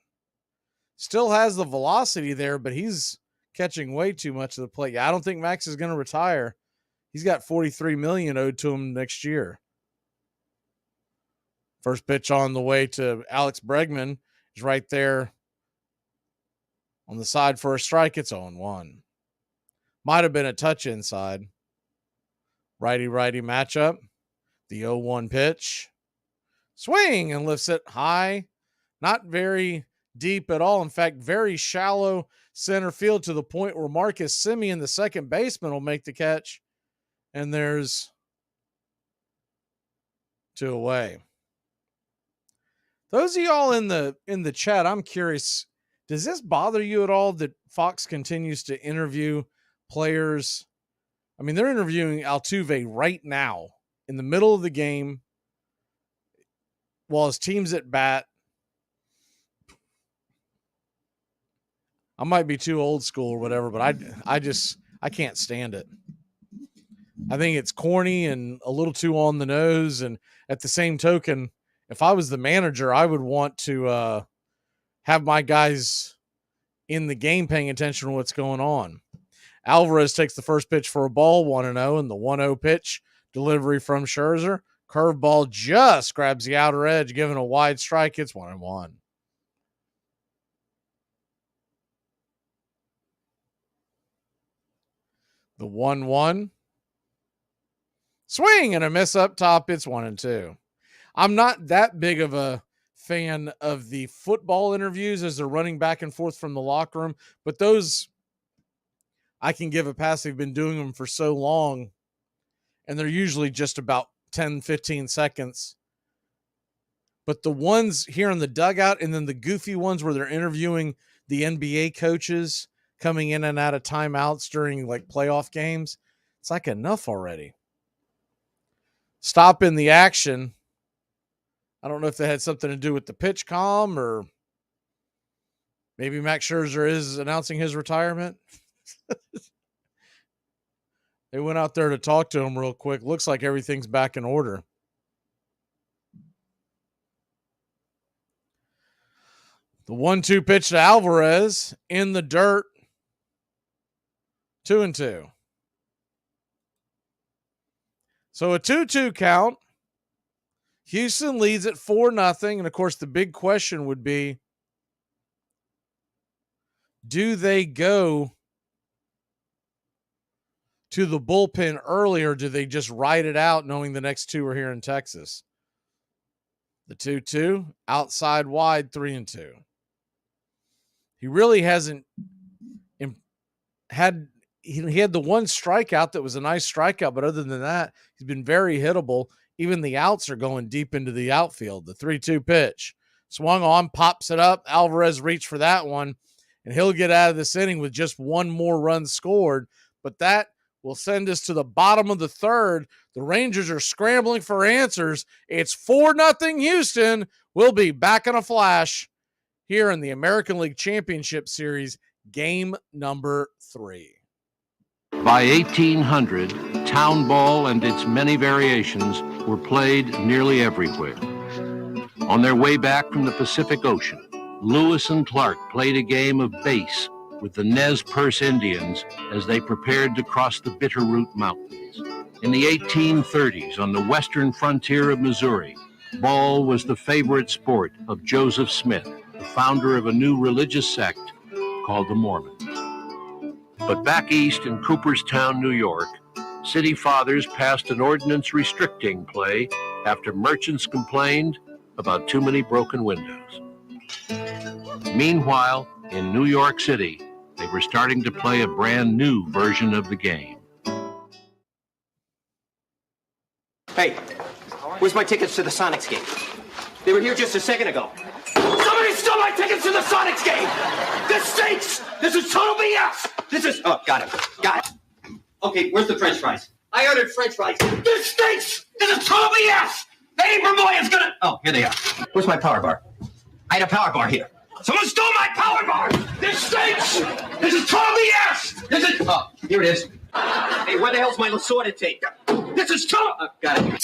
Still has the velocity there, but he's catching way too much of the plate. Yeah, I don't think Max is going to retire. He's got $43 million owed to him next year. First pitch on the way to Alex Bregman is right there on the side for a strike. It's 0-1. Might have been a touch inside. Righty-righty matchup. The 0-1 pitch. Swing and lifts it high. Not very deep at all. In fact, very shallow center field, to the point where Marcus Semien, the second baseman, will make the catch. And there's 2 away. Those of y'all in the chat, I'm curious, does this bother you at all that Fox continues to interview players? I mean, they're interviewing Altuve right now in the middle of the game while his team's at bat. I might be too old school or whatever, but I can't stand it. I think it's corny and a little too on the nose. And at the same token, if I was the manager, I would want to have my guys in the game paying attention to what's going on. Alvarez takes the first pitch for a ball, 1-0, and the 1-0 pitch delivery from Scherzer. Curveball just grabs the outer edge, giving a wide strike. It's 1-1. The 1-1. Swing and a miss up top. It's 1-2. I'm not that big of a fan of the football interviews as they're running back and forth from the locker room, but those I can give a pass. They've been doing them for so long, and they're usually just about 10, 15 seconds. But the ones here in the dugout, and then the goofy ones where they're interviewing the NBA coaches coming in and out of timeouts during like playoff games, it's like enough already. Stop in the action. I don't know if that had something to do with the pitch calm, or maybe Max Scherzer is announcing his retirement. They went out there to talk to him real quick. Looks like everything's back in order. The 1-2 pitch to Alvarez in the dirt. 2-2. So a 2-2 count. Houston leads at 4-0. And of course, the big question would be, do they go to the bullpen early, or do they just ride it out knowing the next two are here in Texas? The 2-2, outside wide, 3-2. He really hasn't had he had the one strikeout that was a nice strikeout, but other than that, he's been very hittable. Even the outs are going deep into the outfield. The 3-2 pitch swung on, pops it up. Alvarez reached for that one, and he'll get out of this inning with just one more run scored. But that will send us to the bottom of the third. The Rangers are scrambling for answers. It's 4-0 Houston. We'll be back in a flash here in the American League Championship Series, game number 3. By 1800, town ball and its many variations were played nearly everywhere. On their way back from the Pacific Ocean, Lewis and Clark played a game of base with the Nez Perce Indians as they prepared to cross the Bitterroot Mountains. In the 1830s, on the western frontier of Missouri, ball was the favorite sport of Joseph Smith, the founder of a new religious sect called the Mormons. But back east in Cooperstown, New York, city fathers passed an ordinance restricting play after merchants complained about too many broken windows. Meanwhile, in New York City, they were starting to play a brand new version of the game. Hey, where's my tickets to the Sonics game? They were here just a second ago. Somebody stole my tickets to the Sonics game! This stinks! This is total BS! This is... Oh, got it. Got it. Okay, where's the french fries? I ordered french fries. This stinks! This is total BS! Eddie Vermoyen's gonna... Oh, here they are. Where's my power bar? I had a power bar here. Someone stole my power bar! This stinks! This is total BS! This is... Oh, here it is. Hey, where the hell's my assorted tape? This is total... Oh, got it.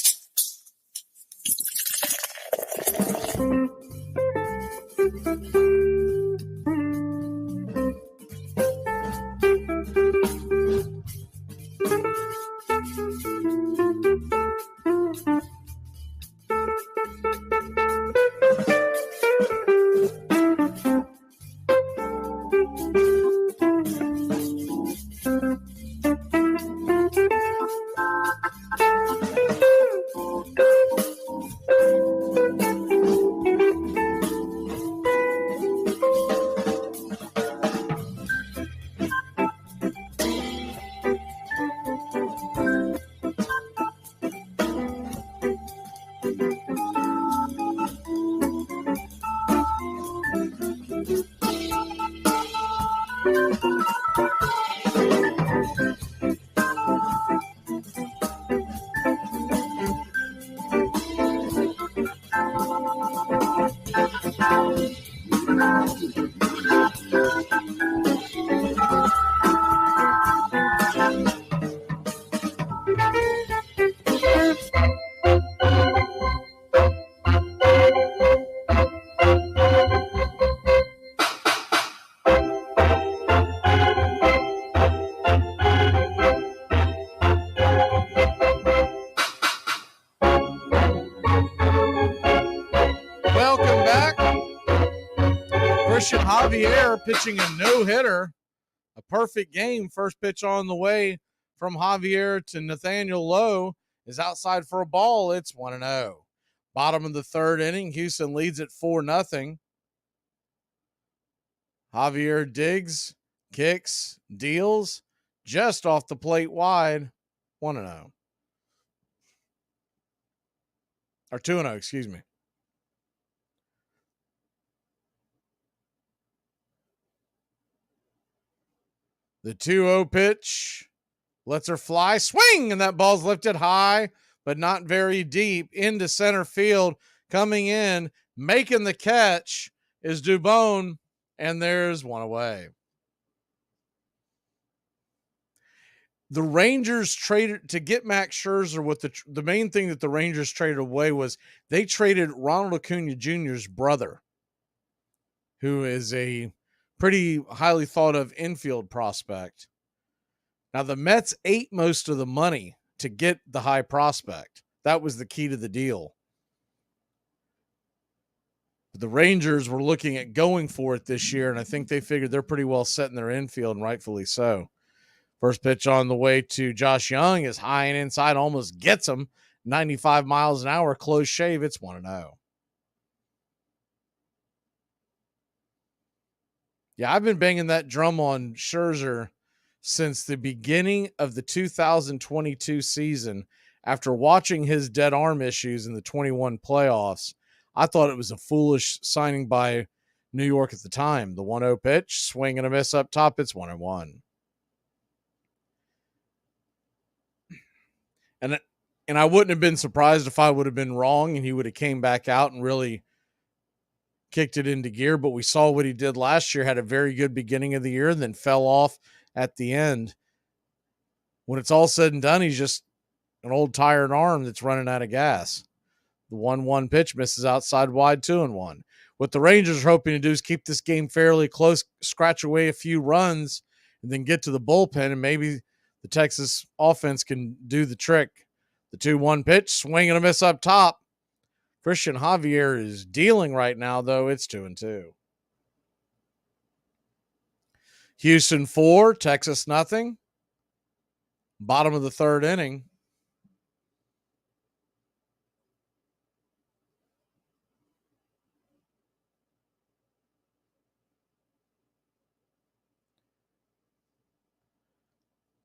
Javier pitching a no-hitter, a perfect game. First pitch on the way from Javier to Nathaniel Lowe is outside for a ball. It's 1-0. Bottom of the third inning, Houston leads at 4-0. Javier digs, kicks, deals, just off the plate wide, 1-0. Or 2-0, excuse me. The 2-0 pitch lets her fly, swing, and that ball's lifted high, but not very deep into center field. Coming in, making the catch is Dubon, and there's one away. The Rangers traded to get Max Scherzer. With the main thing that the Rangers traded away was they traded Ronald Acuna Jr.'s brother, who is a pretty highly thought of infield prospect. Now, the Mets ate most of the money to get the high prospect. That was the key to the deal. But the Rangers were looking at going for it this year, and I think they figured they're pretty well set in their infield, and rightfully so. First pitch on the way to Josh Young is high and inside, almost gets him. 95 miles an hour, close shave. It's 1-0. Yeah, I've been banging that drum on Scherzer since the beginning of the 2022 season. After watching his dead arm issues in the 21 playoffs, I thought it was a foolish signing by New York at the time. The 1-0 pitch, swing and a miss up top. It's 1-1. And I wouldn't have been surprised if I would have been wrong and he would have came back out and really kicked it into gear. But we saw what he did last year, had a very good beginning of the year, and then fell off at the end. When it's all said and done, he's just an old tired arm that's running out of gas. The 1-1 pitch misses outside wide, 2-1. What the Rangers are hoping to do is keep this game fairly close, scratch away a few runs, and then get to the bullpen, and maybe the Texas offense can do the trick. The 2-1 pitch, swing and a miss up top. Christian Javier is dealing right now, though. It's 2-2. Houston 4, Texas nothing. Bottom of the third inning.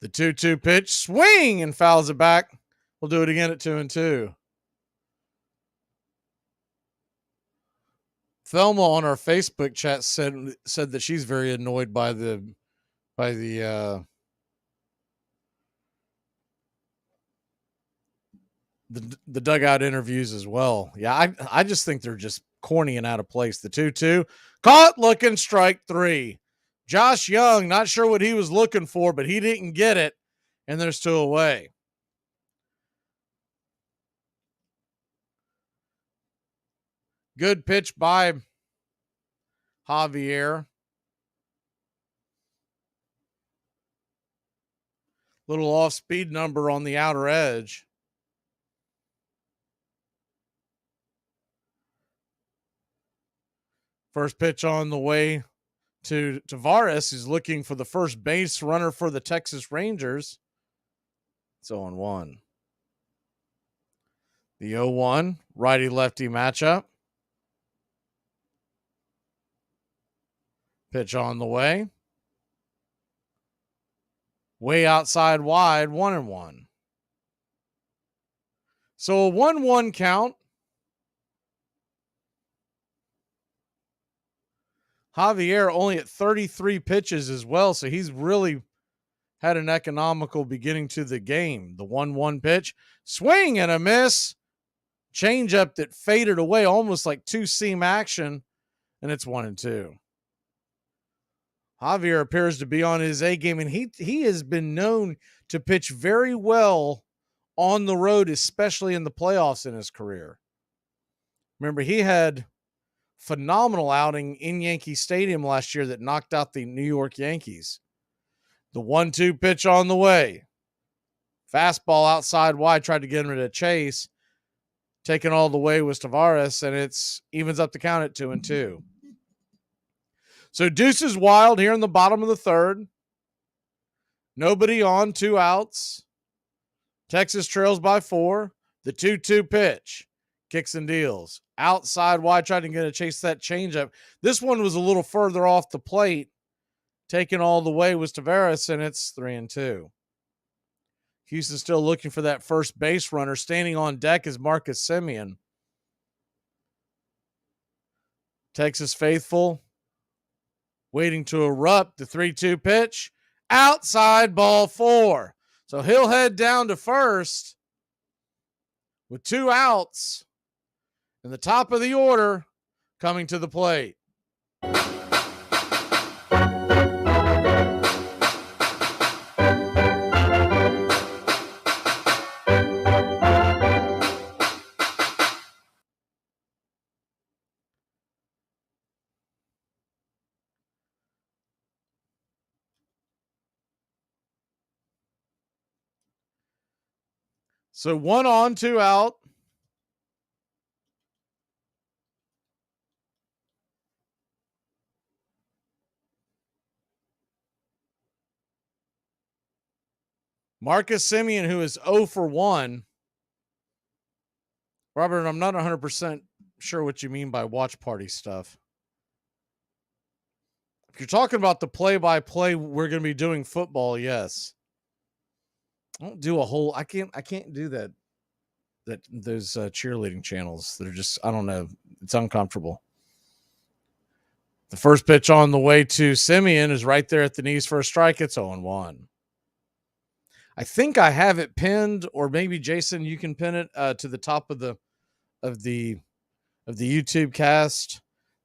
The 2-2 pitch, swing, and fouls it back. We'll do it again at 2-2. Thelma on our Facebook chat said that she's very annoyed by the dugout interviews as well. Yeah, I just think they're just corny and out of place. The 2-2, caught looking, strike 3. Josh Young, not sure what he was looking for, but he didn't get it, and there's 2 away. Good pitch by Javier. Little off-speed number on the outer edge. First pitch on the way to Tavares. He's looking for the first base runner for the Texas Rangers. It's 0-1. The 0-1 righty-lefty matchup. Pitch on the way. Way outside wide, 1-1. So a 1-1 count. Javier only at 33 pitches as well, so he's really had an economical beginning to the game. The 1-1 pitch, swing and a miss. Changeup that faded away almost like two-seam action, and it's 1-2. Javier appears to be on his A game, and he has been known to pitch very well on the road, especially in the playoffs in his career. Remember, he had phenomenal outing in Yankee Stadium last year that knocked out the New York Yankees. The 1-2 pitch on the way. Fastball outside wide, tried to get him to chase. Taken all the way was Tavares, and it's evens up the count at 2-2. So deuce is wild here in the bottom of the third. Nobody on, 2 outs. Texas trails by 4. The 2-2 pitch. Kicks and deals. Outside wide, trying to get a chase that changeup. This one was a little further off the plate. Taken all the way was Tavares, and it's 3-2. Houston still looking for that first base runner. Standing on deck is Marcus Semien. Texas faithful waiting to erupt. The 3-2 pitch. Outside, ball 4. So he'll head down to first with 2 outs. And the top of the order coming to the plate. So 1 on, 2 out. Marcus Semien, who is 0 for 1. Robert, I'm not 100% sure what you mean by watch party stuff. If you're talking about the play-by-play, we're going to be doing football, yes. I don't do a whole. I can't do that. Those cheerleading channels. They're just, I don't know. It's uncomfortable. The first pitch on the way to Semien is right there at the knees for a strike. It's 0-1. I think I have it pinned, or maybe Jason, you can pin it to the top of the YouTube cast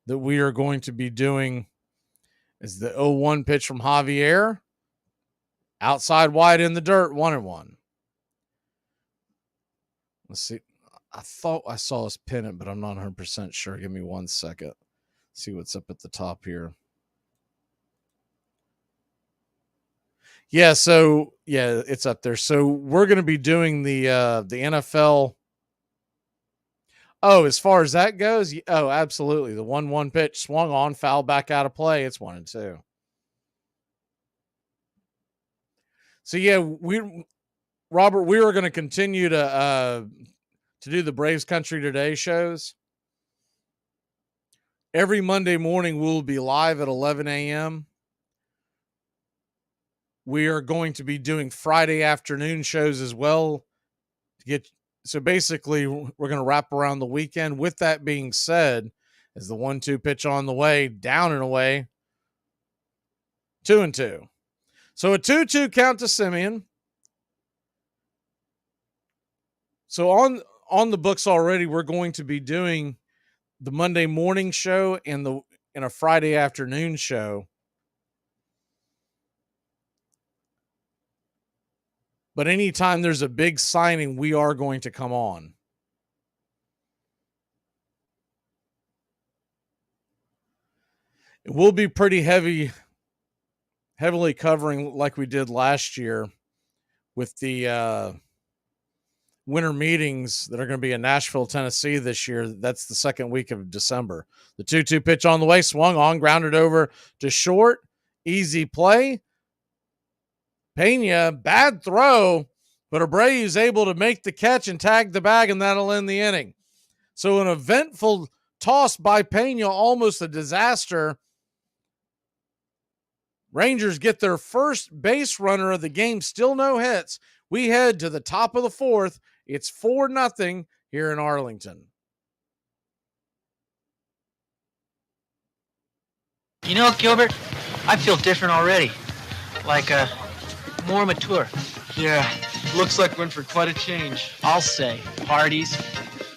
that we are going to be doing. Is the 0-1 pitch from Javier. Outside wide in the dirt, 1-1. Let's see. I thought I saw us pin it, but I'm not 100% sure. Give me 1 second. See what's up at the top here. Yeah, so yeah, it's up there. So we're going to be doing the NFL. Oh, as far as that goes, oh, absolutely. The 1-1 pitch swung on, foul back out of play. It's 1-2. So yeah, Robert, we are going to continue to do the Braves Country Today shows. Every Monday morning, we'll be live at 11 a.m. We are going to be doing Friday afternoon shows as well. So basically, we're going to wrap around the weekend. With that being said, as the 1-2 pitch on the way, down and away, 2-2. So a 2-2 count to Semien. So on the books already, we're going to be doing the Monday morning show and a Friday afternoon show. But anytime there's a big signing, we are going to come on. It will be pretty heavily covering like we did last year with the winter meetings that are going to be in Nashville, Tennessee this year. That's the second week of December. The 2-2 pitch on the way, swung on, grounded over to short. Easy play. Pena, bad throw, but Abreu is able to make the catch and tag the bag, and that'll end the inning. So an eventful toss by Pena, almost a disaster. Rangers get their first base runner of the game, still no hits. We head to the top of the fourth. It's 4-0 here in Arlington. You know, Gilbert, I feel different already. Like more mature. Yeah, looks like we're in for quite a change. I'll say. Parties,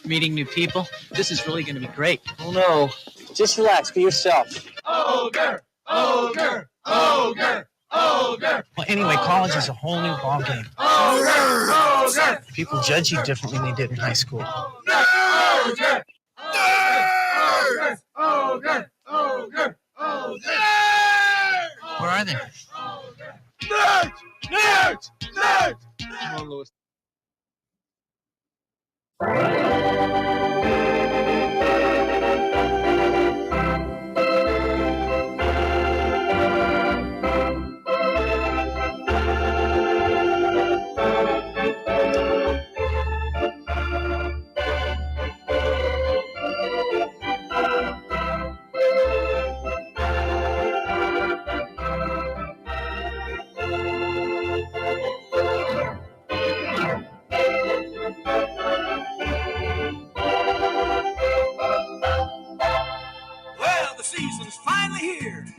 meeting new people. This is really going to be great. Oh, no. Just relax. Be yourself. Ogre! Ogre! Ogre! Ogre! Well, anyway, college is a whole new ballgame. Ogre! Ogre! People judge you differently than they did in high school. Ogre! Ogre! Ogre! Ogre! Ogre! Where are they? Nerds! Nerds! Nerds! Come on, Louis.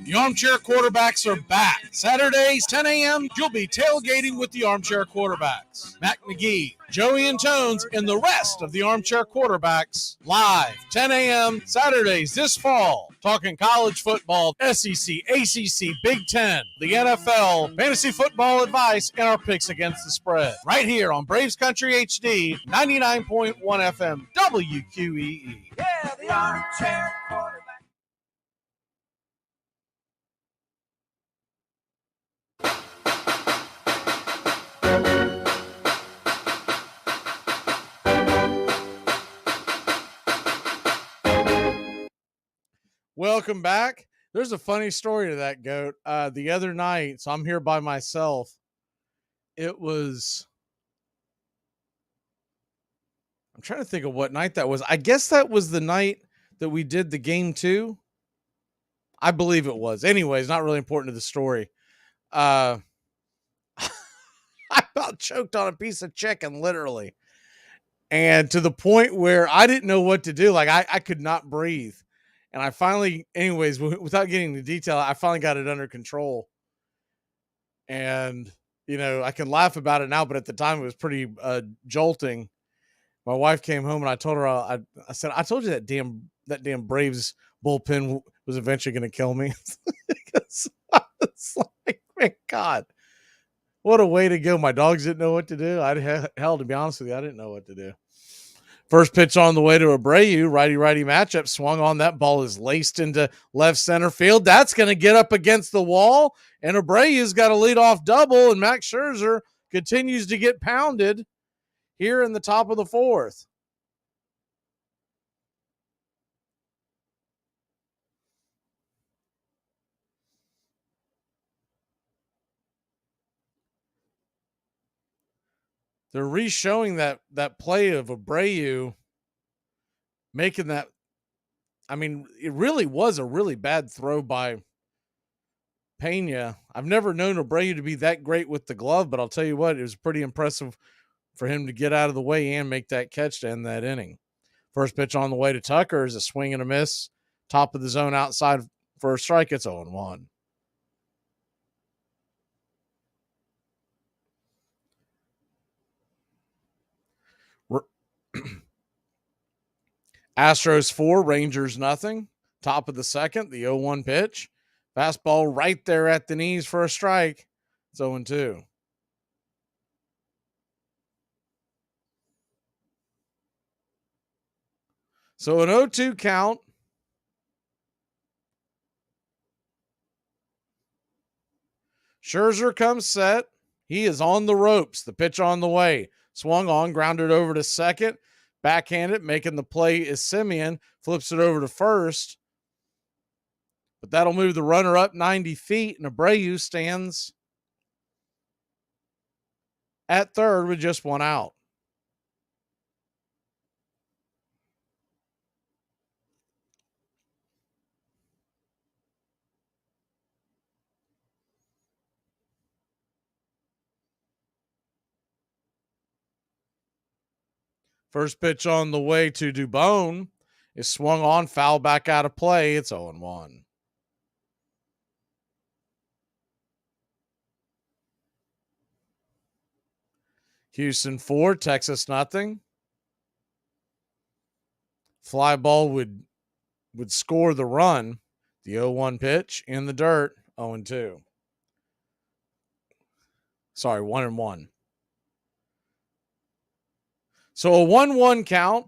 The Armchair Quarterbacks are back. Saturdays, 10 a.m., you'll be tailgating with the Armchair Quarterbacks. Mac McGee, Joey Antones, and the rest of the Armchair Quarterbacks live, 10 a.m., Saturdays this fall. Talking college football, SEC, ACC, Big Ten, the NFL, fantasy football advice, and our picks against the spread. Right here on Braves Country HD, 99.1 FM, WQEE. Yeah, the Armchair Quarterback. Welcome back. There's a funny story to that, Goat. The other night, so I'm here by myself. I'm trying to think of what night that was. I guess that was the night that we did the game 2. I believe it was. Anyways, not really important to the story. I about choked on a piece of chicken, literally. And to the point where I didn't know what to do. Like, I could not breathe. And I finally, anyways, without getting into detail, I finally got it under control. And, I can laugh about it now, but at the time it was pretty jolting. My wife came home and I told her, I said, I told you that damn Braves bullpen was eventually going to kill me. Because I was like, man, God, what a way to go. My dogs didn't know what to do. Hell, to be honest with you, I didn't know what to do. First pitch on the way to Abreu, righty-righty matchup, swung on. That ball is laced into left center field. That's going to get up against the wall, and Abreu's got a leadoff double, and Max Scherzer continues to get pounded here in the top of the 4th. They're re-showing that play of Abreu making that. I mean, it really was a really bad throw by Pena. I've never known Abreu to be that great with the glove, but I'll tell you what, it was pretty impressive for him to get out of the way and make that catch to end that inning. First pitch on the way to Tucker is a swing and a miss. Top of the zone outside for a strike. It's 0-1. Astros 4, Rangers nothing. Top of the 2nd, the 0-1 pitch. Fastball right there at the knees for a strike. It's 0-2. So an 0-2 count. Scherzer comes set. He is on the ropes. The pitch on the way. Swung on, grounded over to second. Backhanded, making the play is Simeon. Flips it over to first. But that'll move the runner up 90 feet, and Abreu stands at third with just one out. First pitch on the way to Dubon is swung on, foul back out of play. It's 0-1. Houston 4, Texas nothing. Fly ball would score the run. The 0-1 pitch in the dirt, 0-2. Sorry, 1-1. So a 1-1 count.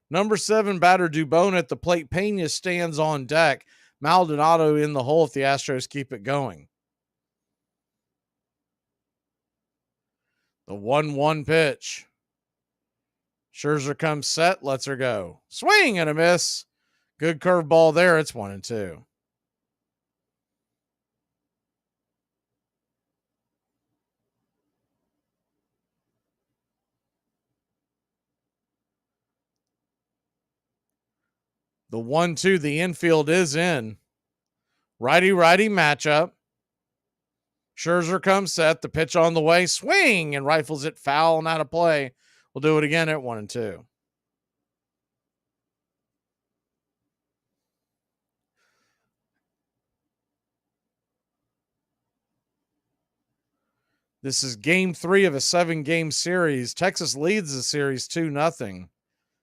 Number 7 batter Dubon at the plate. Pena stands on deck. Maldonado in the hole if the Astros keep it going. The 1-1 pitch. Scherzer comes set, lets her go. Swing and a miss. Good curveball there. It's 1-2. The 1-2, the infield is in. Righty-righty matchup. Scherzer comes set. The pitch on the way. Swing and rifles it foul and out of play. We'll do it again at 1-2. This is game 3 of a 7-game series. Texas leads the series 2-0.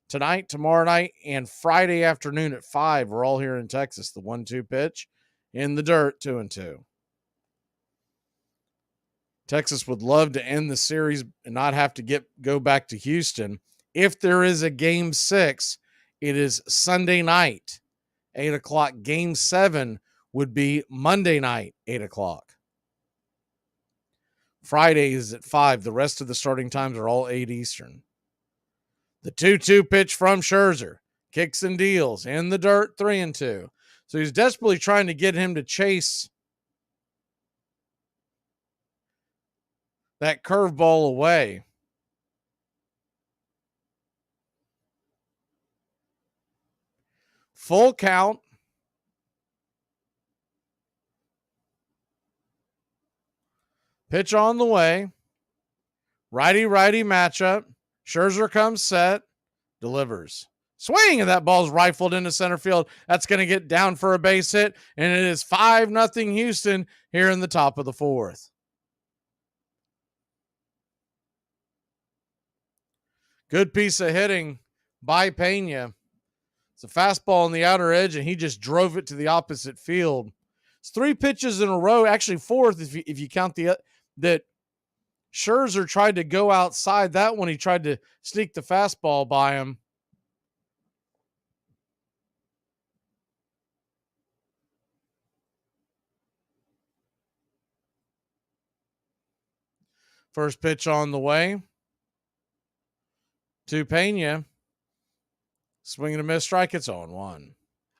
Tonight, tomorrow night, and Friday afternoon at 5. We're all here in Texas. The 1-2 pitch in the dirt, 2-2. Texas would love to end the series and not have to go back to Houston. If there is a game 6, it is Sunday night, 8 o'clock. Game 7 would be Monday night, 8 o'clock. Friday is at 5. The rest of the starting times are all 8 Eastern. The 2-2 pitch from Scherzer. Kicks and deals in the dirt, 3-2. So he's desperately trying to get him to chase that curveball away. Full count. Pitch on the way. Righty-righty matchup. Scherzer comes set. Delivers. Swing, and that ball's rifled into center field. That's going to get down for a base hit, and it is 5-0 Houston here in the top of the fourth. Good piece of hitting by Pena. It's a fastball on the outer edge, and he just drove it to the opposite field. It's 3 pitches in a row, actually 4th if you count that Scherzer tried to go outside. That one he tried to sneak the fastball by him. First pitch on the way to Pena. Swing and a miss, strike. It's 0-1.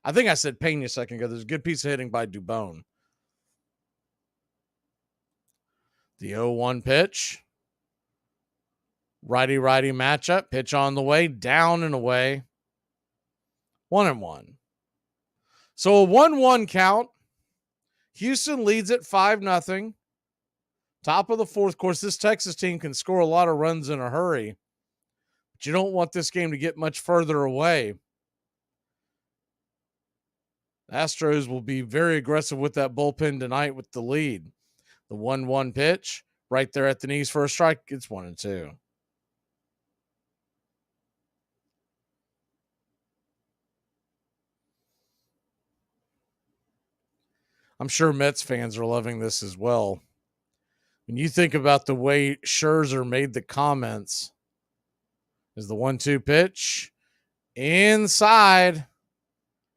I think I said Pena a second ago. There's a good piece of hitting by Dubon. The 0-1 pitch. Righty-righty matchup. Pitch on the way. Down and away. 1-1. So a 1-1 count. Houston leads at 5-0. Top of the fourth. Of course, this Texas team can score a lot of runs in a hurry. But you don't want this game to get much further away. The Astros will be very aggressive with that bullpen tonight with the lead. The 1-1 pitch. Right there at the knees for a strike. It's 1-2. I'm sure Mets fans are loving this as well. When you think about the way Scherzer made the comments, is the 1-2 pitch inside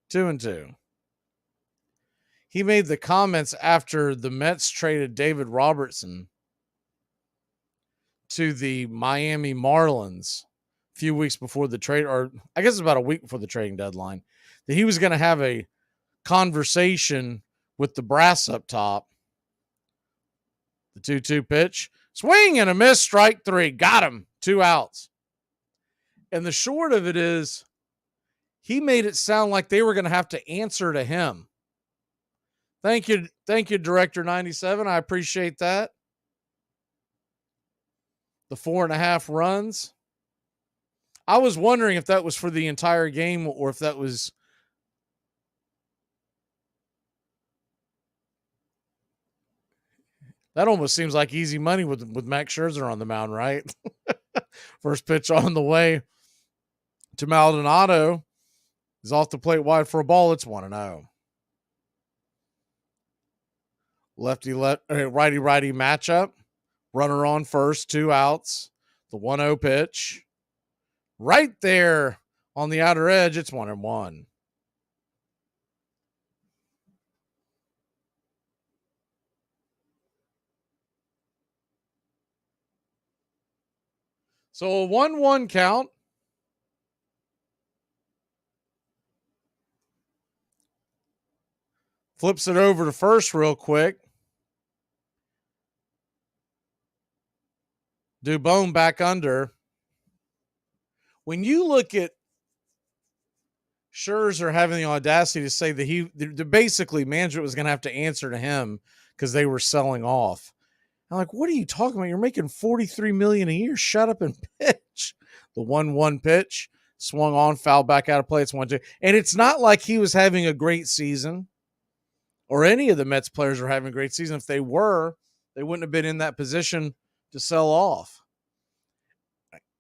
2-2. He made the comments after the Mets traded David Robertson to the Miami Marlins a few weeks before the trade, or I guess about a week before the trading deadline, that he was going to have a conversation with the brass up top. The 2-2 pitch. Swing and a miss. Strike 3. Got him. 2 outs. And the short of it is, he made it sound like they were going to have to answer to him. Thank you, Director 97. I appreciate that. The 4.5 runs. I was wondering if that was for the entire game or if that was that almost seems like easy money with Max Scherzer on the mound, right? First pitch on the way to Maldonado is off the plate wide for a ball. It's 1-0. Righty-righty matchup. Runner on first, 2 outs. The 1-0 pitch. Right there on the outer edge, it's 1-1. So a 1-1 count. Flips it over to first real quick. Dubon back under. When you look at Scherzer having the audacity to say that basically management was going to have to answer to him because they were selling off. I'm like, what are you talking about? You're making $43 million a year. Shut up and pitch. The 1-1 pitch swung on, foul back out of play. It's 1-2. And it's not like he was having a great season or any of the Mets players are having a great season. If they were, they wouldn't have been in that position to sell off.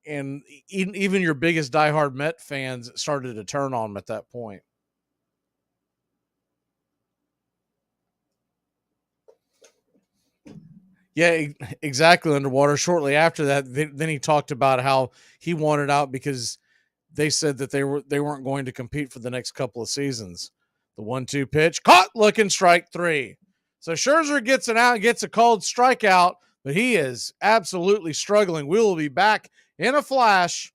And even your biggest diehard Met fans started to turn on him at that point. Yeah, exactly, Underwater. Shortly after that, then he talked about how he wanted out because they said that they weren't going to compete for the next couple of seasons. The 1-2 pitch, caught looking, strike 3. So Scherzer gets an out, gets a called strikeout, but he is absolutely struggling. We will be back in a flash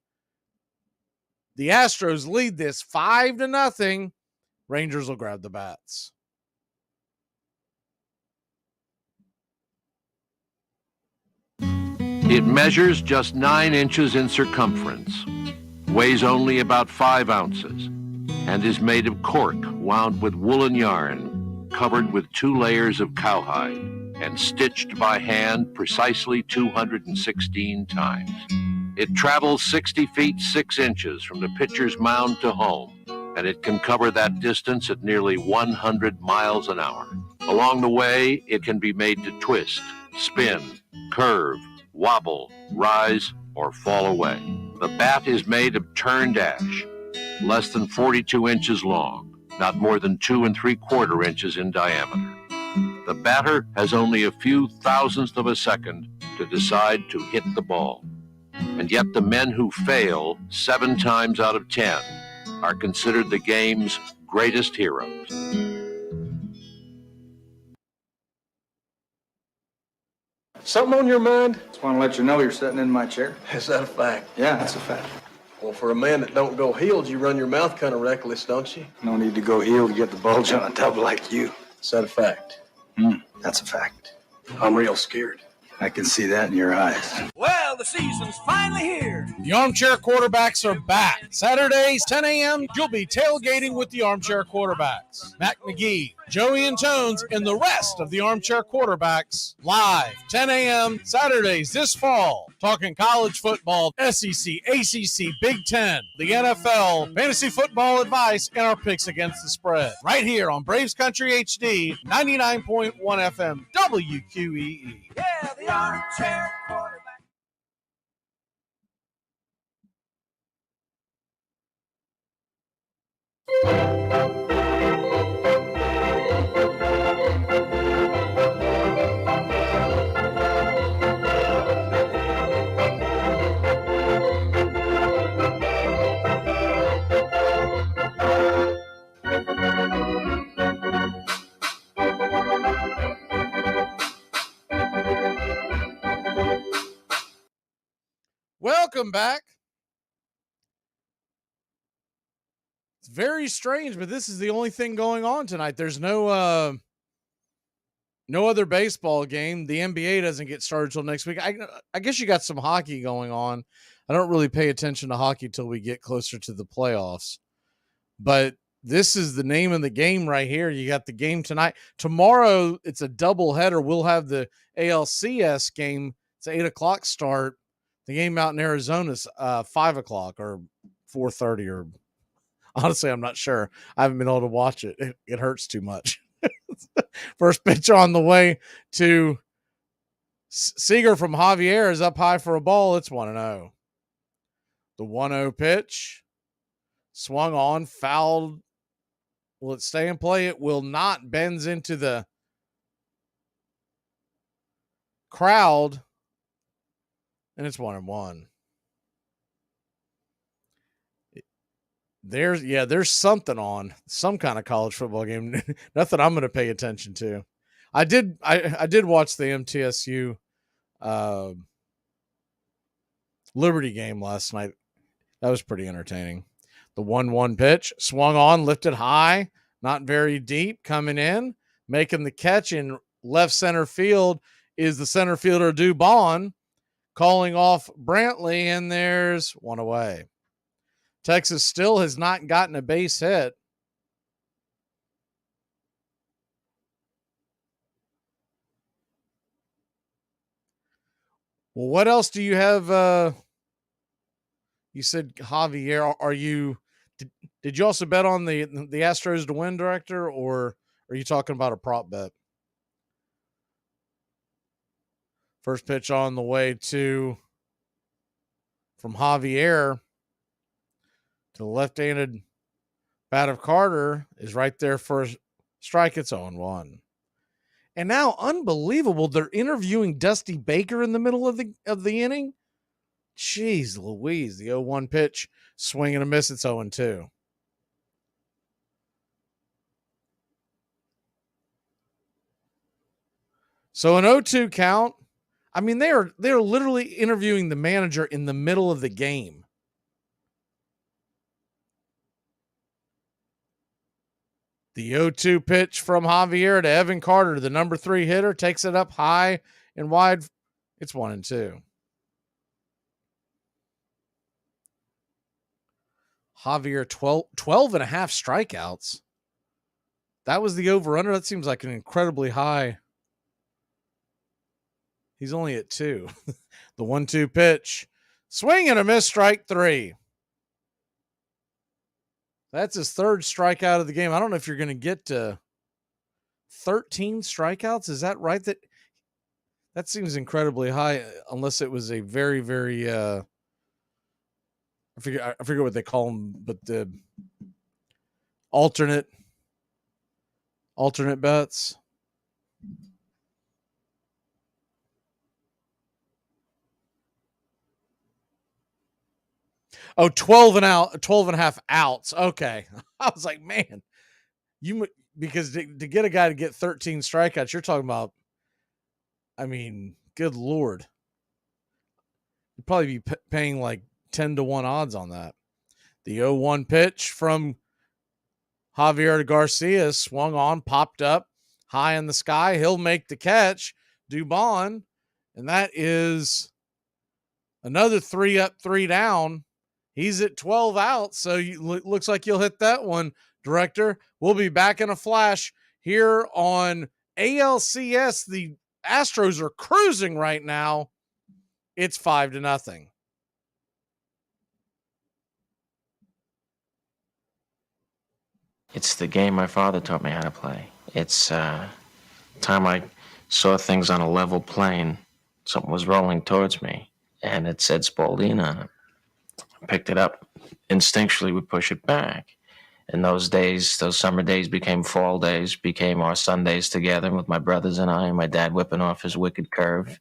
The Astros lead this 5-0. Rangers will grab the bats. It measures just 9 inches in circumference, weighs only about 5 ounces, and is made of cork wound with woolen yarn, covered with 2 layers of cowhide, and stitched by hand precisely 216 times. It travels 60 feet 6 inches from the pitcher's mound to home, and it can cover that distance at nearly 100 miles an hour. Along the way, it can be made to twist, spin, curve, wobble, rise, or fall away. The bat is made of turned ash, less than 42 inches long, not more than 2 3/4 inches in diameter. The batter has only a few thousandths of a second to decide to hit the ball. And yet the men who fail 7 times out of 10 are considered the game's greatest heroes. Something on your mind? Just want to let you know you're sitting in my chair. Is that a fact? Yeah, that's a fact. Well, for a man that don't go heeled, you run your mouth kind of reckless, don't you? No need to go heel to get the bulge on a tub like you. Is that a fact? That's a fact. I'm real scared. I can see that in your eyes. Well, the season's finally here. The Armchair Quarterbacks are back. Saturdays, 10 a.m., you'll be tailgating with the Armchair Quarterbacks. Mac McGee, Joey and Tones, and the rest of the Armchair Quarterbacks live, 10 a.m., Saturdays this fall. Talking college football, SEC, ACC, Big Ten, the NFL, fantasy football advice, and our picks against the spread. Right here on Braves Country HD, 99.1 FM, WQEE. Yeah, the Armchair Quarterback. Welcome back. It's very strange, but this is the only thing going on tonight. There's no other baseball game. The NBA doesn't get started till next week. I guess you got some hockey going on. I don't really pay attention to hockey till we get closer to the playoffs. But this is the name of the game right here. You got the game tonight. Tomorrow, it's a doubleheader. We'll have the ALCS game. It's an 8 o'clock start. The game out in Arizona is 5 o'clock or 4:30, or honestly, I'm not sure. I haven't been able to watch it. It hurts too much. First pitch on the way to Seager from Javier is up high for a ball. It's 1-0. The 1-0 pitch swung on, fouled. Will it stay in play? It will not. Bends into the crowd, and it's 1-1. There's something on, some kind of college football game. Nothing I'm going to pay attention to. I did watch the MTSU Liberty game last night. That was pretty entertaining. The 1-1 pitch swung on, lifted high, not very deep, coming in, making the catch in left center field is the center fielder Dubon, calling off Brantley, and there's one away. Texas still has not gotten a base hit. Well, what else do you have? You said Javier. Did you also bet on the Astros to win, Director, or are you talking about a prop bet? First pitch on the way from Javier to the left-handed bat of Carter is right there for a strike. It's 0-1. And now, unbelievable, they're interviewing Dusty Baker in the middle of the inning. Jeez Louise, the 0-1 pitch, swing and a miss. It's 0-2. So an 0-2 count. I mean, they're literally interviewing the manager in the middle of the game. The 0-2 pitch from Javier to Evan Carter, the number 3 hitter, takes it up high and wide. It's 1-2. Javier, 12 and a half strikeouts. That was the over-under. That seems like an incredibly high. He's only at 2. The 1-2 pitch. Swing and a miss, strike 3. That's his 3rd strikeout of the game. I don't know if you're going to get to 13 strikeouts. Is that right? That seems incredibly high, unless it was a very, very I forget what they call them, but the alternate bets. Oh, 12 and a half outs. Okay. I was like, man, because to get a guy to get 13 strikeouts, you're talking about, I mean, good Lord. You'd probably be paying like 10-1 odds on that. The 0-1 pitch from Javier Garcia swung on, popped up high in the sky. He'll make the catch. Dubon. And that is another 3 up, 3 down. He's at 12 outs, so looks like you'll hit that one, Director. We'll be back in a flash here on ALCS. The Astros are cruising right now. It's 5-0. It's the game my father taught me how to play. It's time I saw things on a level plane. Something was rolling towards me, and it said Spalding on it. Picked it up. Instinctually, we push it back. And those days, those summer days became fall days, became our Sundays together with my brothers and I, and my dad whipping off his wicked curve.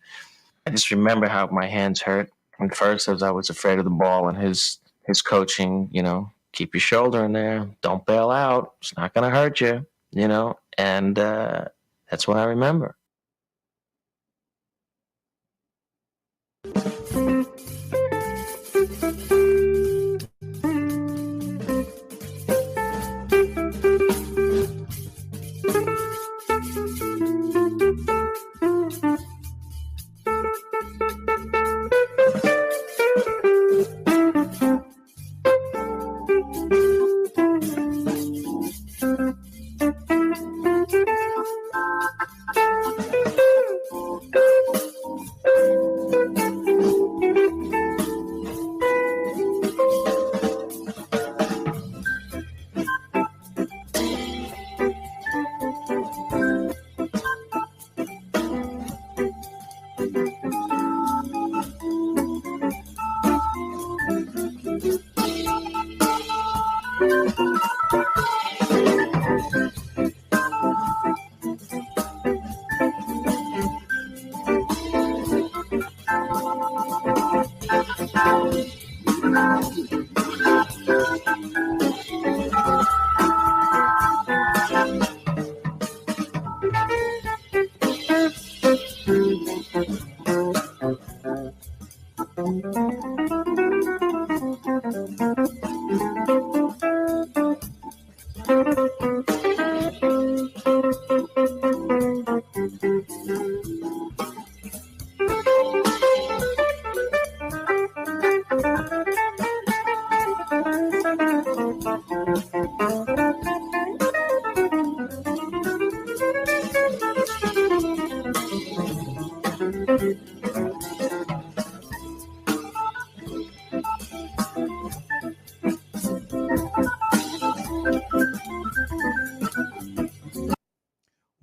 I just remember how my hands hurt. At first, as I was afraid of the ball and his coaching, keep your shoulder in there. Don't bail out. It's not going to hurt you, and that's what I remember.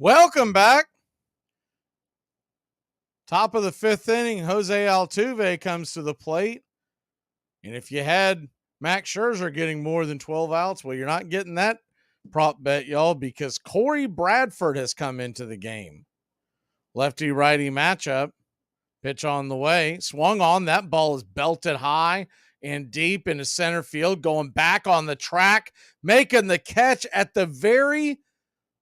Welcome back. Top of the 5th inning, Jose Altuve comes to the plate. And if you had Max Scherzer getting more than 12 outs, well, you're not getting that prop bet, y'all, because Corey Bradford has come into the game. Lefty-righty matchup. Pitch on the way. Swung on. That ball is belted high and deep into center field. Going back on the track. Making the catch at the very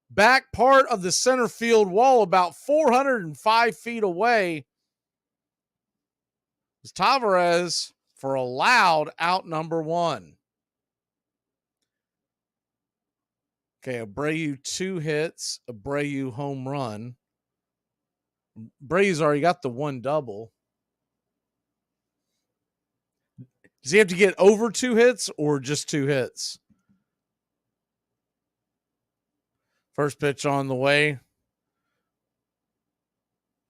back part of the center field wall, about 405 feet away, is Tavares for a loud out number 1. Okay, Abreu 2 hits, Abreu home run. Abreu's already got the 1 double. Does he have to get over 2 hits or just 2 hits? First pitch on the way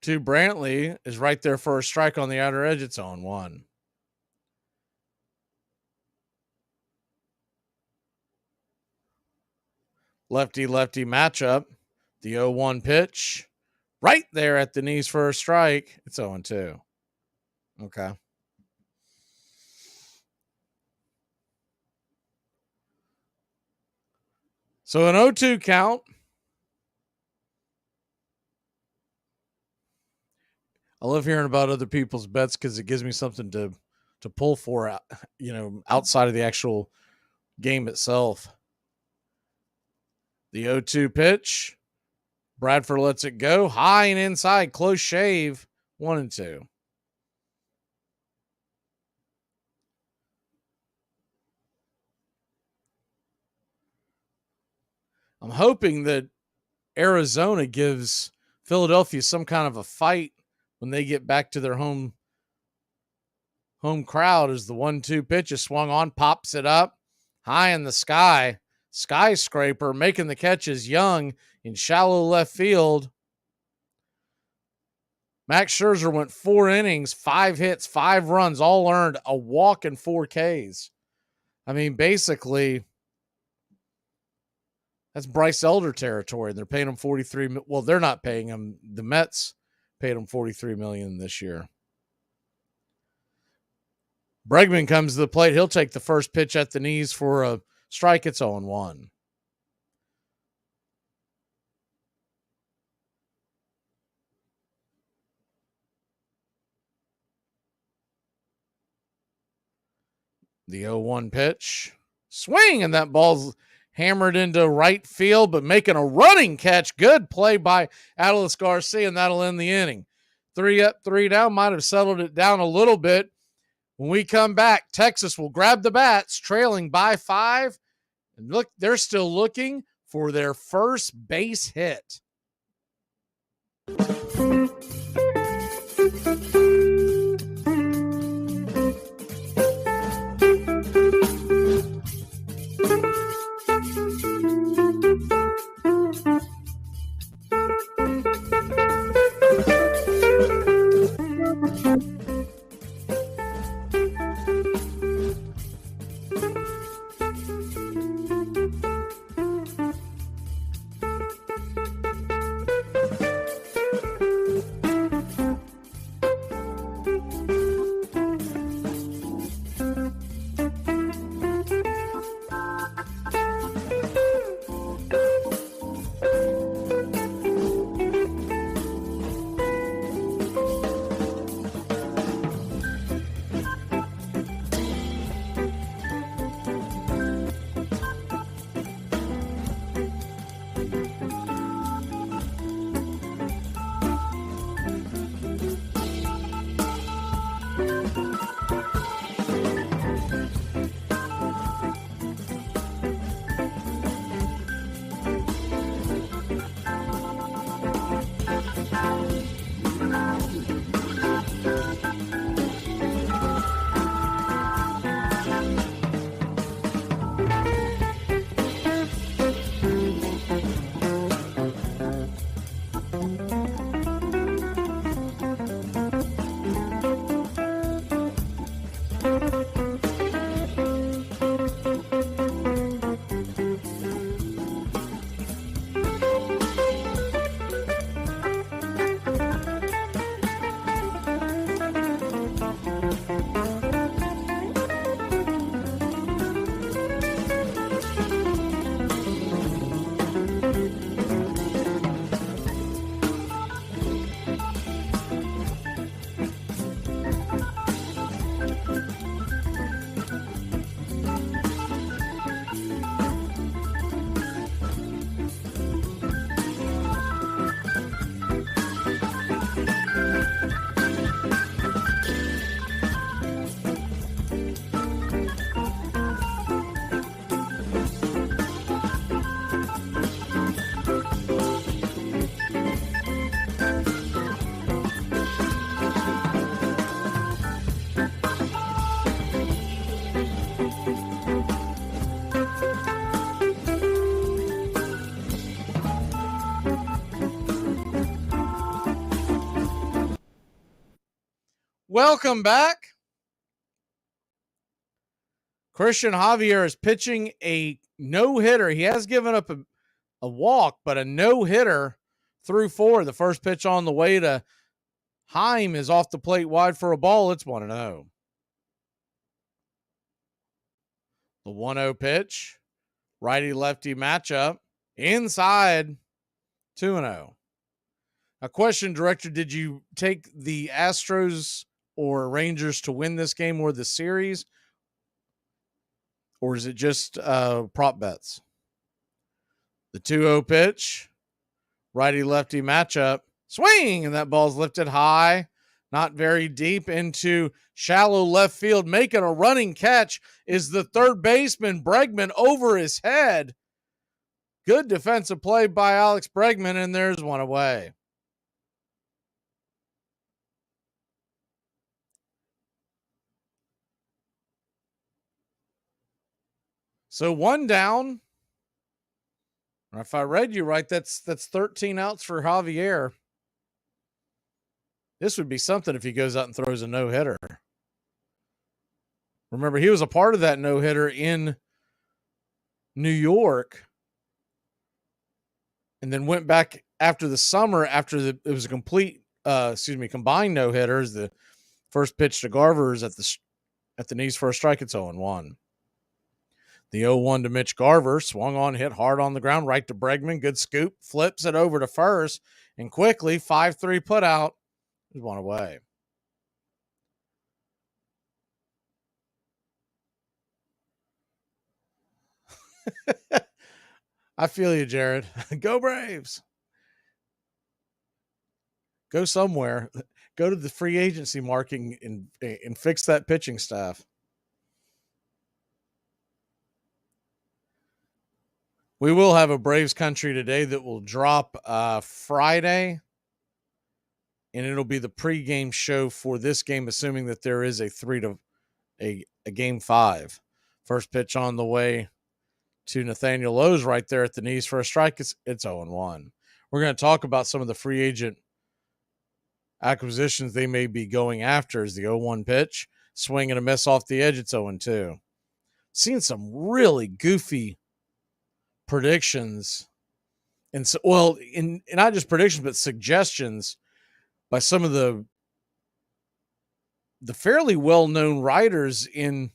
to Brantley is right there for a strike on the outer edge. It's on 1. Lefty-lefty matchup. The 0-1 pitch. Right there at the knees for a strike. It's 0-2. Okay. So an 0-2 count. I love hearing about other people's bets because it gives me something to pull for, outside of the actual game itself. The 0-2 pitch. Bradford lets it go. High and inside. Close shave. 1-2. I'm hoping that Arizona gives Philadelphia some kind of a fight when they get back to their home crowd, as the 1-2 pitch is swung on, pops it up high in the sky. Skyscraper making the catch is Young in shallow left field. Max Scherzer went 4 innings, 5 hits, 5 runs, all earned, a walk and 4 Ks. I mean, basically, that's Bryce Elder territory. They're paying him $43. Well, they're not paying him. The Mets paid him $43 million this year. Bregman comes to the plate. He'll take the first pitch at the knees for a strike. It's 0-1. The 0-1 pitch. Swing, and that ball's hammered into right field, but making a running catch. Good play by Atlas Garcia, and that'll end the inning. 3 up, 3 down. Might have settled it down a little bit. When we come back, Texas will grab the bats, trailing by 5. And look, they're still looking for their first base hit. Welcome back. Christian Javier is pitching a no-hitter. He has given up a walk, but a no-hitter through 4. The first pitch on the way to Heim is off the plate wide for a ball. It's 1-0. The 1-0 pitch, righty-lefty matchup, inside, 2-0. A question, Director, did you take the Astros or Rangers to win this game or the series? Or is it just prop bets? The 2-0 pitch, righty-lefty matchup, swing, and that ball's lifted high, not very deep into shallow left field. Making a running catch is the third baseman, Bregman, over his head. Good defensive play by Alex Bregman, and there's one away. So one down. If I read you right, that's 13 outs for Javier. This would be something if he goes out and throws a no-hitter. Remember, he was a part of that no-hitter in New York and then went back after the summer after it was a complete, combined no-hitters. The first pitch to Garver's at the knees for a strike. It's 0-1. The 0-1 to Mitch Garver, swung on, hit hard on the ground, right to Bregman. Good scoop, flips it over to first, and quickly 5-3 put out. There's one away. I feel you, Jared. Go Braves. Go somewhere. Go to the free agency market and fix that pitching staff. We will have a Braves country today that will drop Friday, and it'll be the pregame show for this game, assuming that there is a game 5. First pitch on the way to Nathaniel Lowe's right there at the knees for a strike. It's 0-1. We're going to talk about some of the free agent acquisitions they may be going after. Is the 0-1 pitch, swing and a miss off the edge. It's 0-2. Seen some really goofy predictions, and so in not just predictions but suggestions by some of the fairly well-known writers in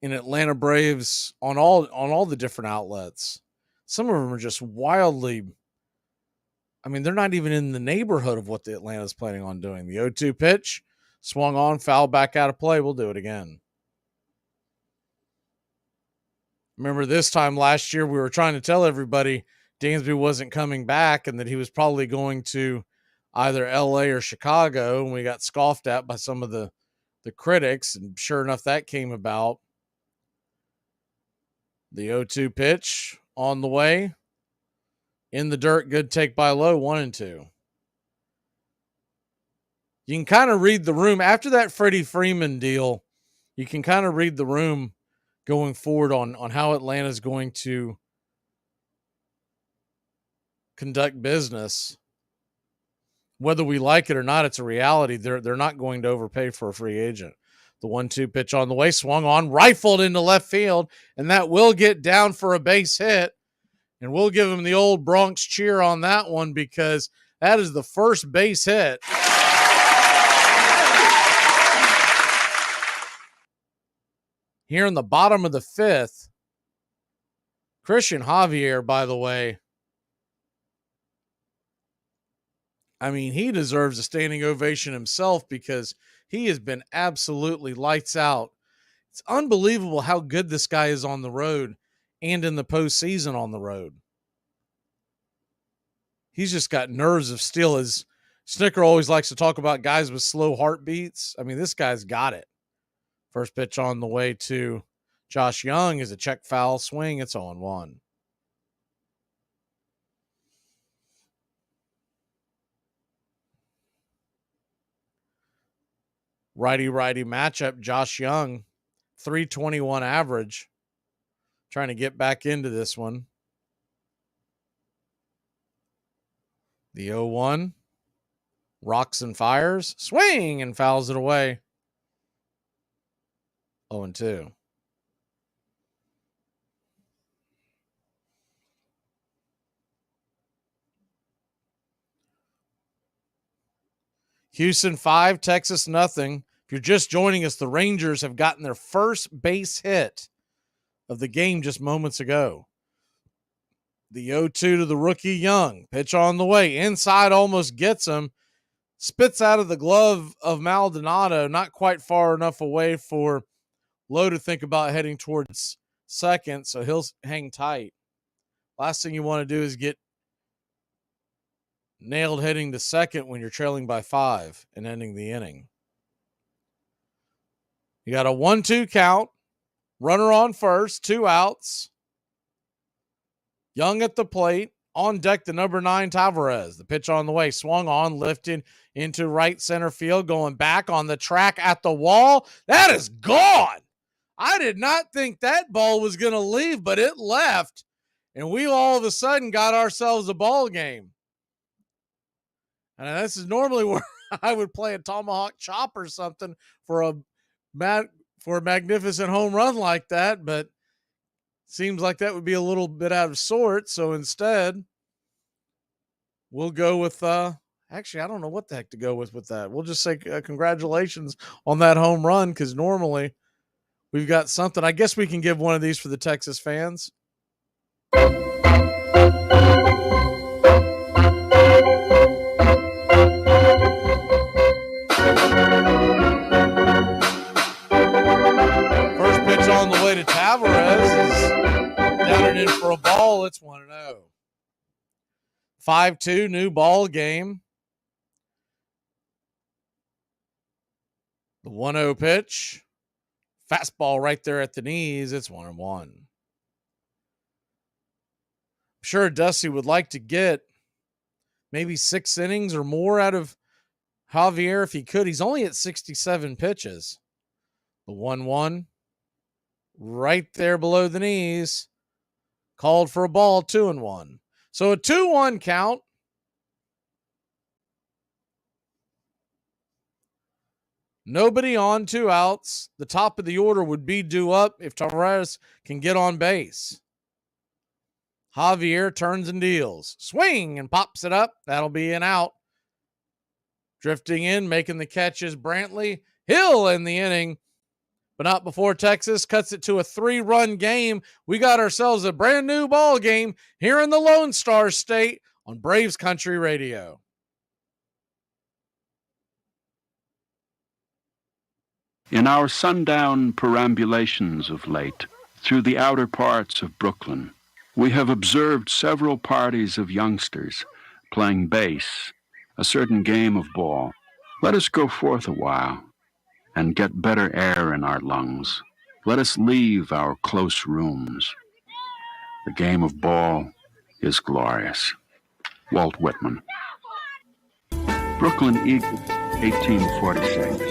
Atlanta Braves on all the different outlets. Some of them are just wildly, I mean, they're not even in the neighborhood of what the Atlanta's planning on doing. The 0-2 pitch, swung on, foul back out of play. We'll do it again. Remember this time last year, we were trying to tell everybody Dansby wasn't coming back and that he was probably going to either LA or Chicago, and we got scoffed at by some of the critics, and sure enough, that came about. The 0-2 pitch on the way. In the dirt, good take by Lowe, 1-2. You can kind of read the room. After that Freddie Freeman deal, you can kind of read the room going forward on how Atlanta's going to conduct business. Whether we like it or not, it's a reality. They're not going to overpay for a free agent. The 1-2 pitch on the way, swung on, rifled into left field, and that will get down for a base hit. And we'll give him the old Bronx cheer on that one because that is the first base hit. Here in the bottom of the 5th, Christian Javier, by the way, I mean, he deserves a standing ovation himself because he has been absolutely lights out. It's unbelievable how good this guy is on the road and in the postseason on the road. He's just got nerves of steel. As Snicker always likes to talk about guys with slow heartbeats. I mean, this guy's got it. First pitch on the way to Josh Young is a check foul swing. It's 0-1. Righty-righty matchup. Josh Young, 321 average. Trying to get back into this one. The 0-1. Rocks and fires. Swing and fouls it away. 0-2. Houston 5, Texas nothing. If you're just joining us, the Rangers have gotten their first base hit of the game just moments ago. The 0-2 to the rookie Young. Pitch on the way. Inside almost gets him. Spits out of the glove of Maldonado. Not quite far enough away for Lowe to think about heading towards second, so he'll hang tight. Last thing you want to do is get nailed heading to second when you're trailing by 5 and ending the inning. You got a 1-2 count. Runner on first, 2 outs. Young at the plate. On deck, the number 9, Tavares. The pitch on the way. Swung on, lifted into right center field. Going back on the track at the wall. That is gone. I did not think that ball was going to leave, but it left. And we all of a sudden got ourselves a ball game. And this is normally where I would play a tomahawk chop or something for a magnificent home run like that, but seems like that would be a little bit out of sorts. So instead, we'll go with actually, I don't know what the heck to go with that. We'll just say congratulations on that home run, because normally we've got something. I guess we can give one of these for the Texas fans. On the way to Tavares is down and in for a ball. It's 1-0. 5-2, new ball game. The 1-0 pitch. Fastball right there at the knees. It's 1-1. I'm sure Dusty would like to get maybe 6 innings or more out of Javier if he could. He's only at 67 pitches. The 1-1. Right there below the knees. Called for a ball, 2-1. So a 2-1 count. Nobody on, 2 outs. The top of the order would be due up if Tavares can get on base. Javier turns and deals. Swing and pops it up. That'll be an out. Drifting in, making the catches, Brantley. Hill in the inning. But not before Texas cuts it to a 3-run game. We got ourselves a brand new ball game here in the Lone Star State on Braves Country Radio. In our sundown perambulations of late, through the outer parts of Brooklyn, we have observed several parties of youngsters playing base, a certain game of ball. Let us go forth a while and get better air in our lungs. Let us leave our close rooms. The game of ball is glorious. Walt Whitman. Brooklyn Eagles, 1846.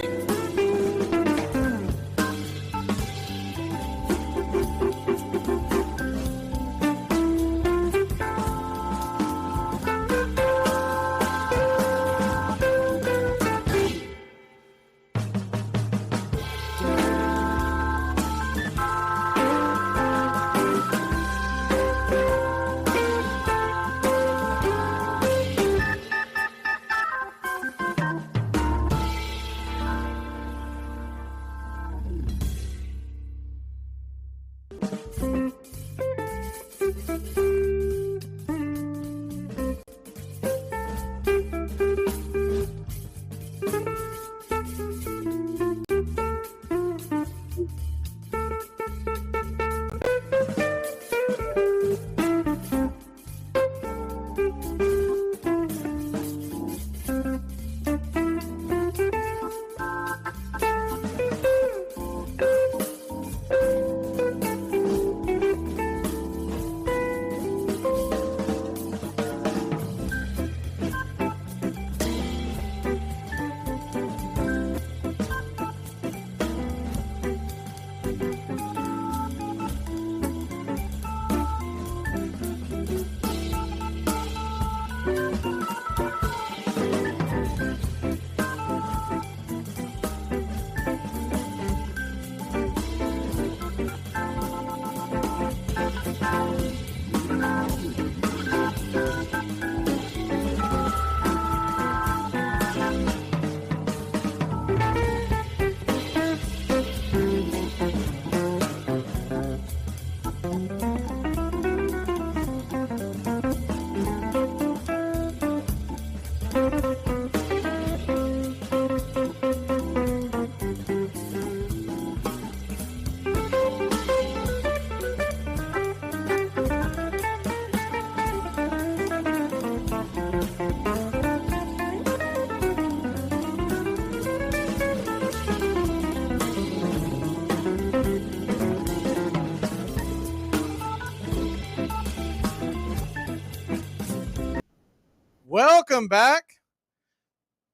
Welcome back.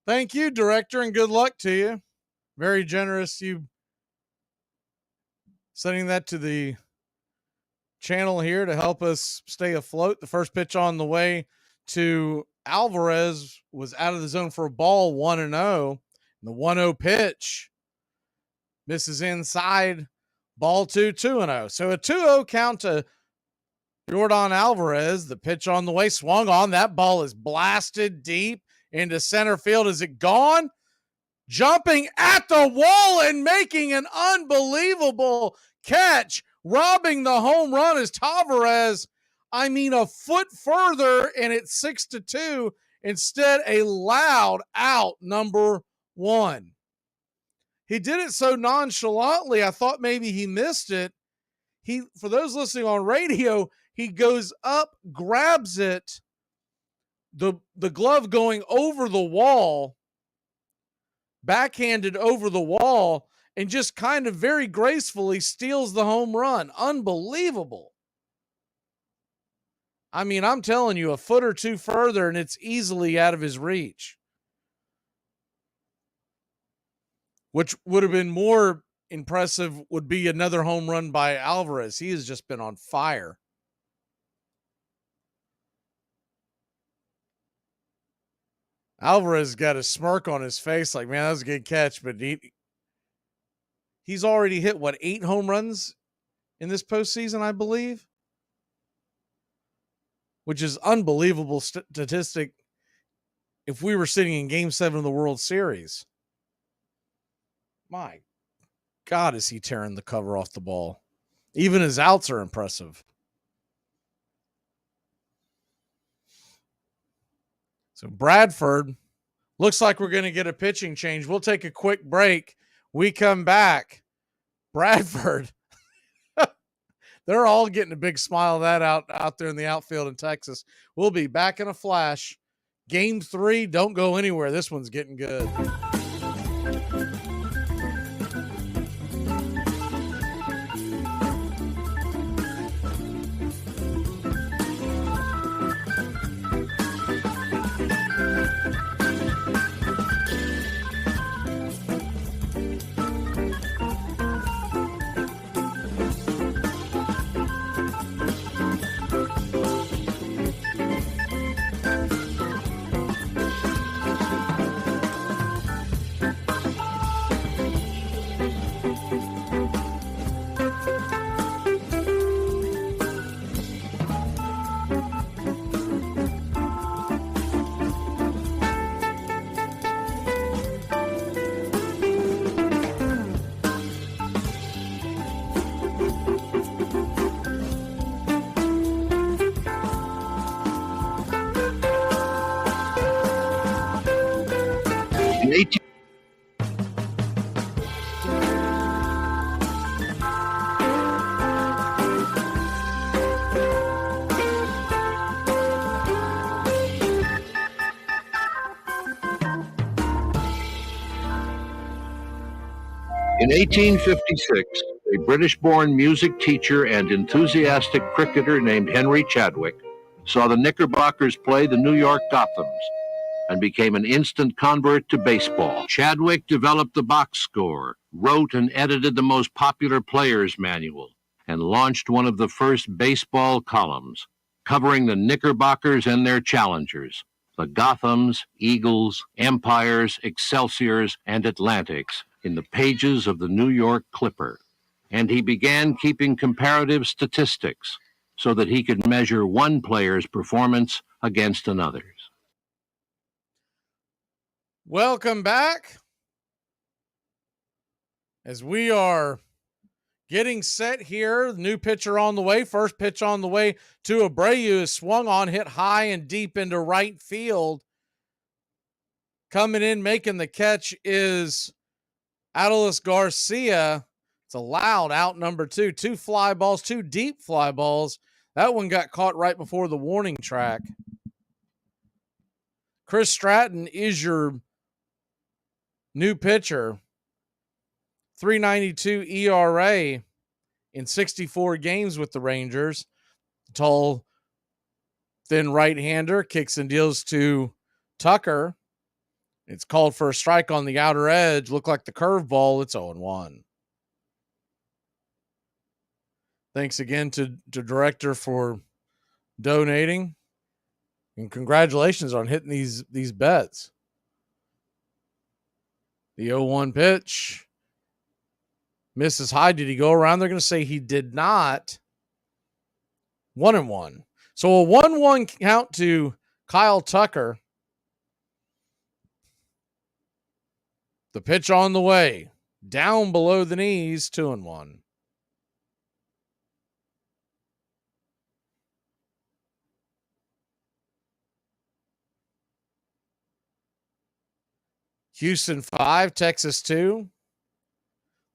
Thank you, director, and good luck to you. Very generous, you sending that to the channel here to help us stay afloat. The first pitch on the way to Alvarez was out of the zone for a ball, 1-0. The 1-0 pitch misses inside, ball 2-0. So a 2-0 count to Jordan Alvarez. The pitch on the way, swung on. That ball is blasted deep into center field. Is it gone? Jumping at the wall and making an unbelievable catch, robbing the home run is Tavares. I mean, a foot further, and it's 6-2. Instead, a loud out, number 1. He did it so nonchalantly, I thought maybe he missed it. For those listening on radio, he goes up, grabs it, the glove going over the wall, backhanded over the wall, and just kind of very gracefully steals the home run. Unbelievable. I mean, I'm telling you, a foot or two further, and it's easily out of his reach. Which would have been more impressive would be another home run by Alvarez. He has just been on fire. Alvarez got a smirk on his face like, man, that was a good catch. But he's already hit, 8 home runs in this postseason, I believe? Which is unbelievable statistic if we were sitting in Game 7 of the World Series. My God, is he tearing the cover off the ball. Even his outs are impressive. So Bradford, looks like we're going to get a pitching change. We'll take a quick break. We come back. Bradford, they're all getting a big smile of that out there in the outfield in Texas. We'll be back in a flash. Game 3, don't go anywhere. This one's getting good. In 1856, a British-born music teacher and enthusiastic cricketer named Henry Chadwick saw the Knickerbockers play the New York Gothams and became an instant convert to baseball. Chadwick developed the box score, wrote and edited the most popular players' manual, and launched one of the first baseball columns, covering the Knickerbockers and their challengers, the Gothams, Eagles, Empires, Excelsiors, and Atlantics, in the pages of the New York Clipper. And he began keeping comparative statistics, so that he could measure one player's performance against another's. Welcome back. As we are getting set here, the new pitcher on the way. First pitch on the way to Abreu is swung on, hit high and deep into right field. Coming in, making the catch is Adolis Garcia. It's allowed out number 2. 2 fly balls, 2 deep fly balls. That one got caught right before the warning track. Chris Stratton is your new pitcher. 3.92 ERA in 64 games with the Rangers. Tall, thin right-hander kicks and deals to Tucker. It's called for a strike on the outer edge. Looked like the curveball. It's 0-1. Thanks again to Director for donating. And congratulations on hitting these bets. The 0-1 pitch. Misses high. Did he go around? They're going to say he did not. 1-1. So a 1-1 count to Kyle Tucker. The pitch on the way. Down below the knees. 2-1. Houston 5, Texas 2.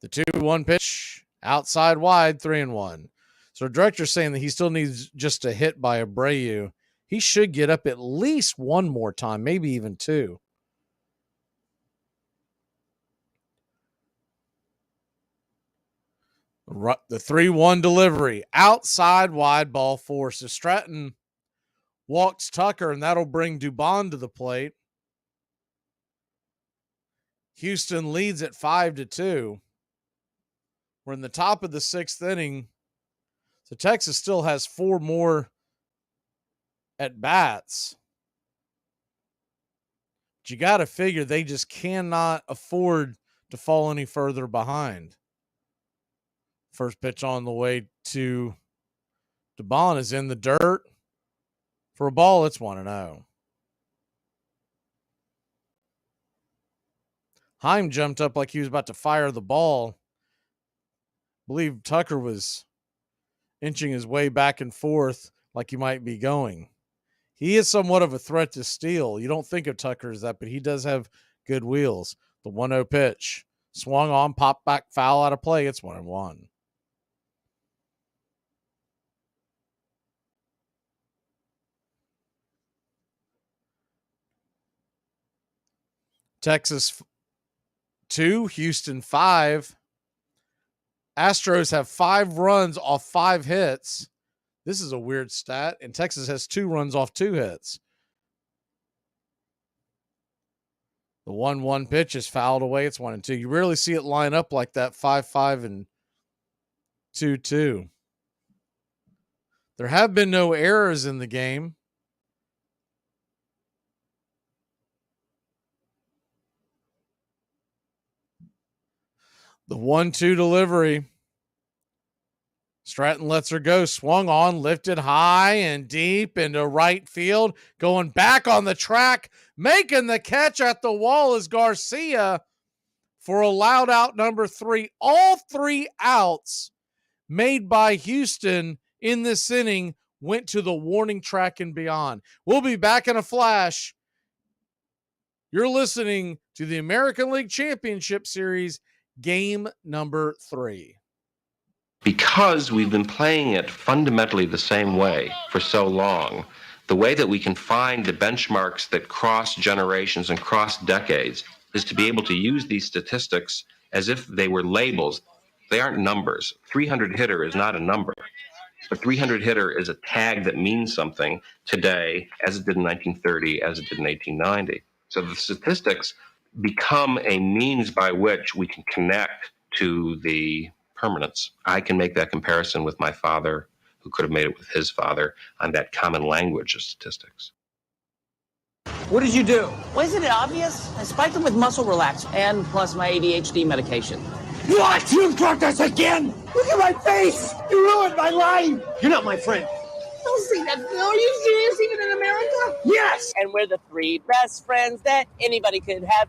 The 2-1 pitch, outside wide, 3-1. So the director's saying that he still needs just a hit by Abreu. He should get up at least one more time, maybe even 2. The 3-1 delivery, outside wide, ball 4. So Stratton walks Tucker, and that'll bring Dubon to the plate. Houston leads at 5-2. We're in the top of the 6th inning. So Texas still has 4 more at bats. But you got to figure they just cannot afford to fall any further behind. First pitch on the way to Dubon is in the dirt. For a ball, it's 1-0. Heim jumped up like he was about to fire the ball. I believe Tucker was inching his way back and forth like he might be going. He is somewhat of a threat to steal. You don't think of Tucker as that, but he does have good wheels. The 1-0 pitch. Swung on, popped back, foul out of play. It's 1-1. Texas 2, Houston 5. Astros have 5 runs off 5 hits. This is a weird stat. And Texas has 2 runs off 2 hits. The 1-1 pitch is fouled away. It's 1-2. You rarely see it line up like that, 5-5 and 2-2. There have been no errors in the game. The 1-2 delivery. Stratton lets her go. Swung on, lifted high and deep into right field. Going back on the track. Making the catch at the wall is Garcia for allowed out number 3. All 3 outs made by Houston in this inning went to the warning track and beyond. We'll be back in a flash. You're listening to the American League Championship Series, game number 3. Because we've been playing it fundamentally the same way for so long, the way that we can find the benchmarks that cross generations and cross decades is to be able to use these statistics as if they were labels. They aren't numbers. 300 hitter is not a number. A 300 hitter is a tag that means something today, as it did in 1930, as it did in 1890. So the statistics become a means by which we can connect to the permanence. I can make that comparison with my father, who could have made it with his father, on that common language of statistics. What did you do? Wasn't it obvious? I spiked them with muscle relax and plus my ADHD medication. What? You've got this again? Look at my face! You ruined my life! You're not my friend. Don't say that. Are you serious? Even in America? Yes! And we're the three best friends that anybody could have.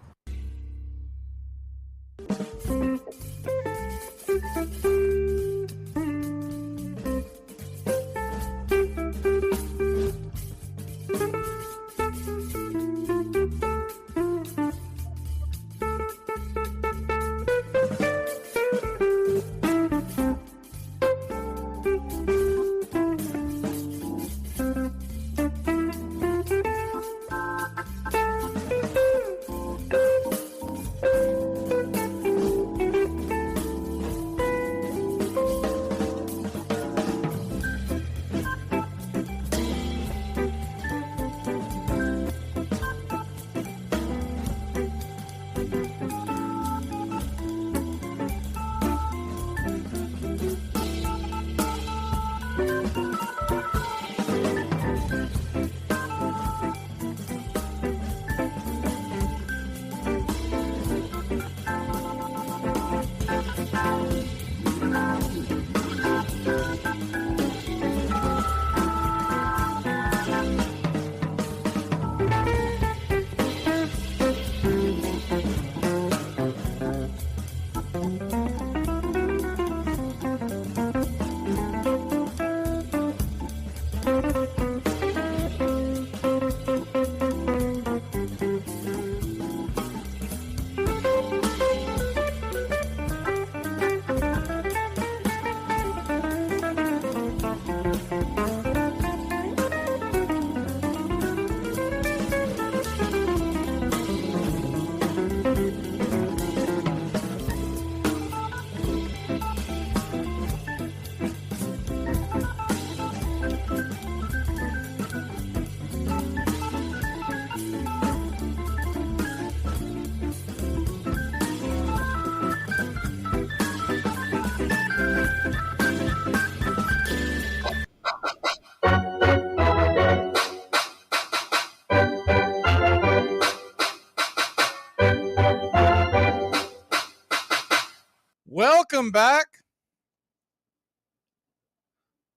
Welcome back.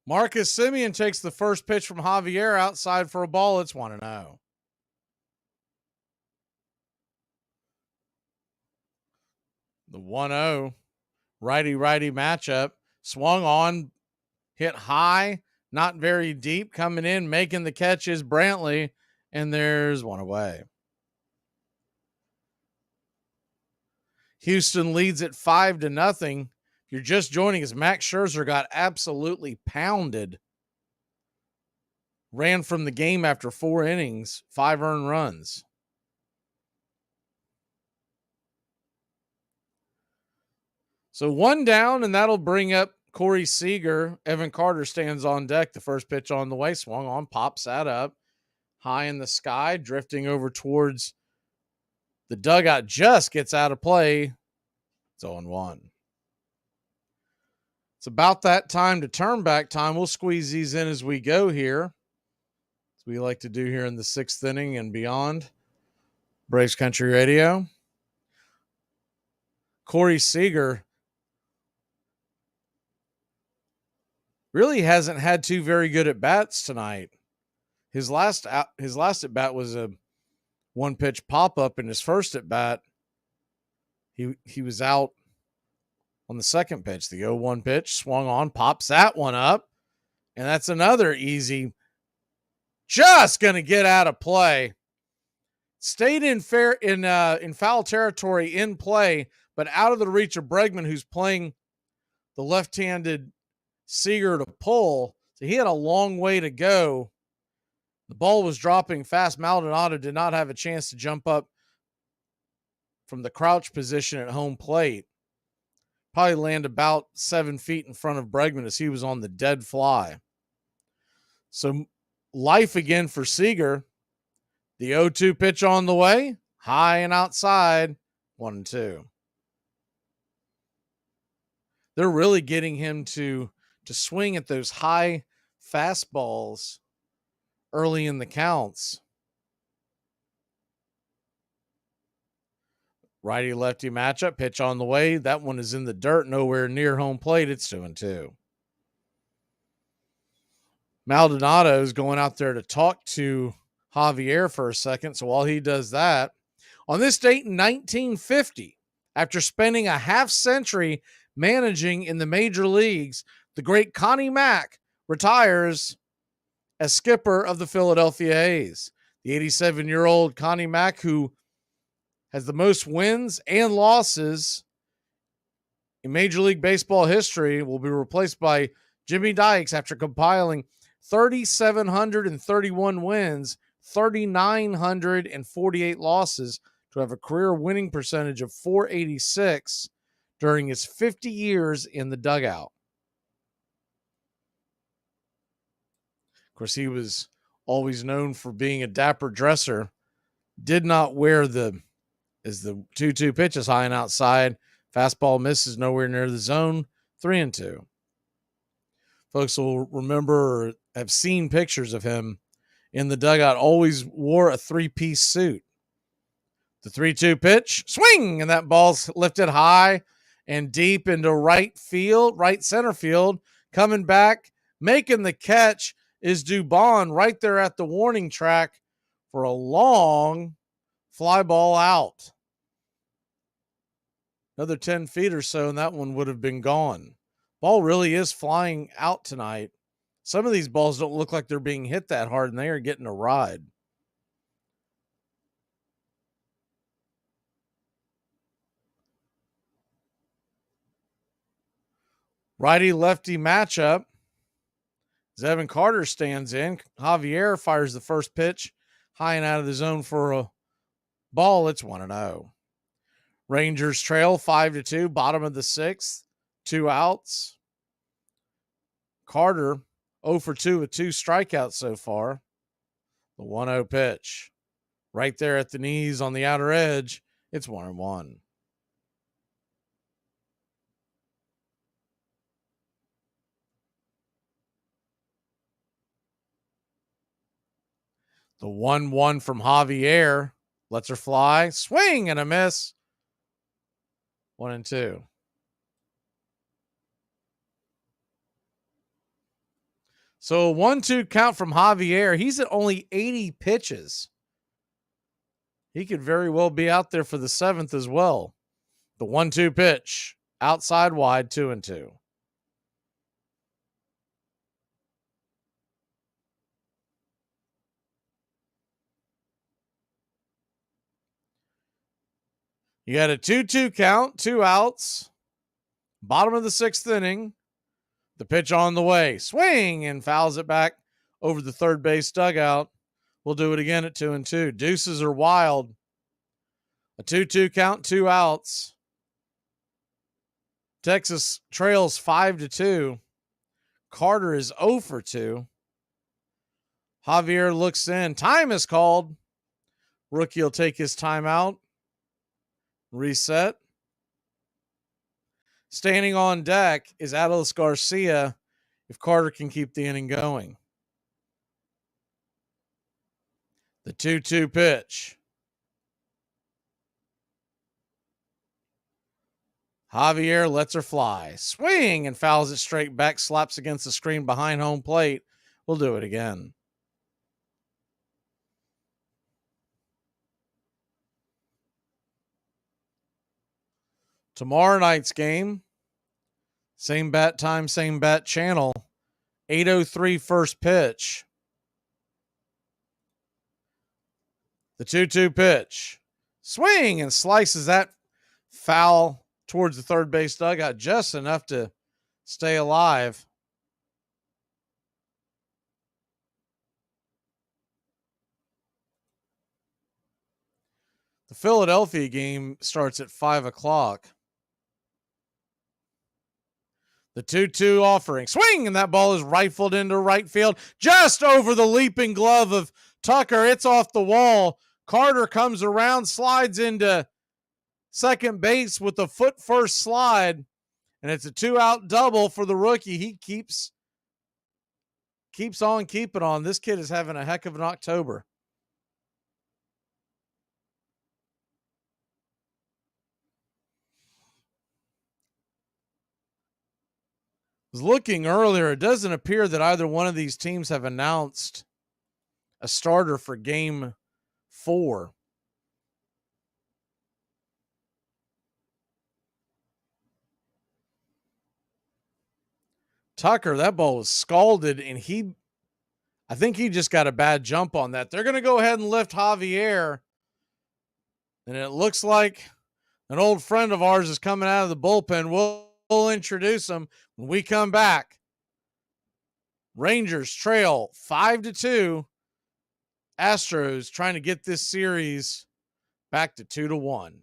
Marcus Semien takes the first pitch from Javier outside for a ball. It's 1-0. The 1-0 righty-righty matchup. Swung on, hit high, not very deep. Coming in, making the catches, Brantley, and there's one away. Houston leads at 5-0. If you're just joining us, Max Scherzer got absolutely pounded. Ran from the game after 4 innings, 5 earned runs. So 1 down, and that'll bring up Corey Seager. Evan Carter stands on deck. The first pitch on the way, swung on, pops that up. High in the sky, drifting over towards the dugout, just gets out of play. It's 0-1. It's about that time to turn back time. We'll squeeze these in as we go here, as we like to do here in the 6th inning and beyond. Braves Country Radio. Corey Seager really hasn't had 2 very good at bats tonight. His last at bat was a 1-pitch pop up in his first at bat. He was out on the second pitch. The 0-1 pitch swung on, pops that one up, and that's another easy. Just going to get out of play. Stayed in foul territory in play, but out of the reach of Bregman, who's playing the left-handed Seager to pull. So he had a long way to go. The ball was dropping fast. Maldonado did not have a chance to jump up from the crouch position at home plate. Probably land about 7 feet in front of Bregman as he was on the dead fly. So life again for Seager. The 0-2 pitch on the way. High and outside. 1-2. They're really getting him to swing at those high fastballs early in the counts. Righty-lefty matchup, pitch on the way. That one is in the dirt, nowhere near home plate. It's 2-2. Maldonado is going out there to talk to Javier for a second. So while he does that, on this date in 1950, after spending a half century managing in the major leagues, the great Connie Mack retires as skipper of the Philadelphia A's. The 87-year-old Connie Mack, who has the most wins and losses in Major League Baseball history, will be replaced by Jimmy Dykes after compiling 3,731 wins, 3,948 losses to have a career winning percentage of .486 during his 50 years in the dugout. Of course, he was always known for being a dapper dresser. Did not wear the 2-2 pitch is high and outside. Fastball misses nowhere near the zone. 3-2. Folks will remember or have seen pictures of him in the dugout. Always wore a 3-piece suit. The 3-2 pitch, swing, and that ball's lifted high and deep into right center field. Coming back, making the catch is Dubon right there at the warning track for a long fly ball out. Another 10 feet or so, and that one would have been gone. Ball really is flying out tonight. Some of these balls don't look like they're being hit that hard, and they are getting a ride. Righty-lefty matchup. As Evan Carter stands in, Javier fires the first pitch high and out of the zone for a ball. It's 1-0. Rangers trail 5-2, bottom of the sixth, 2 outs. Carter 0 for 2 with 2 strikeouts so far. The 1-0 pitch. Right there at the knees on the outer edge. It's 1-1. The 1-1 from Javier. Lets her fly. Swing and a miss. 1-2. So a 1-2 count from Javier. He's at only 80 pitches. He could very well be out there for the 7th as well. The 1-2 pitch. Outside wide, 2-2. You got a 2-2 count, 2 outs. Bottom of the 6th inning. The pitch on the way. Swing and fouls it back over the third base dugout. We'll do it again at 2-2. Deuces are wild. A 2-2 count, 2 outs. Texas trails 5-2. Carter is 0 for 2. Javier looks in. Time is called. Rookie will take his timeout. Reset. Standing on deck is Adolis Garcia if Carter can keep the inning going. The 2-2 pitch. Javier lets her fly. Swing and fouls it straight back, slaps against the screen behind home plate. We'll do it again. Tomorrow night's game, same bat time, same bat channel, 8:03 first pitch. The 2-2 pitch. Swing and slices that foul towards the third base dugout just enough to stay alive. The Philadelphia game starts at 5 o'clock. The 2-2 offering. Swing, and that ball is rifled into right field, just over the leaping glove of Tucker. It's off the wall. Carter comes around, slides into second base with the foot first slide, and it's a 2-out double for the rookie. He keeps on keeping on. This kid is having a heck of an October. was looking earlier. It doesn't appear that either one of these teams have announced a starter for game 4. Tucker, that ball was scalded, and I think he just got a bad jump on that. They're going to go ahead and lift Javier, and it looks like an old friend of ours is coming out of the bullpen. We'll introduce him when we come back. Rangers trail 5-2. Astros trying to get this series back to 2-1.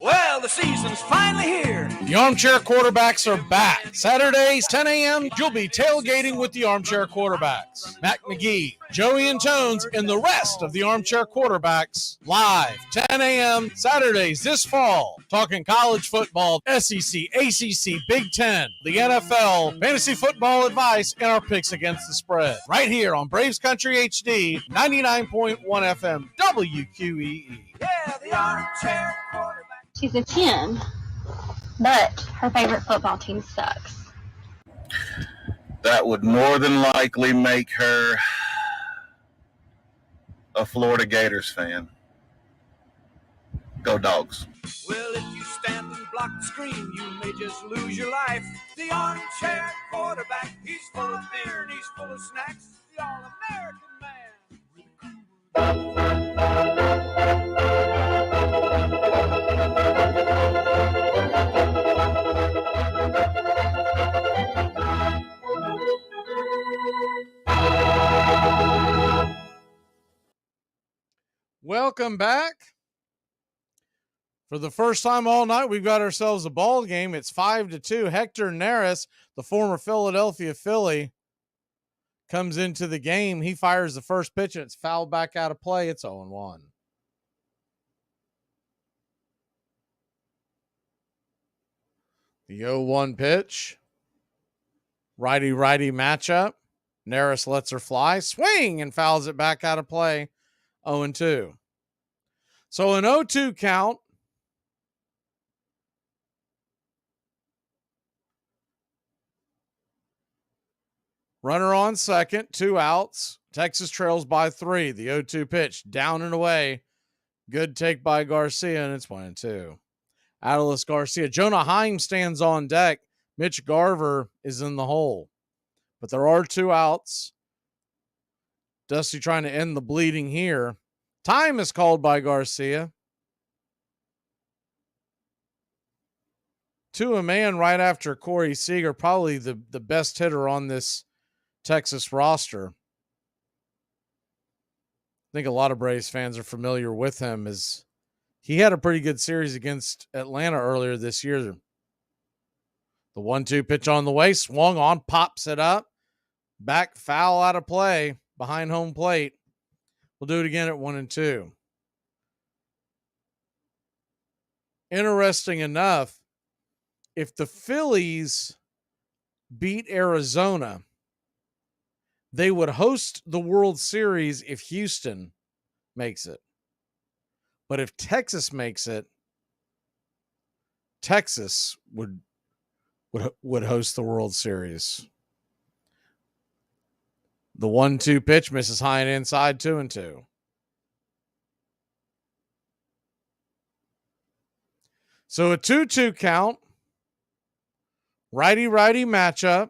Well, the season's finally here. The Armchair Quarterbacks are back. Saturdays, 10 a.m., you'll be tailgating with the Armchair Quarterbacks. Matt McGee, Joey and Tones, and the rest of the Armchair Quarterbacks live, 10 a.m. Saturdays this fall. Talking college football, SEC, ACC, Big Ten, the NFL, fantasy football advice, and our picks against the spread. Right here on Braves Country HD, 99.1 FM, WQEE. Yeah, the Armchair Quarterback. She's a 10, but her favorite football team sucks. That would more than likely make her a Florida Gators fan. Go Dogs. Well, if you stand and block the screen, you may just lose your life. The Armchair Quarterback, he's full of beer and he's full of snacks. The All-American Welcome back. For the first time all night, we've got ourselves a ball game. It's 5-2. Hector Neris, the former Philadelphia Philly, comes into the game. He fires the first pitch, and it's fouled back out of play. It's 0-1. The 0-1 pitch. Righty-righty matchup. Neris lets her fly. Swing, and fouls it back out of play. 0-2. So an 0-2 count. Runner on second, 2 outs. Texas trails by 3. The 0-2 pitch, down and away. Good take by Garcia, and it's 1-2. Adolis Garcia. Jonah Heim stands on deck. Mitch Garver is in the hole. But there are 2 outs. Dusty trying to end the bleeding here. Time is called by Garcia. To a man right after Corey Seager, probably the best hitter on this Texas roster. I think a lot of Braves fans are familiar with him, as he had a pretty good series against Atlanta earlier this year. The 1-2 pitch on the way, swung on, pops it up. Back foul out of play behind home plate. We'll do it again at 1-2. Interesting enough, if the Phillies beat Arizona, they would host the World Series if Houston makes it. But if Texas makes it, Texas would host the World Series. The 1-2 pitch misses high and inside, 2-2. So a 2-2 count. Righty-righty matchup.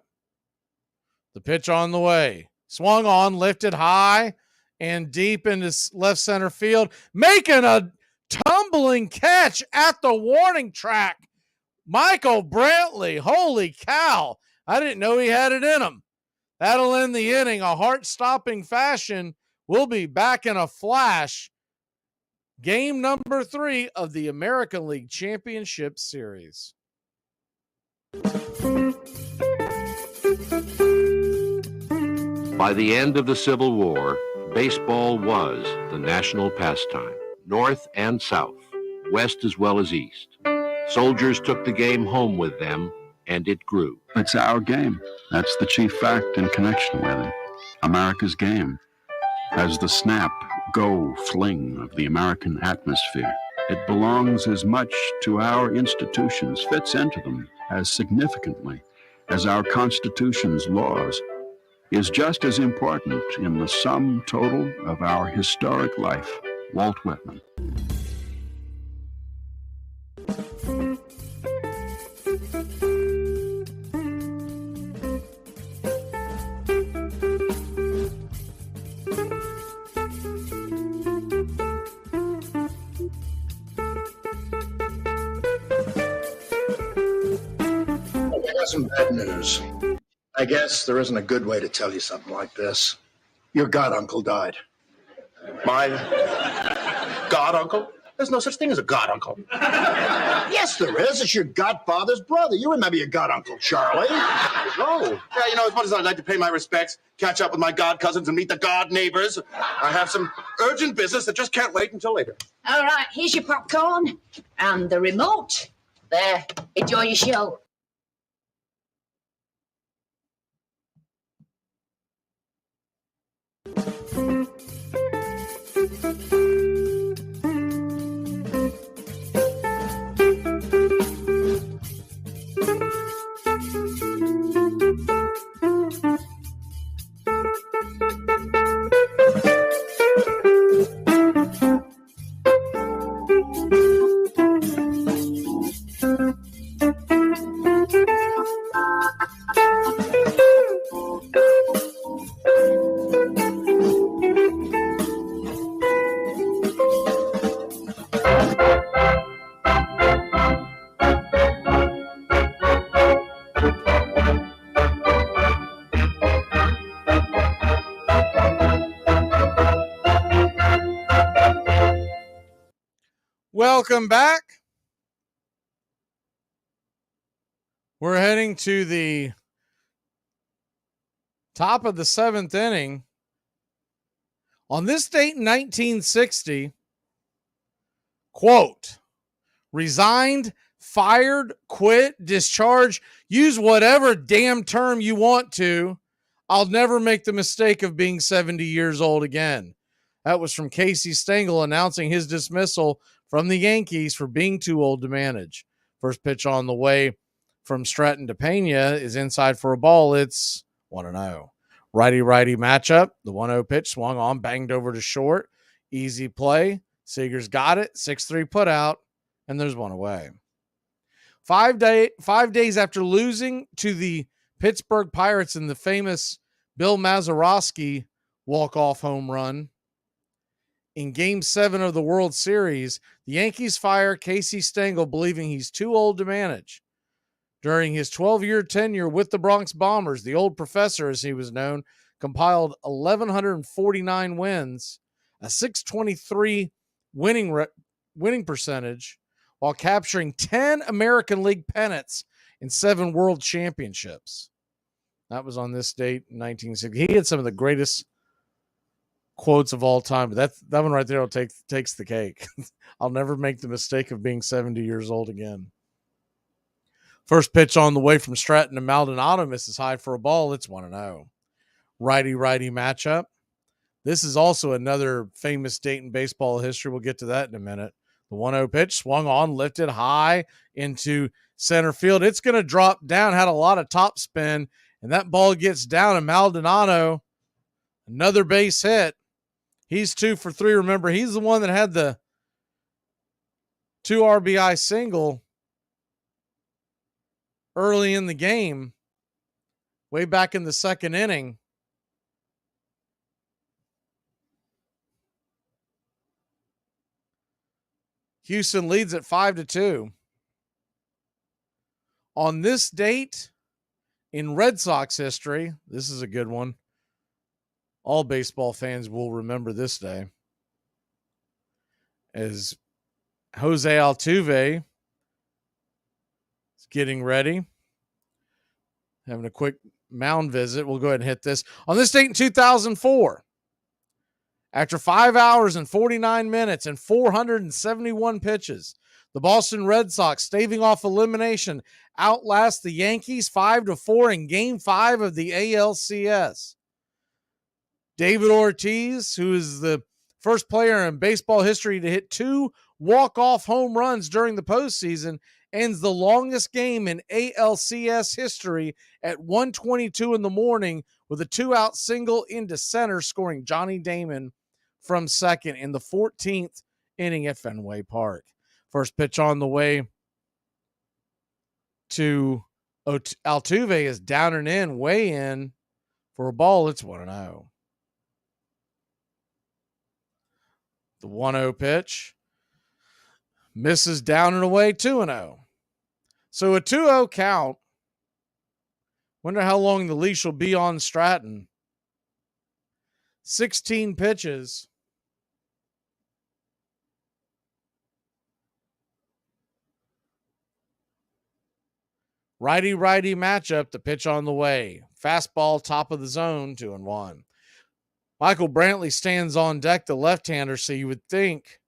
The pitch on the way. Swung on, lifted high and deep into left center field. Making a tumbling catch at the warning track. Michael Brantley. Holy cow. I didn't know he had it in him. That'll end the inning. A heart-stopping fashion. We'll be back in a flash. Game number 3 of the American League Championship Series. By the end of the Civil War, baseball was the national pastime, north and south, west as well as east. Soldiers took the game home with them, and it grew. It's our game. That's the chief fact in connection with it. America's game. As the snap, go, fling of the American atmosphere. It belongs as much to our institutions, fits into them as significantly as our Constitution's laws, is just as important in the sum total of our historic life. Walt Whitman. Some bad news. I guess there isn't a good way to tell you something like this. Your goduncle died. My goduncle? There's no such thing as a goduncle. Yes, there is. It's your godfather's brother. You remember your goduncle, Charlie. Oh. Yeah, as much as I'd like to pay my respects, catch up with my god cousins and meet the god neighbors, I have some urgent business that just can't wait until later. All right, here's your popcorn and the remote. There, enjoy your show. Welcome back. We're heading to the top of the 7th inning. On this date in 1960, quote, resigned, fired, quit, discharged, use whatever damn term you want to. I'll never make the mistake of being 70 years old again. That was from Casey Stengel announcing his dismissal from the Yankees for being too old to manage. First pitch on the way from Stratton to Pena is inside for a ball. It's 1-0. Righty-righty matchup. The 1-0 pitch swung on, banged over to short. Easy play. Seager's got it. 6-3 put out, and there's one away. 5 days after losing to the Pittsburgh Pirates in the famous Bill Mazeroski walk-off home run, in Game 7 of the World Series, the Yankees fire Casey Stengel, believing he's too old to manage. During his 12-year tenure with the Bronx Bombers, the old professor, as he was known, compiled 1,149 wins, a .623 winning percentage, while capturing 10 American League pennants and 7 World Championships. That was on this date in 1960. He had some of the greatest quotes of all time, but that one right there takes the cake. I'll never make the mistake of being 70 years old again. First pitch on the way from Stratton to Maldonado misses high for a ball. It's 1-0. Righty-righty matchup. This is also another famous date in baseball history. We'll get to that in a minute. The 1-0 pitch swung on, lifted high into center field. It's going to drop down, had a lot of top spin, and that ball gets down, and Maldonado, another base hit. He's 2 for 3. Remember, he's the one that had the 2 RBI single early in the game, way back in the second inning. Houston leads at 5-2. On this date in Red Sox history, this is a good one. All baseball fans will remember this day. As Jose Altuve is getting ready, having a quick mound visit. We'll go ahead and hit this. On this date in 2004, after 5 hours and 49 minutes and 471 pitches, the Boston Red Sox, staving off elimination, outlast the Yankees 5-4 in Game 5 of the ALCS. David Ortiz, who is the first player in baseball history to hit 2 walk-off home runs during the postseason, ends the longest game in ALCS history at 1:22 in the morning with a 2-out single into center, scoring Johnny Damon from second in the 14th inning at Fenway Park. First pitch on the way to Altuve is down and in, way in for a ball. It's 1-0. The 1-0 pitch misses down and away, 2-0. So a 2-0 count. Wonder how long the leash will be on Stratton. 16 pitches. Righty-righty matchup, the pitch on the way. Fastball, top of the zone, 2-1. Michael Brantley stands on deck, the left-hander, so you would think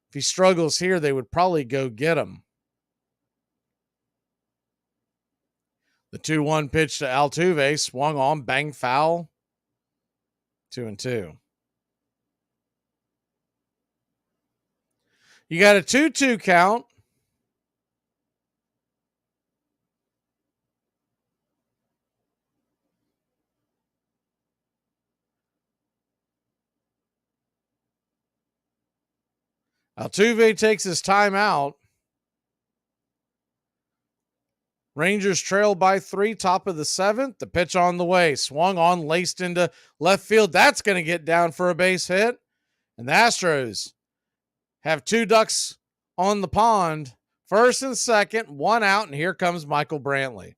if he struggles here, they would probably go get him. The 2-1 pitch to Altuve, swung on, bang foul, 2-2. You got a 2-2 count. Altuve takes his time out. Rangers trail by 3, top of the 7th. The pitch on the way. Swung on, laced into left field. That's going to get down for a base hit. And the Astros have 2 ducks on the pond. First and second, 1 out, and here comes Michael Brantley.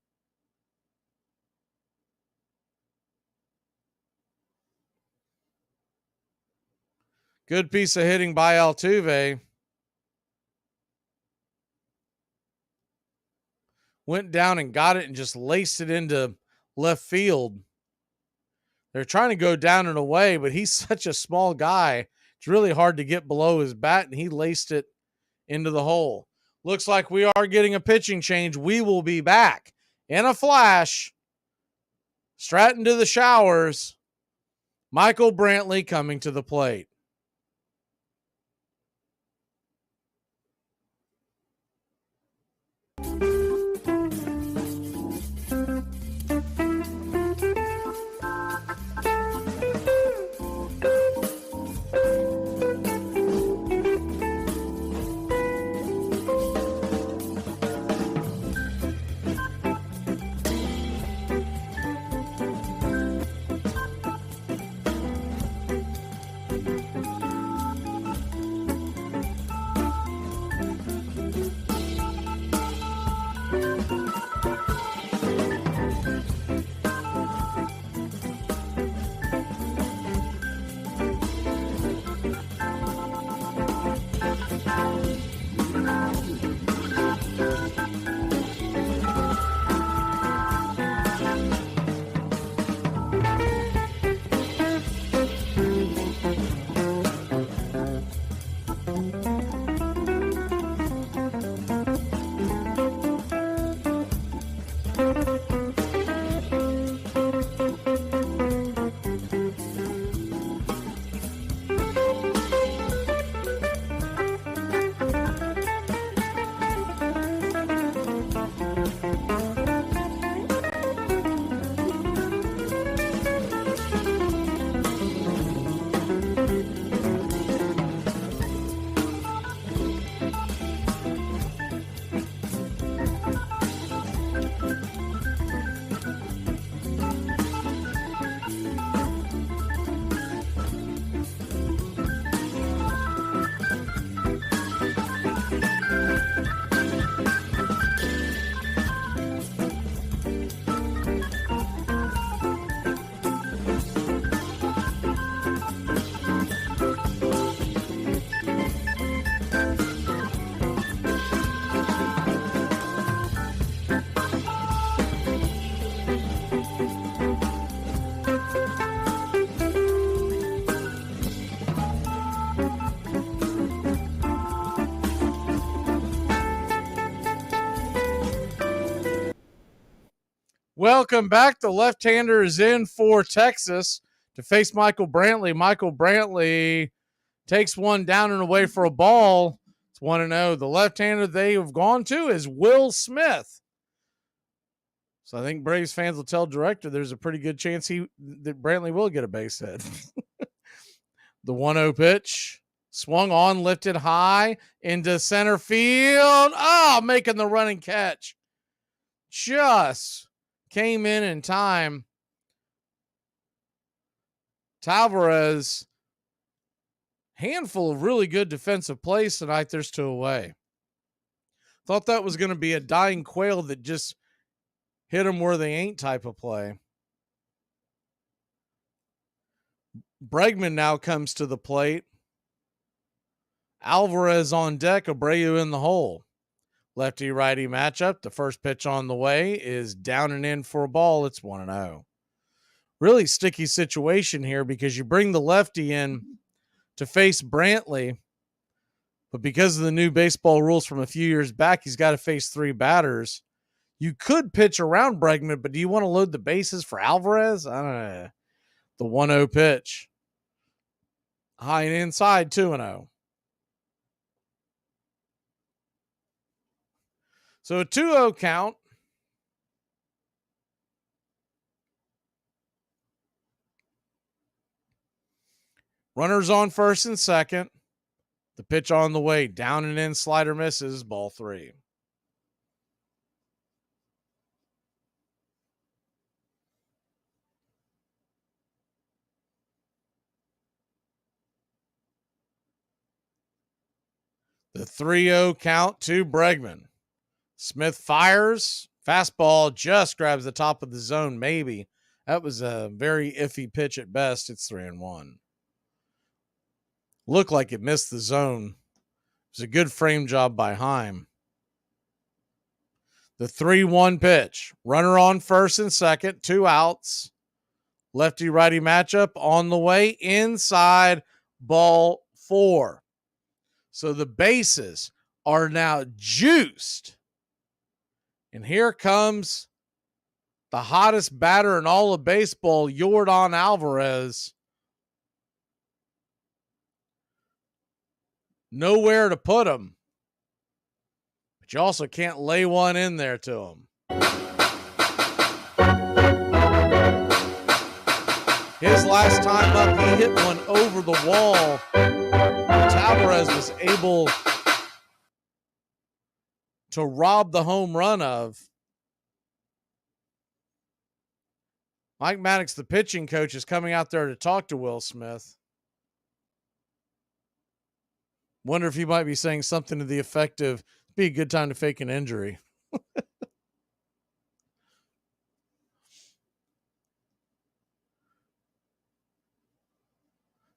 Good piece of hitting by Altuve. Went down and got it and just laced it into left field. They're trying to go down and away, but he's such a small guy. It's really hard to get below his bat, and he laced it into the hole. Looks like we are getting a pitching change. We will be back in a flash. Stratton to the showers. Michael Brantley coming to the plate. Welcome back. The left-hander is in for Texas to face Michael Brantley. Michael Brantley takes one down and away for a ball. It's 1-0. The left-hander they have gone to is Will Smith. So I think Braves fans will tell director there's a pretty good chance that Brantley will get a base hit. The 1-0 pitch. Swung on, lifted high into center field. Making the running catch. Just came in time. Alvarez, handful of really good defensive plays tonight. There's 2 away. Thought that was going to be a dying quail that just hit them where they ain't type of play. Bregman now comes to the plate. Alvarez on deck, Abreu in the hole. Lefty-righty matchup. The first pitch on the way is down and in for a ball. It's 1-0. Really sticky situation here because you bring the lefty in to face Brantley, but because of the new baseball rules from a few years back, he's got to face 3 batters. You could pitch around Bregman, but do you want to load the bases for Alvarez? I don't know. The 1-0 pitch. High and inside, 2-0. So a 2-0 count. Runners on first and second. The pitch on the way. Down and in, slider misses, ball 3. The 3-0 count to Bregman. Smith fires. Fastball just grabs the top of the zone, maybe. That was a very iffy pitch at best. It's 3-1. Looked like it missed the zone. It was a good frame job by Heim. The 3-1 pitch. Runner on first and second. 2 outs. Lefty-righty matchup on the way. Inside, ball 4. So the bases are now juiced. And here comes the hottest batter in all of baseball, Yordan Alvarez. Nowhere to put him. But you also can't lay one in there to him. His last time up, he hit one over the wall. Alvarez was able to rob the home run of. Mike Maddox, the pitching coach, is coming out there to talk to Will Smith. Wonder if he might be saying something to the effect of, be a good time to fake an injury.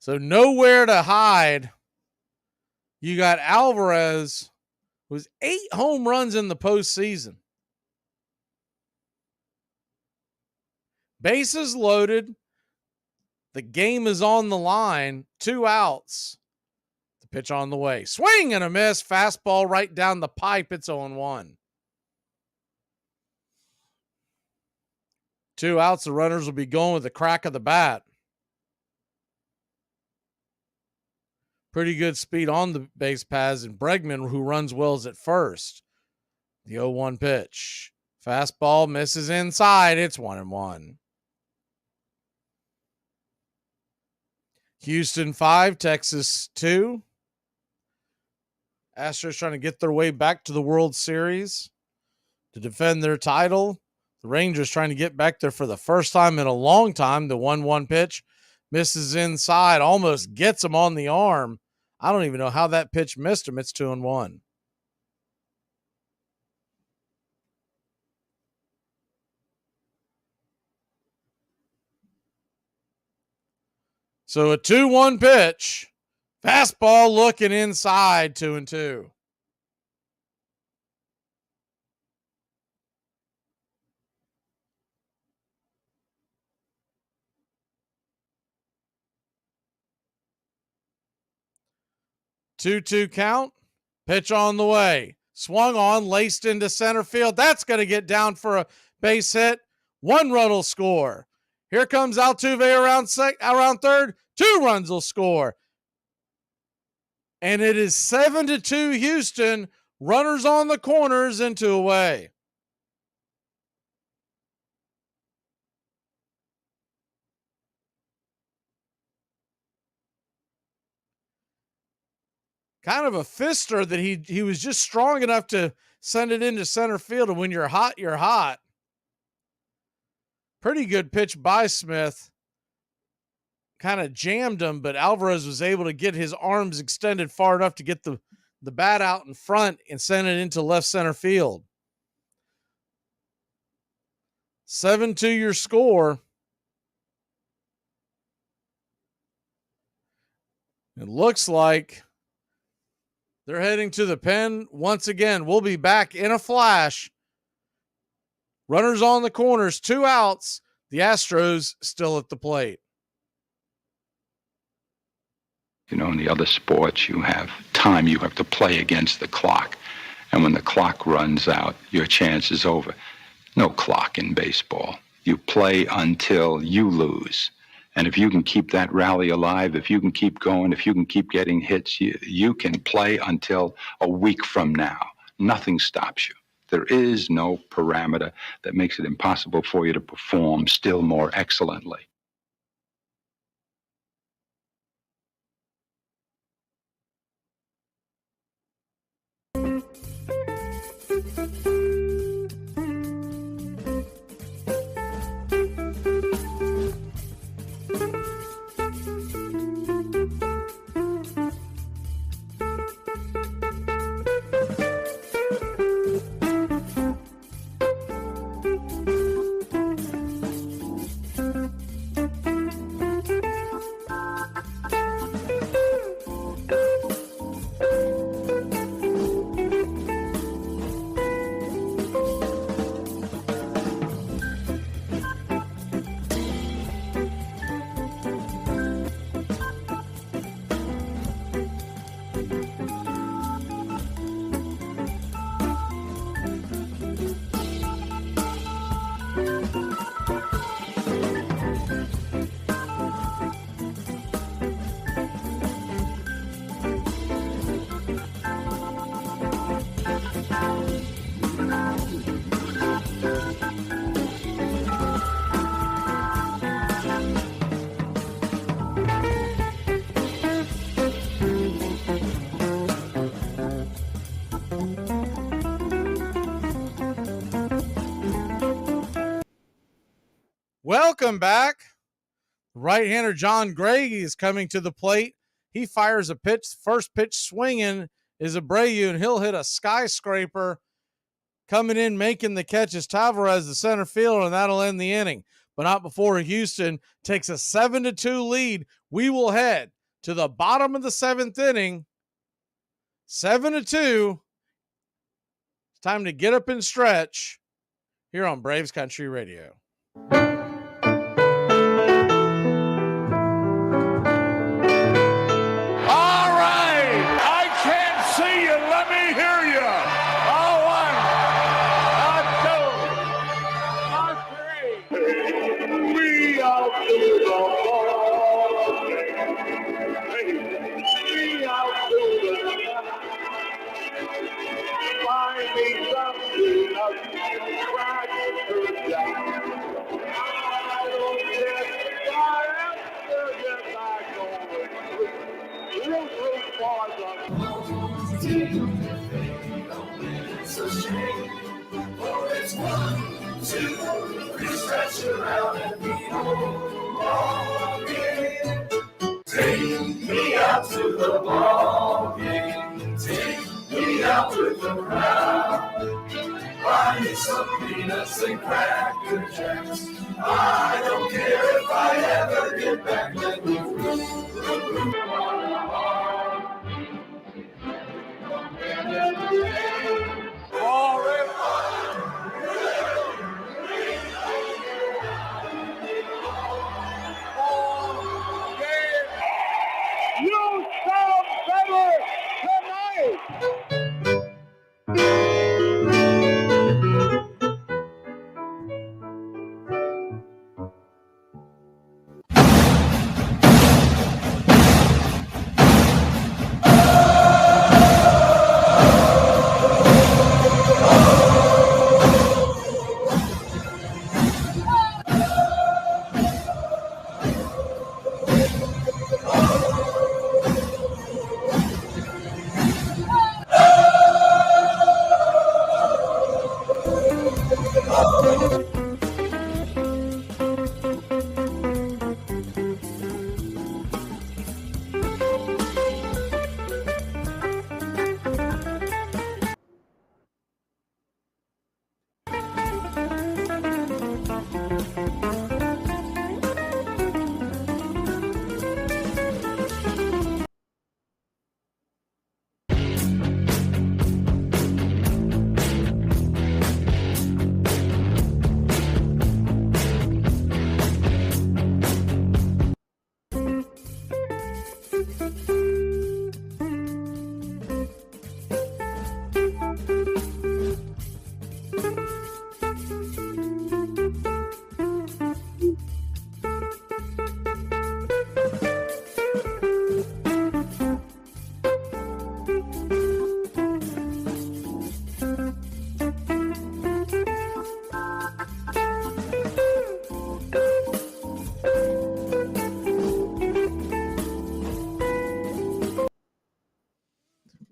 So nowhere to hide. You got Alvarez, who's 8 home runs in the postseason. Bases loaded. The game is on the line. 2 outs. The pitch on the way. Swing and a miss. Fastball right down the pipe. It's 0-1. 2 outs. The runners will be going with the crack of the bat. Pretty good speed on the base paths, and Bregman, who runs well, is at first. The 0-1 pitch. Fastball misses inside. It's 1-1. Houston 5, Texas 2. Astros trying to get their way back to the World Series to defend their title. The Rangers trying to get back there for the first time in a long time. The 1-1 pitch misses inside, almost gets him on the arm. I don't even know how that pitch missed him. It's 2-1. So a 2-1 pitch. Fastball looking inside, 2-2. Two count. Pitch on the way. Swung on, laced into center field. That's going to get down for a base hit. 1 run will score. Here comes Altuve around third. 2 runs will score. And it is 7-2 Houston. Runners on the corners and 2 away. Kind of a fister that he was just strong enough to send it into center field. And when you're hot, you're hot. Pretty good pitch by Smith. Kind of jammed him, but Alvarez was able to get his arms extended far enough to get the bat out in front and send it into left center field. 7-2 your score. It looks like they're heading to the pen once again. We'll be back in a flash. Runners on the corners, 2 outs. The Astros still at the plate. You know, in the other sports, you have time you have to play against the clock. And when the clock runs out, your chance is over. No clock in baseball. You play until you lose. And if you can keep that rally alive, if you can keep going, if you can keep getting hits, you can play until a week from now. Nothing stops you. There is no parameter that makes it impossible for you to perform still more excellently. Welcome back. Right-hander John Gray is coming to the plate. He fires a pitch. First pitch swinging is Abreu, and he'll hit a skyscraper. Coming in, making the catch is Tavares, the center fielder, and that'll end the inning. But not before Houston takes a 7-2 lead. We will head to the bottom of the 7th inning. 7-2. It's time to get up and stretch here on Braves Country Radio. Take me out to the ball game. Take me out with the crowd. Buy me some peanuts and cracker jacks. I don't care if I ever get back. Let me You sound better tonight!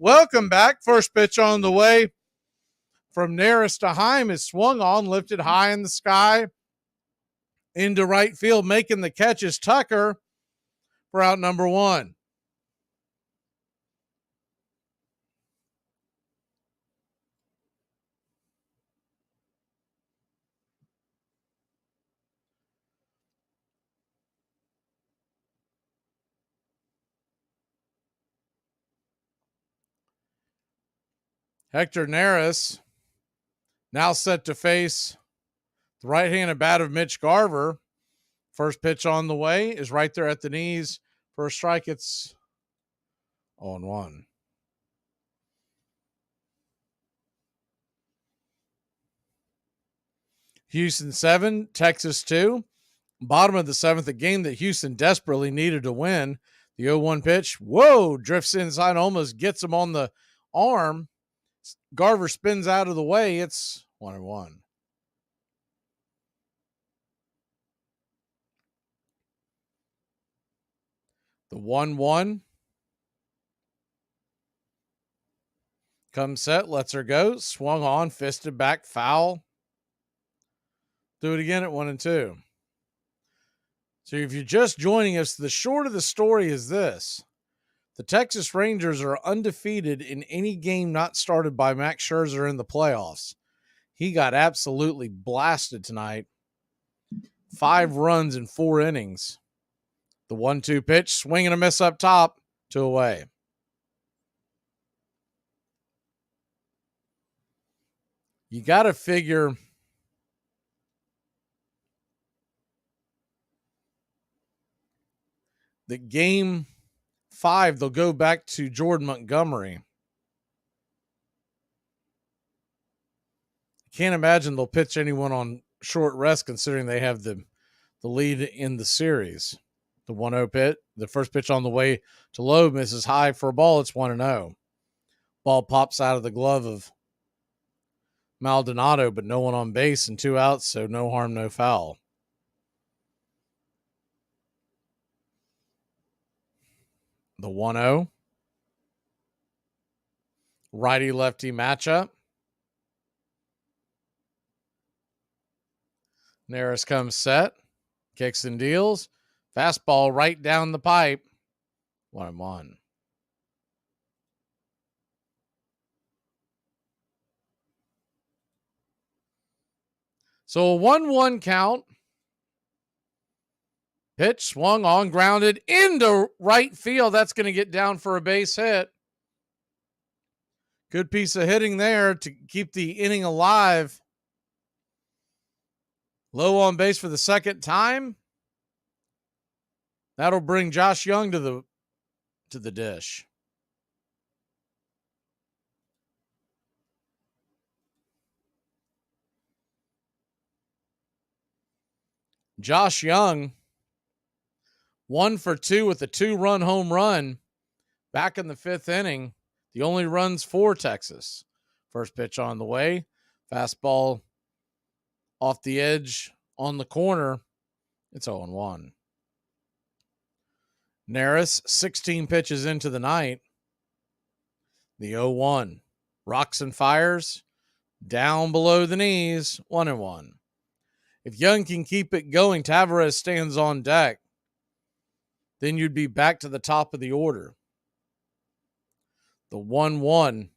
Welcome back. First pitch on the way from Nearest to Heim is swung on, lifted high in the sky into right field. Making the catch is Tucker for out number 1. Hector Neris now set to face the right-handed bat of Mitch Garver. First pitch on the way is right there at the knees for a strike. It's 0-1. Houston 7, Texas 2. Bottom of the 7th, a game that Houston desperately needed to win. The 0-1 pitch, drifts inside, almost gets him on the arm. Garver spins out of the way. It's 1-1. The 1-1 comes set, lets her go, swung on, fisted back, foul. Do it again at 1-2. So if you're just joining us, the short of the story is this. The Texas Rangers are undefeated in any game not started by Max Scherzer in the playoffs. He got absolutely blasted tonight. 5 runs in 4 innings. The 1-2 pitch, swing and a miss up top, 2 away. You got to figure that game 5, they'll go back to Jordan Montgomery. Can't imagine they'll pitch anyone on short rest considering they have the lead in the series. The 1-0 pitch, the first pitch on the way to Loeb misses high for a ball. It's 1-0. Ball pops out of the glove of Maldonado, but no one on base and 2 outs, so no harm, no foul. The 1-0. Righty-lefty matchup. Neris comes set. Kicks and deals. Fastball right down the pipe. 1-1. So a 1-1 count. Pitch swung on, grounded into right field. That's going to get down for a base hit. Good piece of hitting there to keep the inning alive. Low on base for the second time. That'll bring Josh Young to the dish. Josh Young, 1 for 2 with a 2-run home run back in the 5th inning. The only runs for Texas. First pitch on the way. Fastball off the edge on the corner. It's 0-1. Neris, 16 pitches into the night. The 0-1. Rocks and fires. Down below the knees. 1-1. If Young can keep it going, Tavares stands on deck. Then you'd be back to the top of the order. The 1-1.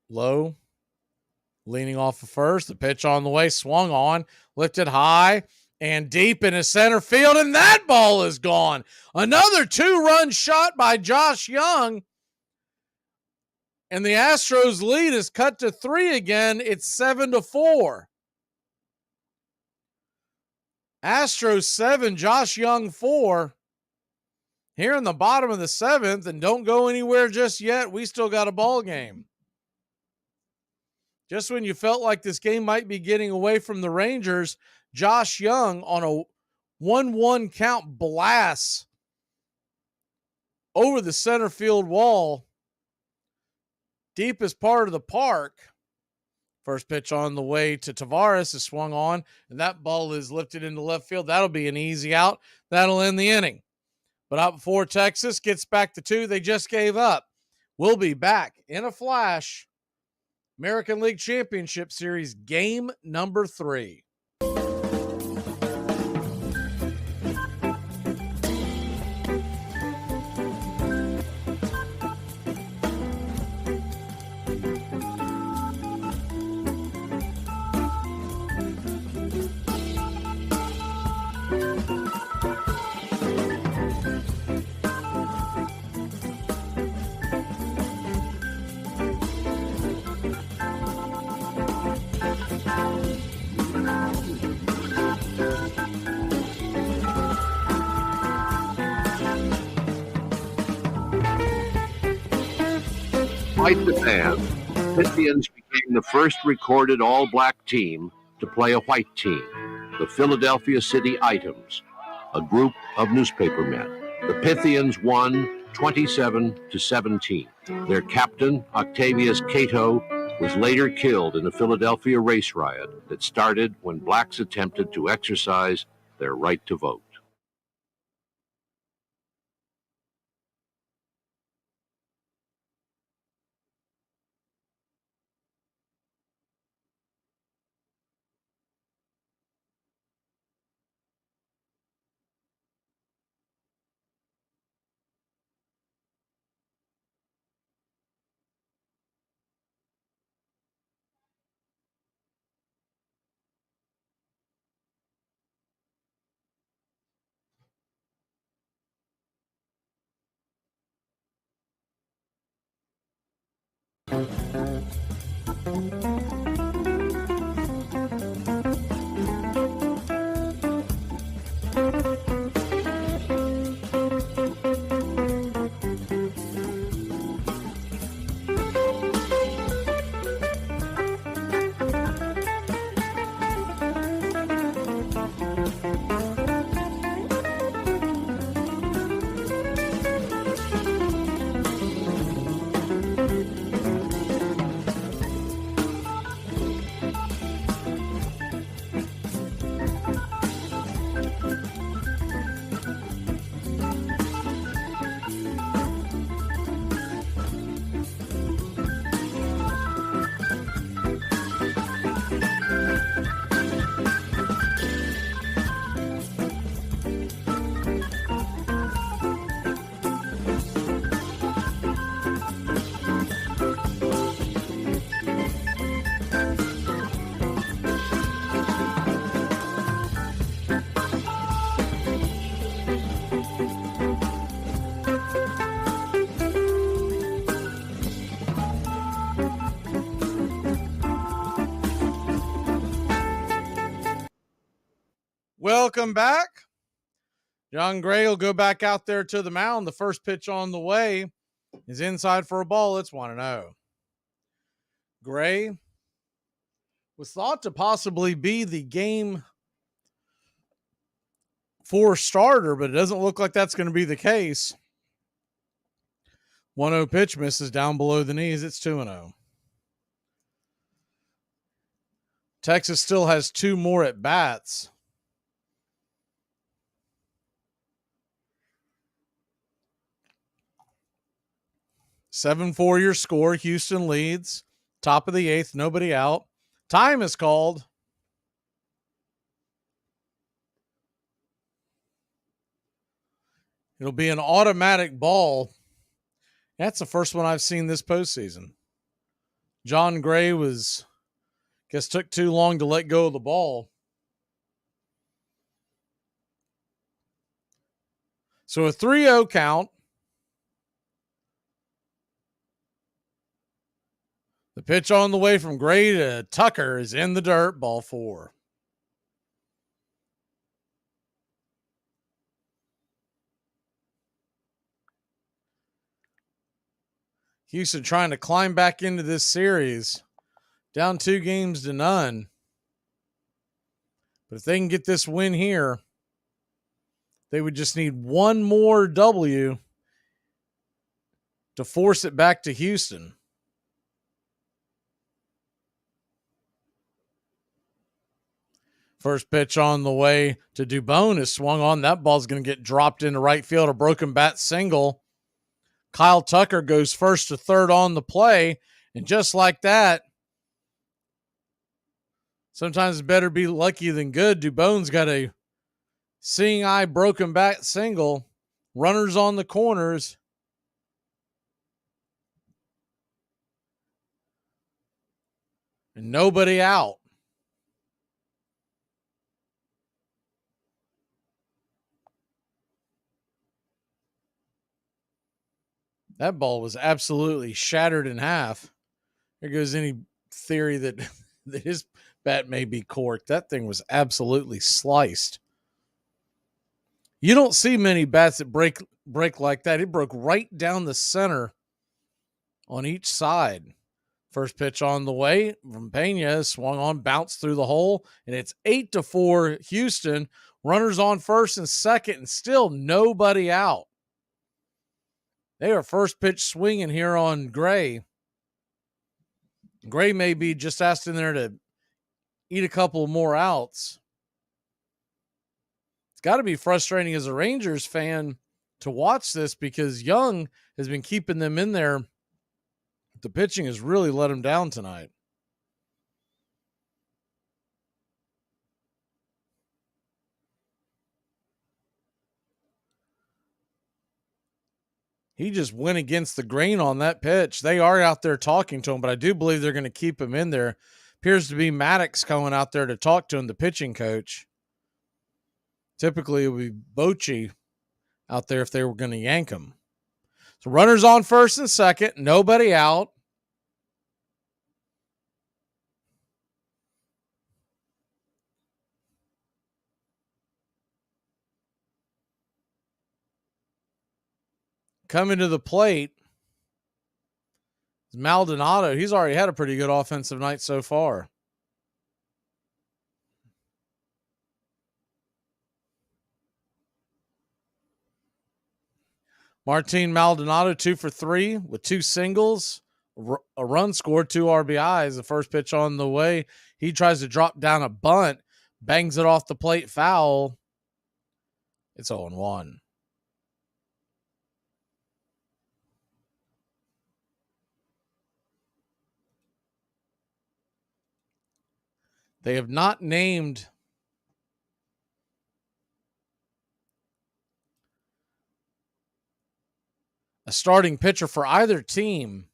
Low. Leaning off of first. The pitch on the way. Swung on. Lifted high and deep into center field. And that ball is gone. Another 2-run shot by Josh Young. And the Astros lead is cut to 3 again. It's 7-4. Astros 7, Josh Young 4. Here in the bottom of the 7th, and don't go anywhere just yet. We still got a ball game. Just when you felt like this game might be getting away from the Rangers, Josh Young on a 1-1 count blasts over the center field wall. Deepest part of the park. First pitch on the way to Tavares is swung on, and that ball is lifted into left field. That'll be an easy out. That'll end the inning. But out before Texas gets back to 2, they just gave up. We'll be back in a flash. American League Championship Series, game number 3. Despite the ban, Pythians became the first recorded all-black team to play a white team, the Philadelphia City Items, a group of newspapermen. The Pythians won 27-17. Their captain, Octavius Cato, was later killed in a Philadelphia race riot that started when blacks attempted to exercise their right to vote. Welcome back. John Gray will go back out there to the mound. The first pitch on the way is inside for a ball. It's 1-0. Gray was thought to possibly be the game 4 starter, but it doesn't look like that's going to be the case. 1-0 pitch misses down below the knees. It's 2-0. Texas still has 2 more at bats. 7-4 your score. Houston leads. Top of the 8th. Nobody out. Time is called. It'll be an automatic ball. That's the first one I've seen this postseason. John Gray took too long to let go of the ball. So a 3-0 count. The pitch on the way from Gray to Tucker is in the dirt. Ball 4. Houston trying to climb back into this series. Down 2-0. But if they can get this win here, they would just need one more W to force it back to Houston. First pitch on the way to Dubone is swung on. That ball's going to get dropped into right field. A broken bat single. Kyle Tucker goes first to third on the play. And just like that, sometimes it's better be lucky than good. Dubone's got a seeing eye broken bat single. Runners on the corners. And nobody out. That ball was absolutely shattered in half. There goes any theory that, that his bat may be corked. That thing was absolutely sliced. You don't see many bats that break like that. It broke right down the center on each side. First pitch on the way from Pena, swung on, bounced through the hole, and it's 8-4 Houston. Runners on first and second, and still nobody out. They are first pitch swinging here on Gray. Gray may be just asked in there to eat a couple more outs. It's got to be frustrating as a Rangers fan to watch this because Young has been keeping them in there. The pitching has really let them down tonight. He just went against the grain on that pitch. They are out there talking to him, but I do believe they're going to keep him in there. Appears to be Maddox going out there to talk to him, the pitching coach. Typically, it would be Bochy out there if they were going to yank him. So runners on first and second, nobody out. Coming to the plate, Maldonado. He's already had a pretty good offensive night so far. Martin Maldonado, 2 for 3 with 2 singles, a run scored, 2 RBIs. The first pitch on the way. He tries to drop down a bunt, bangs it off the plate, foul. It's 0-1. They have not named a starting pitcher for either team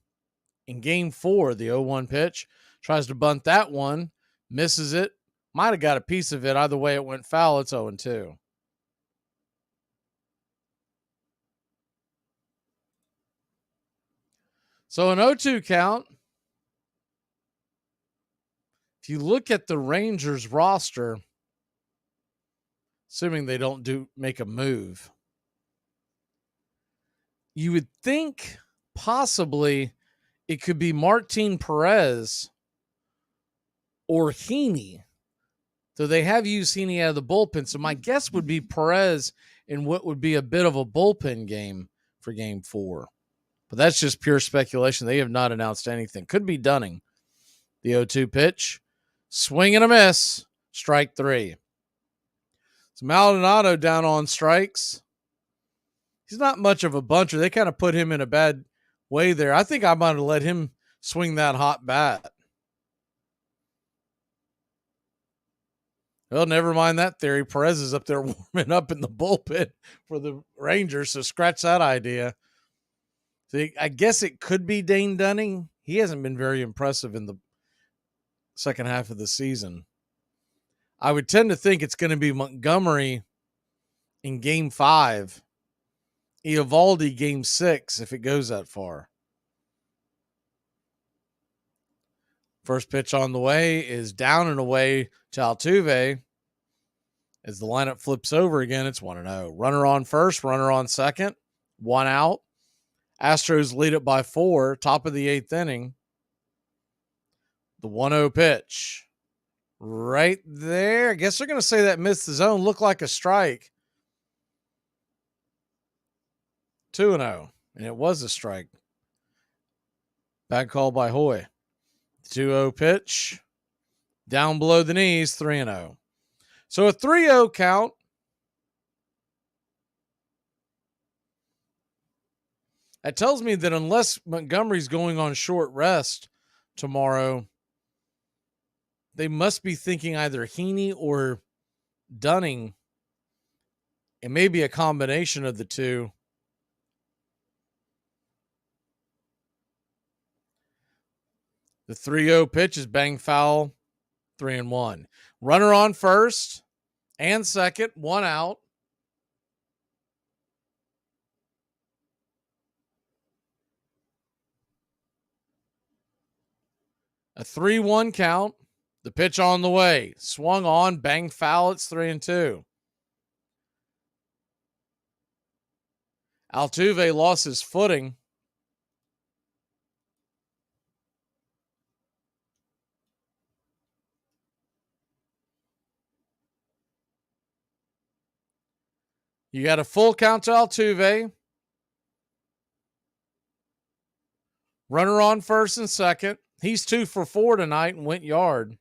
in game 4. The 0-1 pitch tries to bunt that one, misses it, might have got a piece of it. Either way, it went foul. It's 0-2. So an 0-2 count. If you look at the Rangers roster, assuming they don't make a move, you would think possibly it could be Martin Perez or Heaney. So they have used Heaney out of the bullpen. So my guess would be Perez in what would be a bit of a bullpen game for game 4. But that's just pure speculation. They have not announced anything. Could be Dunning. The 0-2 pitch. Swing and a miss. Strike 3. So Maldonado down on strikes. He's not much of a buncher. They kind of put him in a bad way there. I think I might have let him swing that hot bat. Well, never mind that theory. Perez is up there warming up in the bullpen for the Rangers, so scratch that idea. So I guess it could be Dane Dunning. He hasn't been very impressive in the second half of the season. I would tend to think it's going to be Montgomery in game 5. Eovaldi game 6 if it goes that far. First pitch on the way is down and away to Altuve. As the lineup flips over again, it's 1-0. Runner on first, runner on second, 1 out. Astros lead it by 4, top of the 8th inning. The 1-0 pitch. Right there. I guess they're going to say that missed the zone. Looked like a strike. 2-0. And it was a strike. Bad call by Hoy. 2-0 pitch. Down below the knees, 3-0. So a 3-0 count. That tells me that unless Montgomery's going on short rest tomorrow, they must be thinking either Heaney or Dunning. It may be a combination of the two. The 3-0 pitch is bang foul, 3-1. Runner on first and second, 1 out. A 3-1 count. The pitch on the way. Swung on, bang foul. It's 3-2. Altuve lost his footing. You got a full count to Altuve. Runner on first and second. He's 2 for 4 tonight and went yard.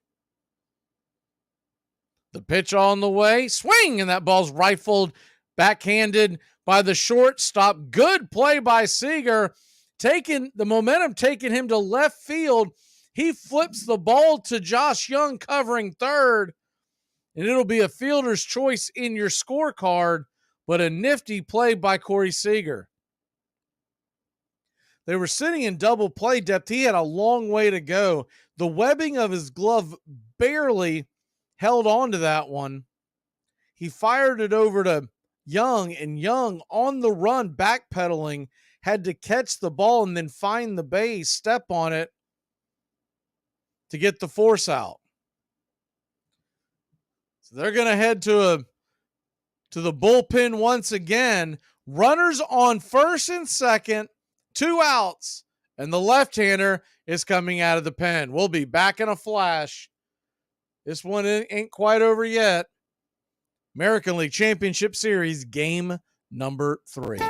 The pitch on the way. Swing, and that ball's rifled, backhanded by the shortstop. Good play by Seager. Taking the momentum, taking him to left field. He flips the ball to Josh Young covering third, and it'll be a fielder's choice in your scorecard, but a nifty play by Corey Seager. They were sitting in double play depth. He had a long way to go. The webbing of his glove barely held on to that one. He fired it over to Young, and Young on the run, backpedaling, had to catch the ball and then find the base, step on it to get the force out. So they're going to head to the bullpen once again. Runners on first and second, 2 outs, and the left-hander is coming out of the pen. We'll be back in a flash. This one ain't quite over yet. American League Championship Series, game number 3.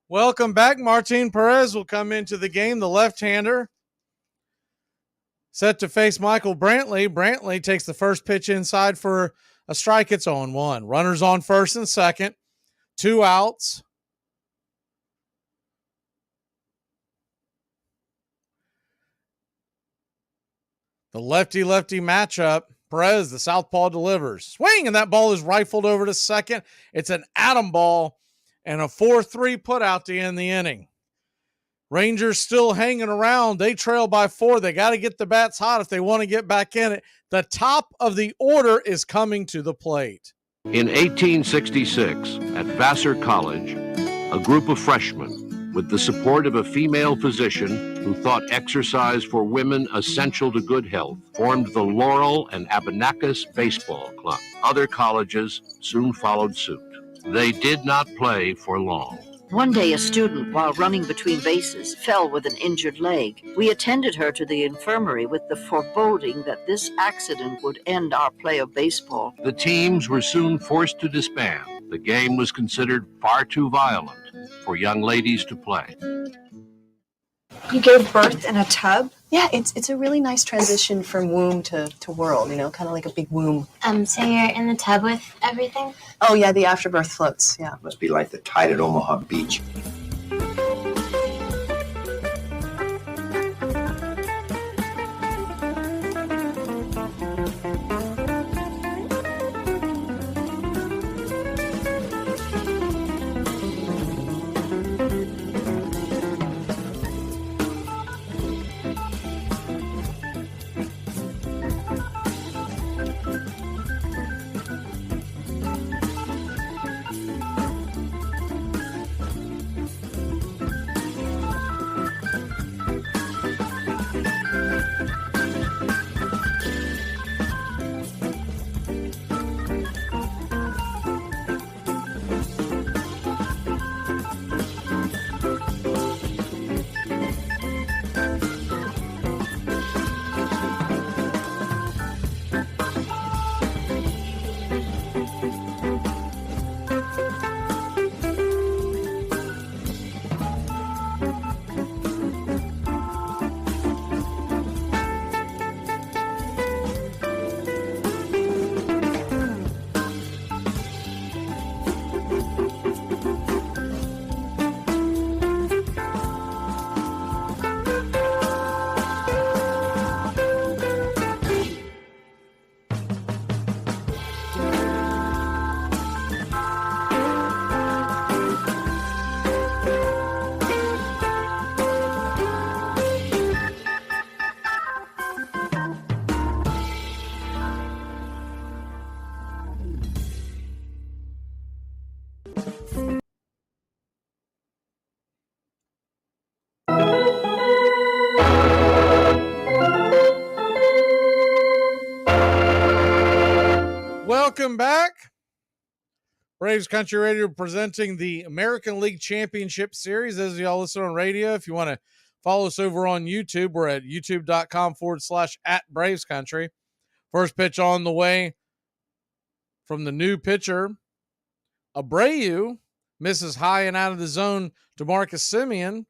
Welcome back. Martin Perez will come into the game, the left-hander. Set to face Michael Brantley. Brantley takes the first pitch inside for a strike. It's 0-1. Runners on first and second. 2 outs. The lefty-lefty matchup. Perez, the southpaw, delivers. Swing, and that ball is rifled over to second. It's an atom ball and a 4-3 put out to end the inning. Rangers still hanging around. They trail by 4. They got to get the bats hot if they want to get back in it. The top of the order is coming to the plate. In 1866, at Vassar College, a group of freshmen, with the support of a female physician who thought exercise for women essential to good health, formed the Laurel and Abenakis Baseball Club. Other colleges soon followed suit. They did not play for long. One day, a student, while running between bases, fell with an injured leg. We attended her to the infirmary with the foreboding that this accident would end our play of baseball. The teams were soon forced to disband. The game was considered far too violent for young ladies to play. You gave birth in a tub? Yeah, it's a really nice transition from womb to world, you know, kind of like a big womb. So you're in the tub with everything? Oh, yeah, the afterbirth floats, yeah. Must be like the tide at Omaha Beach. Welcome back. Braves Country Radio presenting the American League Championship Series. As y'all listen on radio, if you want to follow us over on YouTube, we're at youtube.com/@Braves Country. First pitch on the way from the new pitcher. Abreu misses high and out of the zone to Marcus Semien.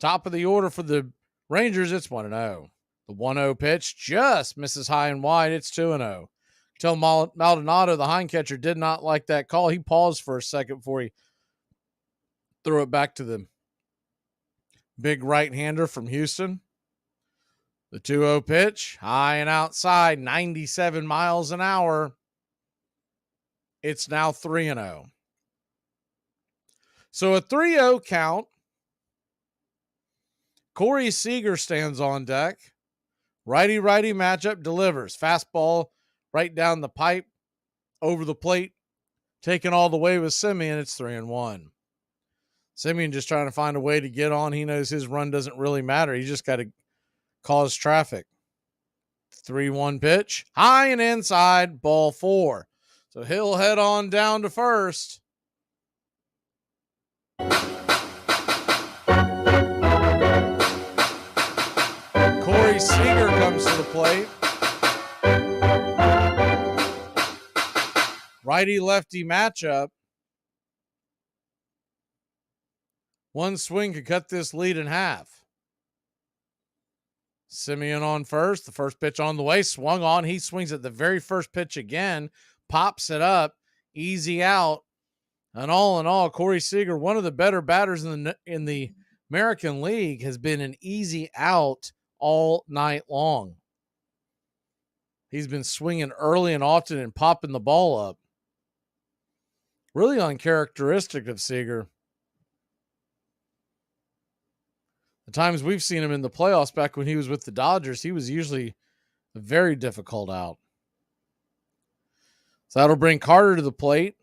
Top of the order for the Rangers, it's 1-0. The 1-0 pitch just misses high and wide. It's 2-0. Tell Maldonado, the hind catcher, did not like that call. He paused for a second before he threw it back to the big right-hander from Houston. The 2-0 pitch, high and outside, 97 miles an hour. It's now 3-0. So a 3-0 count. Corey Seager stands on deck. Righty-righty matchup delivers. Fastball right down the pipe, over the plate, taken all the way with Semien. It's 3-1. Semien just trying to find a way to get on. He knows his run doesn't really matter. He just got to cause traffic. 3-1 pitch, high and inside, ball 4. So he'll head on down to first. Corey Seager comes to the plate. Righty-lefty matchup. One swing could cut this lead in half. Semien on first. The first pitch on the way. Swung on. He swings at the very first pitch again. Pops it up. Easy out. And all in all, Corey Seager, one of the better batters in the American League, has been an easy out all night long. He's been swinging early and often and popping the ball up. Really uncharacteristic of Seager. The times we've seen him in the playoffs back when he was with the Dodgers, he was usually a very difficult out. So that'll bring Carter to the plate.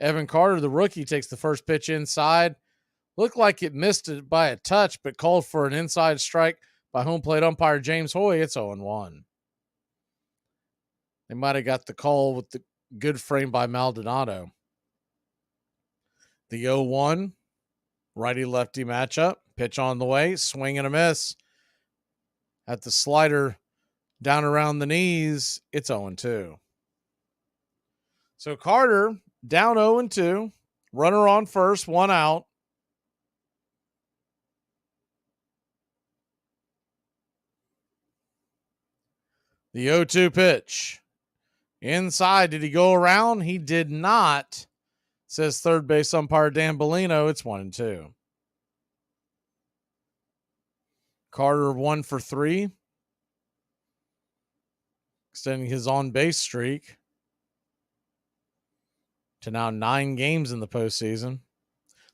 Evan Carter, the rookie, takes the first pitch inside. Looked like it missed it by a touch, but called for an inside strike by home plate umpire James Hoy. It's 0-1. They might have got the call with the good frame by Maldonado. The 0-1, righty-lefty matchup. Pitch on the way, swing and a miss. At the slider down around the knees, it's 0-2. So Carter down 0-2. Runner on first, one out. The 0-2 pitch. Inside, did he go around? He did not, says third base umpire Dan Bellino. It's 1-2. Carter 1 for 3. Extending his on-base streak to now 9 games in the postseason.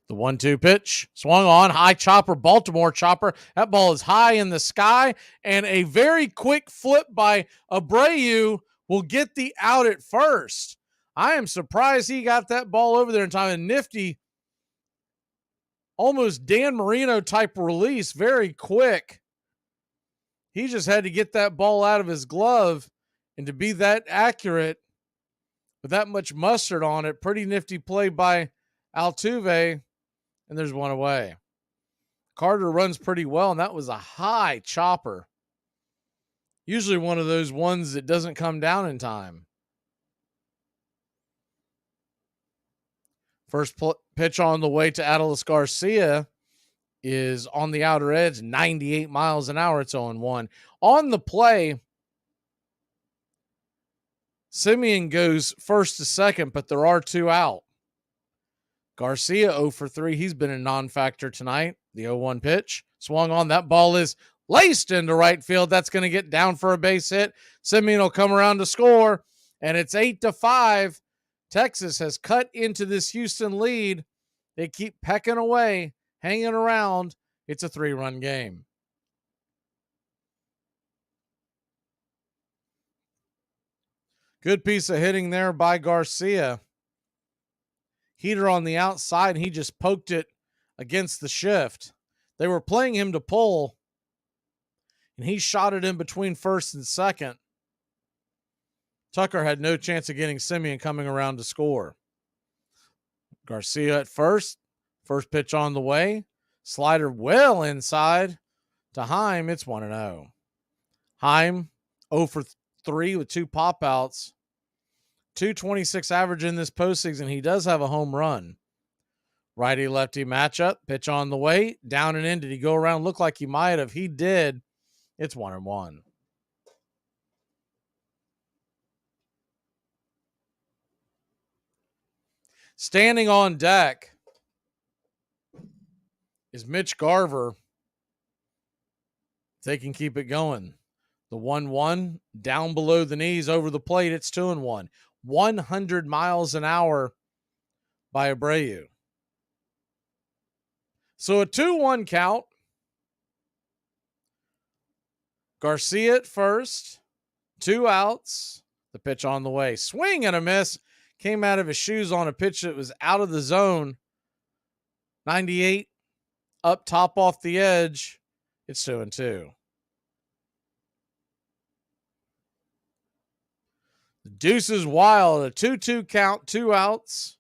The 1-2 pitch. Swung on. High chopper. Baltimore chopper. That ball is high in the sky. And a very quick flip by Abreu will get the out at first. I am surprised he got that ball over there in time. A nifty, almost Dan Marino type release. Very quick. He just had to get that ball out of his glove. And to be that accurate with that much mustard on it, pretty nifty play by Altuve. And there's one away. Carter runs pretty well, and that was a high chopper. Usually one of those ones that doesn't come down in time. First pitch on the way to Adolis Garcia is on the outer edge, 98 miles an hour. It's 0-1. On the play, Simeon goes first to second, but there are 2 out. Garcia 0 for 3. He's been a non-factor tonight. The 0-1 pitch. Swung on. That ball is laced into right field. That's going to get down for a base hit. Simeon will come around to score, and it's 8-5. Texas has cut into this Houston lead. They keep pecking away, hanging around. It's a 3-run game. Good piece of hitting there by Garcia. Heater on the outside, and he just poked it against the shift. They were playing him to pull, and he shot it in between first and second. Tucker had no chance of getting Simeon coming around to score. Garcia at first. First pitch on the way. Slider well inside to Heim. It's 1-0. Heim 0 for 3 with 2 pop-outs. 226 average in this postseason. He does have a home run. Righty-lefty matchup. Pitch on the way. Down and in. Did he go around? Looked like he might have. He did. It's 1-1. Standing on deck is Mitch Garver. They can keep it going. The 1-1 down below the knees over the plate. It's 2-1. 100 miles an hour by Abreu. So a 2-1 count. Garcia at first. 2 outs. The pitch on the way. Swing and a miss. Came out of his shoes on a pitch that was out of the zone. 98 up top off the edge. It's 2-2. The deuce is wild. A 2-2 count, 2 outs.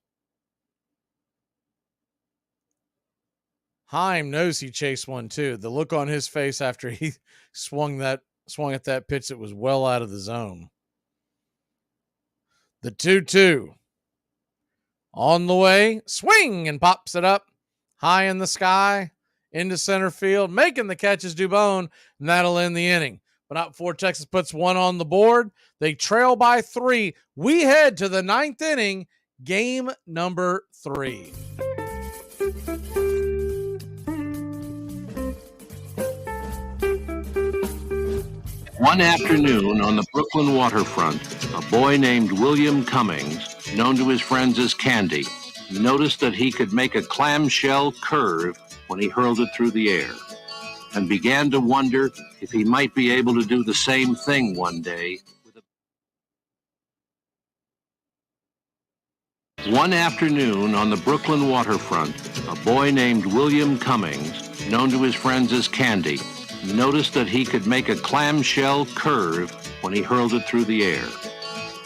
Heim knows he chased one too. The look on his face after he swung at that pitch that was well out of the zone. The 2-2. On the way. Swing and pops it up. High in the sky. Into center field. Making the catch is Dubon. And that'll end the inning. But not before Texas puts 1 on the board. They trail by 3. We head to the 9th inning. Game number 3. One afternoon on the Brooklyn waterfront, a boy named William Cummings, known to his friends as Candy, noticed that he could make a clamshell curve when he hurled it through the air. and began to wonder if he might be able to do the same thing one day. One afternoon on the Brooklyn waterfront, a boy named William Cummings, known to his friends as Candy, noticed that he could make a clamshell curve when he hurled it through the air,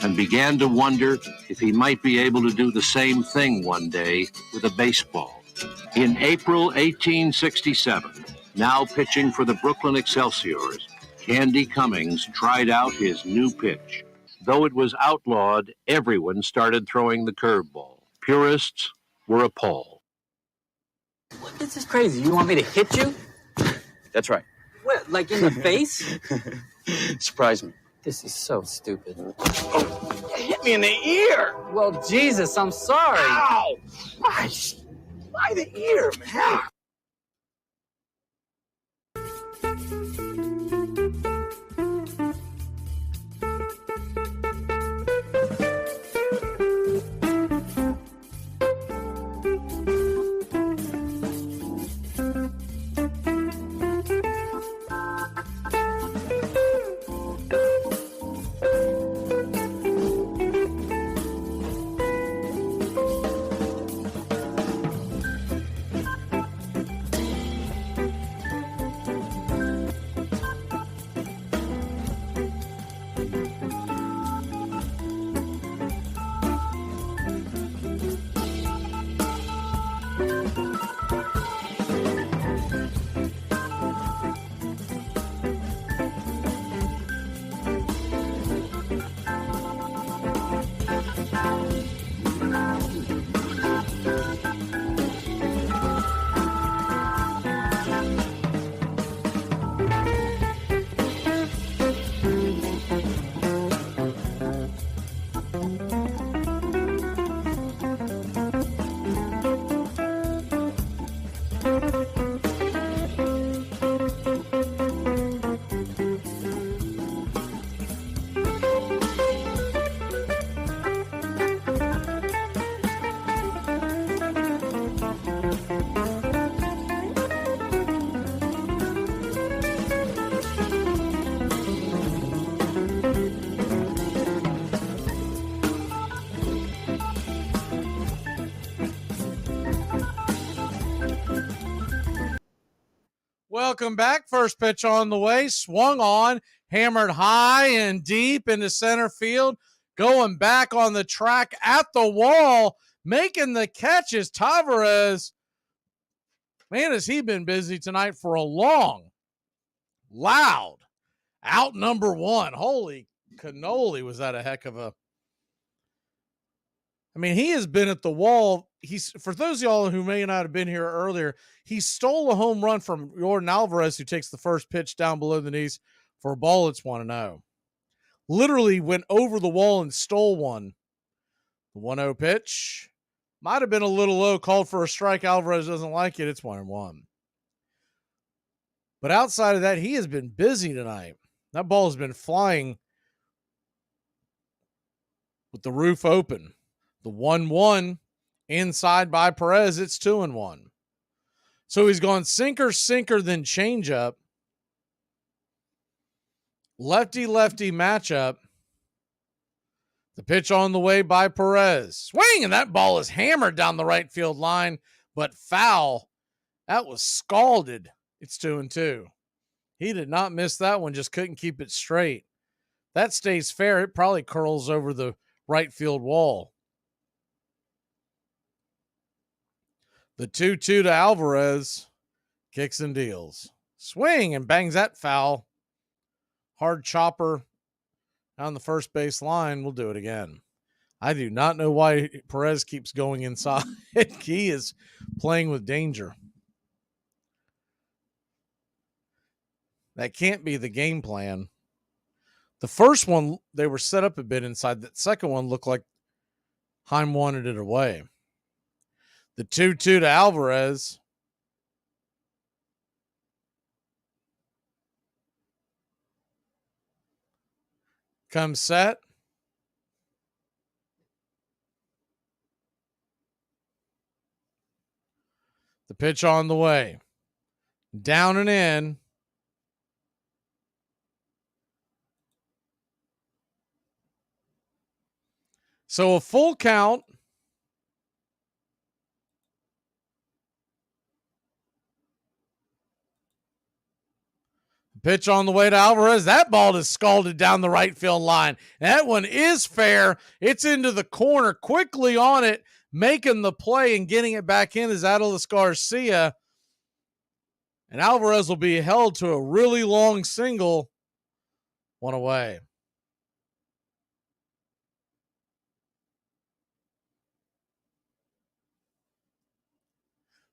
and began to wonder if he might be able to do the same thing one day with a baseball. In April 1867, now pitching for the Brooklyn Excelsiors, Candy Cummings tried out his new pitch. Though it was outlawed, everyone started throwing the curveball. Purists were appalled. This is crazy. You want me to hit you? That's right. What, like in the face? Surprise me. This is so stupid. Oh, you hit me in the ear. Well, Jesus, I'm sorry. Ow! Why the ear, man? Welcome back. First pitch on the way. Swung on, hammered high and deep into center field. Going back on the track at the wall, making the catches. Tavares, man, has he been busy tonight for a long, loud, out number one. Holy cannoli, was that a heck of a... I mean, he has been at the wall. He's, for those of y'all who may not have been here earlier, he stole a home run from Jordan Alvarez, who takes the first pitch down below the knees for a ball. It's 1-0. Literally went over the wall and stole one. The 1-0 pitch might have been a little low, called for a strike. Alvarez doesn't like it. It's 1-1. But outside of that, he has been busy tonight. That ball has been flying with the roof open. The 1-1 inside by Perez. It's 2-1. So he's gone sinker, then changeup. Lefty-lefty matchup. The pitch on the way by Perez. Swing, and that ball is hammered down the right field line, but foul. That was scalded. It's 2-2. He did not miss that one, just couldn't keep it straight. That stays fair. It probably curls over the right field wall. The 2-2 to Alvarez. Kicks and deals. Swing and bangs that foul. Hard chopper down the first base line. We'll do it again. I do not know why Perez keeps going inside. He is playing with danger. That can't be the game plan. The first one, they were set up a bit inside. That second one looked like Heim wanted it away. The 2-2 to Alvarez. Comes set. The pitch on the way. Down and in. So a full count. Pitch on the way to Alvarez. That ball is scalded down the right field line. That one is fair. It's into the corner. Quickly on it, making the play and getting it back in is Adolis Garcia. And Alvarez will be held to a really long single. One away.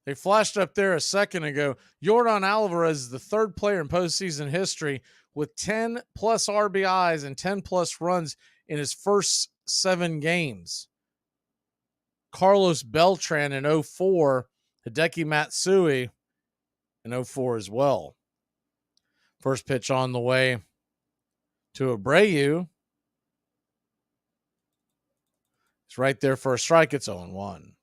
They flashed up there a second ago. Yordan Alvarez is the third player in postseason history with 10 plus RBIs and 10 plus runs in his first 7 games. Carlos Beltran in 04, Hideki Matsui in 04 as well. First pitch on the way to Abreu. It's right there for a strike. It's 0-1.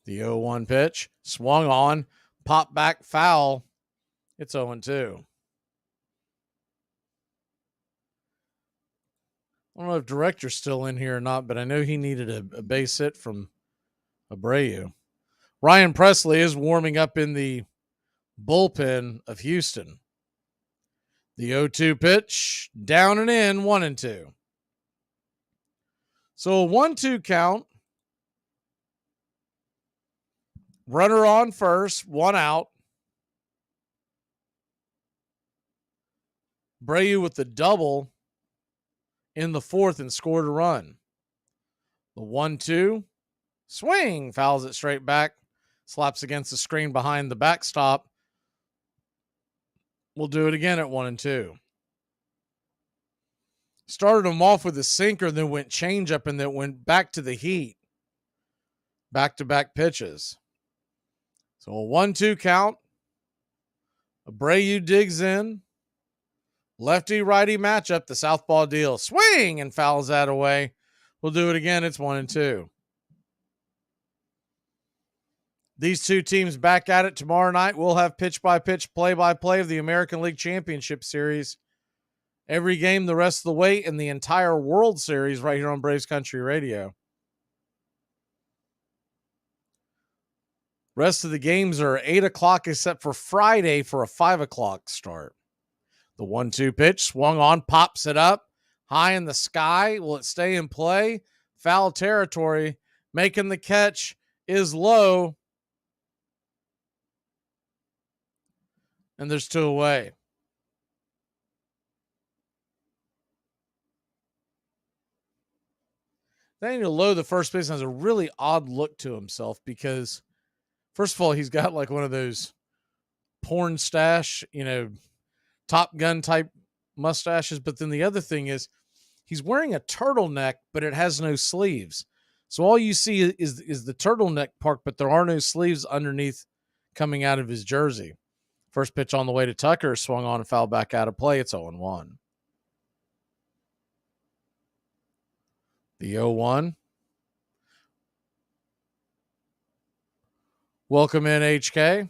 The 0-1 pitch, swung on, pop back foul. It's 0-2. I don't know if Director's still in here or not, but I know he needed a base hit from Abreu. Ryan Presley is warming up in the bullpen of Houston. The 0-2 pitch, down and in, 1-2. So a 1-2 count. Runner on first, 1 out. Abreu with the double in the 4th and scored a run. The 1-2, swing, fouls it straight back, slaps against the screen behind the backstop. We'll do it again at 1-2. Started him off with a sinker, then went changeup, and then went back to the heat. Back-to-back pitches. So a 1-2 count. Abreu digs in. Lefty-righty matchup, the southpaw deal. Swing and fouls that away. We'll do it again. It's 1-2. These two teams back at it tomorrow night. We'll have pitch-by-pitch, play-by-play of the American League Championship Series. Every game the rest of the way in the entire World Series right here on Braves Country Radio. Rest of the games are 8 o'clock except for Friday for a 5 o'clock start. The 1-2 pitch swung on, pops it up high in the sky. Will it stay in play? Foul territory. Making the catch is low. And there's 2 away. Daniel Lowe, the first baseman, has a really odd look to himself because, first of all, he's got like one of those porn stash, Top Gun type mustaches. But then the other thing is he's wearing a turtleneck, but it has no sleeves. So all you see is the turtleneck part, but there are no sleeves underneath coming out of his jersey. First pitch on the way to Tucker, swung on and fouled back out of play. It's 0-1. The 0-1. Welcome in, HK.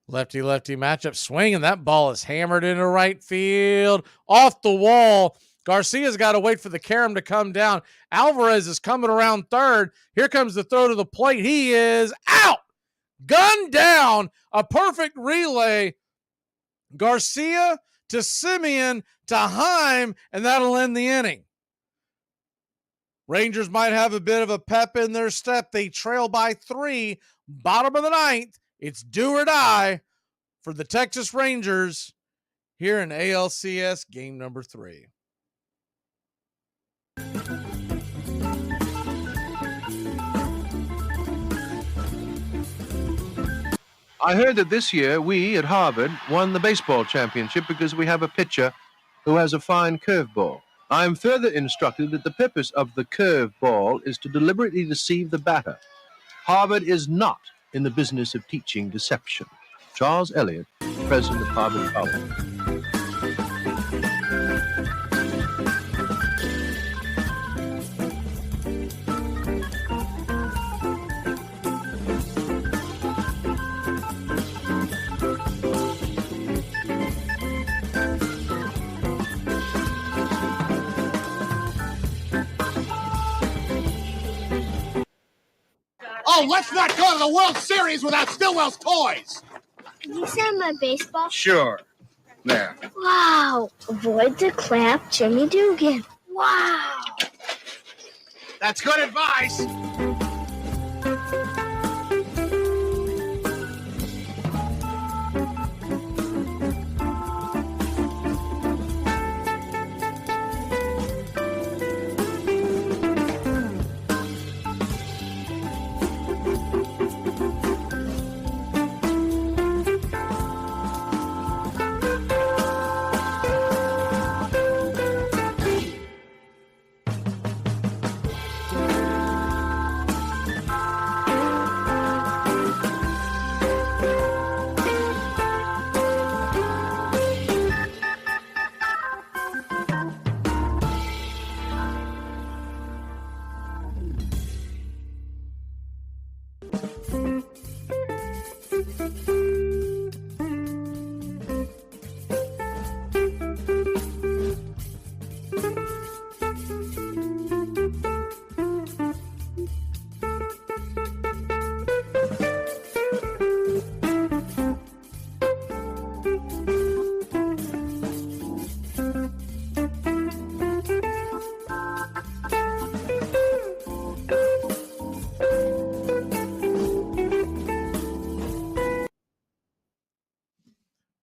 Lefty-lefty matchup. Swing, and that ball is hammered into right field. Off the wall. Garcia's got to wait for the carom to come down. Alvarez is coming around third. Here comes the throw to the plate. He is out. Gunned down. A perfect relay. Garcia to Simeon to Heim, and that'll end the inning. Rangers might have a bit of a pep in their step. They trail by 3, bottom of the 9th. It's do or die for the Texas Rangers here in ALCS game number 3. I heard that this year we at Harvard won the baseball championship because we have a pitcher who has a fine curveball. I am further instructed that the purpose of the curveball is to deliberately deceive the batter. Harvard is not in the business of teaching deception. Charles Eliot, president of Harvard College. Oh, let's not go to the World Series without Stillwell's toys. Can you send my baseball? Sure. There. Wow. Avoid the clap, Jimmy Dugan. Wow. That's good advice.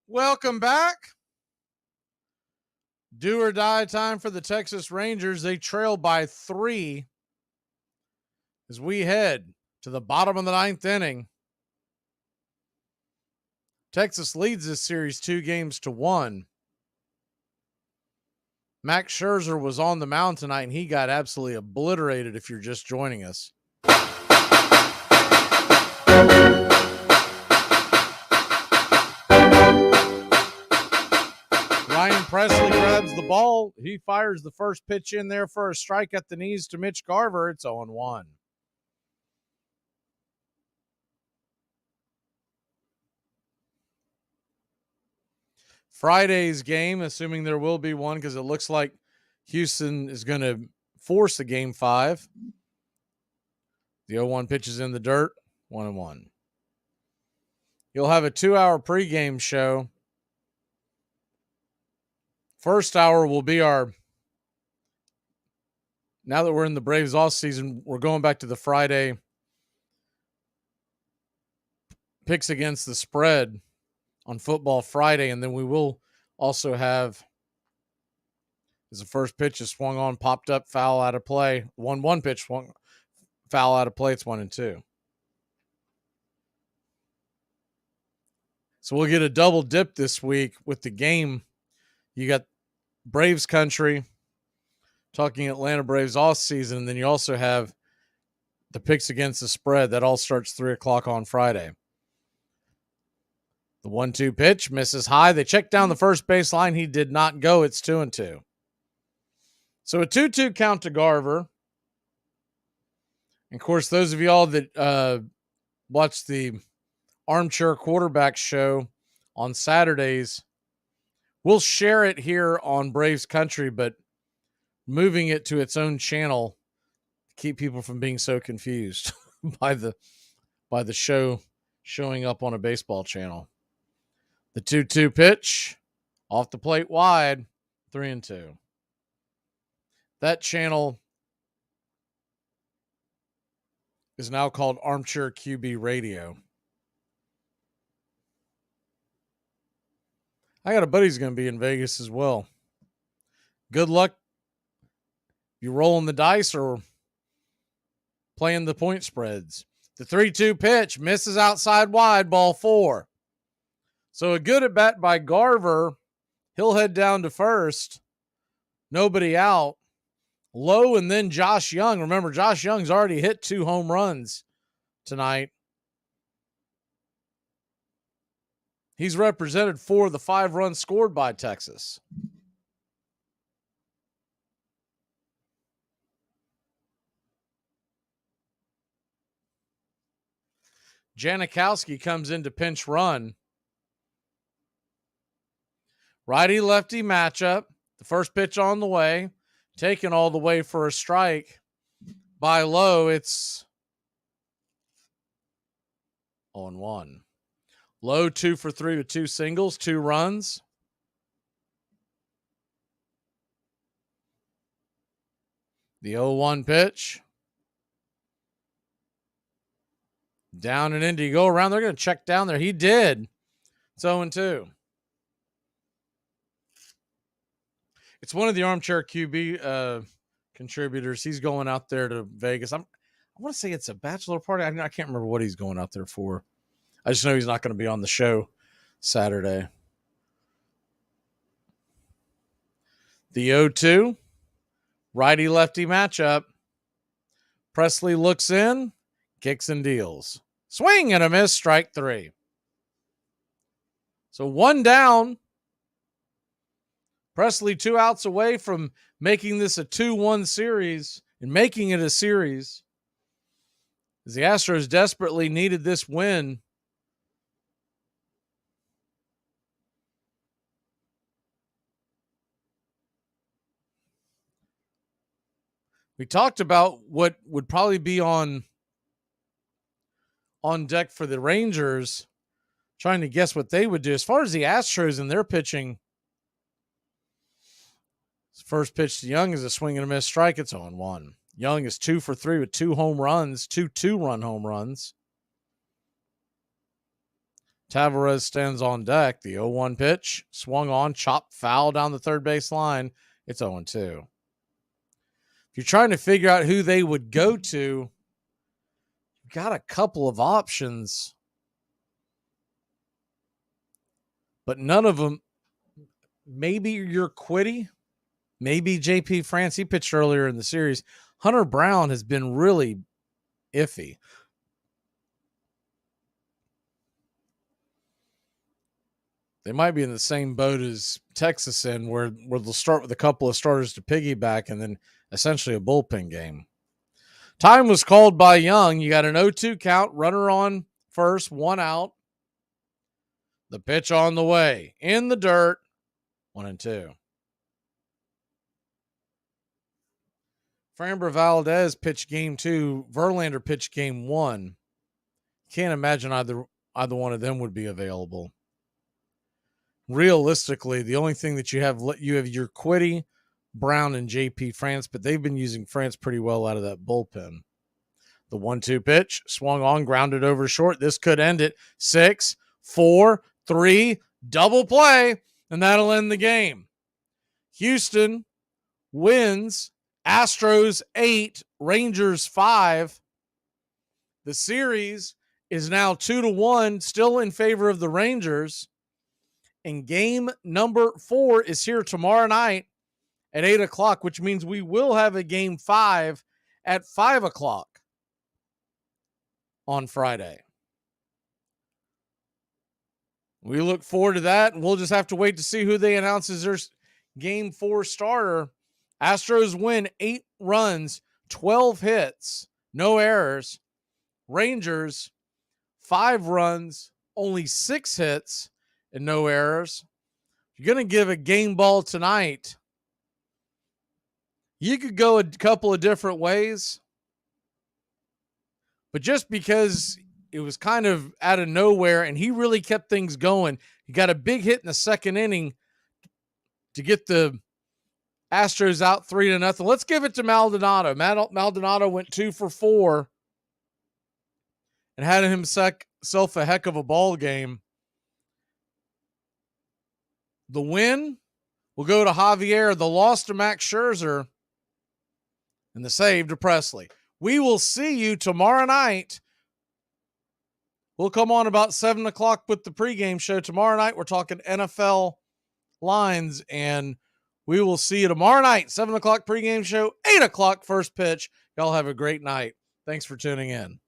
Welcome back. Do or die time for the Texas Rangers. They trail by 3 as we head to the bottom of the 9th inning. Texas leads this series 2-1. Max Scherzer was on the mound tonight, and he got absolutely obliterated if you're just joining us. Ryan Presley grabs the ball. He fires the first pitch in there for a strike at the knees to Mitch Garver. It's 0-1. Friday's game, assuming there will be one, because it looks like Houston is going to force a Game 5. The 0-1 pitch is in the dirt, 1-1. You'll have a 2-hour pregame show. First hour will be now that we're in the Braves off season, we're going back to the Friday picks against the spread on Football Friday, and then we will also have, as the first pitch is swung on, popped up, foul out of play. 1-1 pitch swung, foul out of play. It's 1-2. So we'll get a double dip this week with the game. You got Braves country, talking Atlanta Braves off season, and then you also have the picks against the spread. That all starts 3 o'clock on Friday. The 1-2 pitch misses high. They check down the first baseline. He did not go. It's 2-2. So a 2-2 count to Garver. And of course, those of y'all that watch the Armchair Quarterback show on Saturdays, we'll share it here on Braves Country, but moving it to its own channel to keep people from being so confused by the show showing up on a baseball channel. The 2-2 pitch off the plate wide, 3-2. That channel is now called Armchair QB Radio. I got a buddy who's going to be in Vegas as well. Good luck. You rolling the dice or playing the point spreads. The 3-2 pitch misses outside wide, ball 4. So a good at bat by Garver. He'll head down to first. Nobody out. Low and then Josh Young. Remember, Josh Young's already hit 2 home runs tonight. He's represented 4 of the 5 runs scored by Texas. Janikowski comes in to pinch run. Righty-lefty matchup. The first pitch on the way. Taken all the way for a strike by Lowe. It's 0-1. Low 2 for 3 with 2 singles, 2 runs. The 0-1 pitch. Down and in. Do you go around? They're going to check down there. He did. It's 0-2. It's one of the armchair QB contributors. He's going out there to Vegas. I want to say it's a bachelor party. I can't remember what he's going out there for. I just know he's not going to be on the show Saturday. The 0-2. Righty-lefty matchup. Presley looks in, kicks and deals. Swing and a miss, strike 3. So 1 down. Presley 2 outs away from making this a 2-1 series and making it a series. As the Astros desperately needed this win. We talked about what would probably be on deck for the Rangers, trying to guess what they would do. As far as the Astros and their pitching, first pitch to Young is a swing and a miss strike. It's 0-1. Young is 2 for 3 with 2 home runs, 2 2-run home runs. Tavares stands on deck. The 0-1 pitch, swung on, chopped foul down the third base line. It's 0-2. If you're trying to figure out who they would go to, you've got a couple of options, but none of them. Maybe you're Quiddy. Maybe JP France. He pitched earlier in the series. Hunter Brown has been really iffy. They might be in the same boat as Texas in where they'll start with a couple of starters to piggyback and then essentially a bullpen game. Time was called by Young. You got an 0-2 count, runner on first, 1 out. The pitch on the way. In the dirt, 1-2. Framber Valdez pitched game 2. Verlander pitched game 1. Can't imagine either one of them would be available. Realistically, the only thing that you have your Quiddy, Brown, and JP France, but they've been using France pretty well out of that bullpen. The 1-2 pitch, swung on, grounded over short. This could end it. 6, 4, 3, double play, and that'll end the game. Houston wins. Astros 8, Rangers 5. The series is now 2-1, still in favor of the Rangers. And game number 4 is here tomorrow night at 8 o'clock, which means we will have a game 5 at 5 o'clock on Friday. We look forward to that, and we'll just have to wait to see who they announce as their game 4 starter. Astros win 8 runs, 12 hits, no errors. Rangers, 5 runs, only 6 hits, and no errors. You're going to give a game ball tonight. You could go a couple of different ways, but just because it was kind of out of nowhere and he really kept things going, he got a big hit in the second inning to get the Astros out 3-0. Let's give it to Maldonado. Maldonado went 2 for 4 and had himself a heck of a ball game. The win will go to Javier, the loss to Max Scherzer, and the save to Presley. We will see you tomorrow night. We'll come on about 7 o'clock with the pregame show. Tomorrow night, we're talking NFL lines, and we will see you tomorrow night, 7 o'clock pregame show, 8 o'clock first pitch. Y'all have a great night. Thanks for tuning in.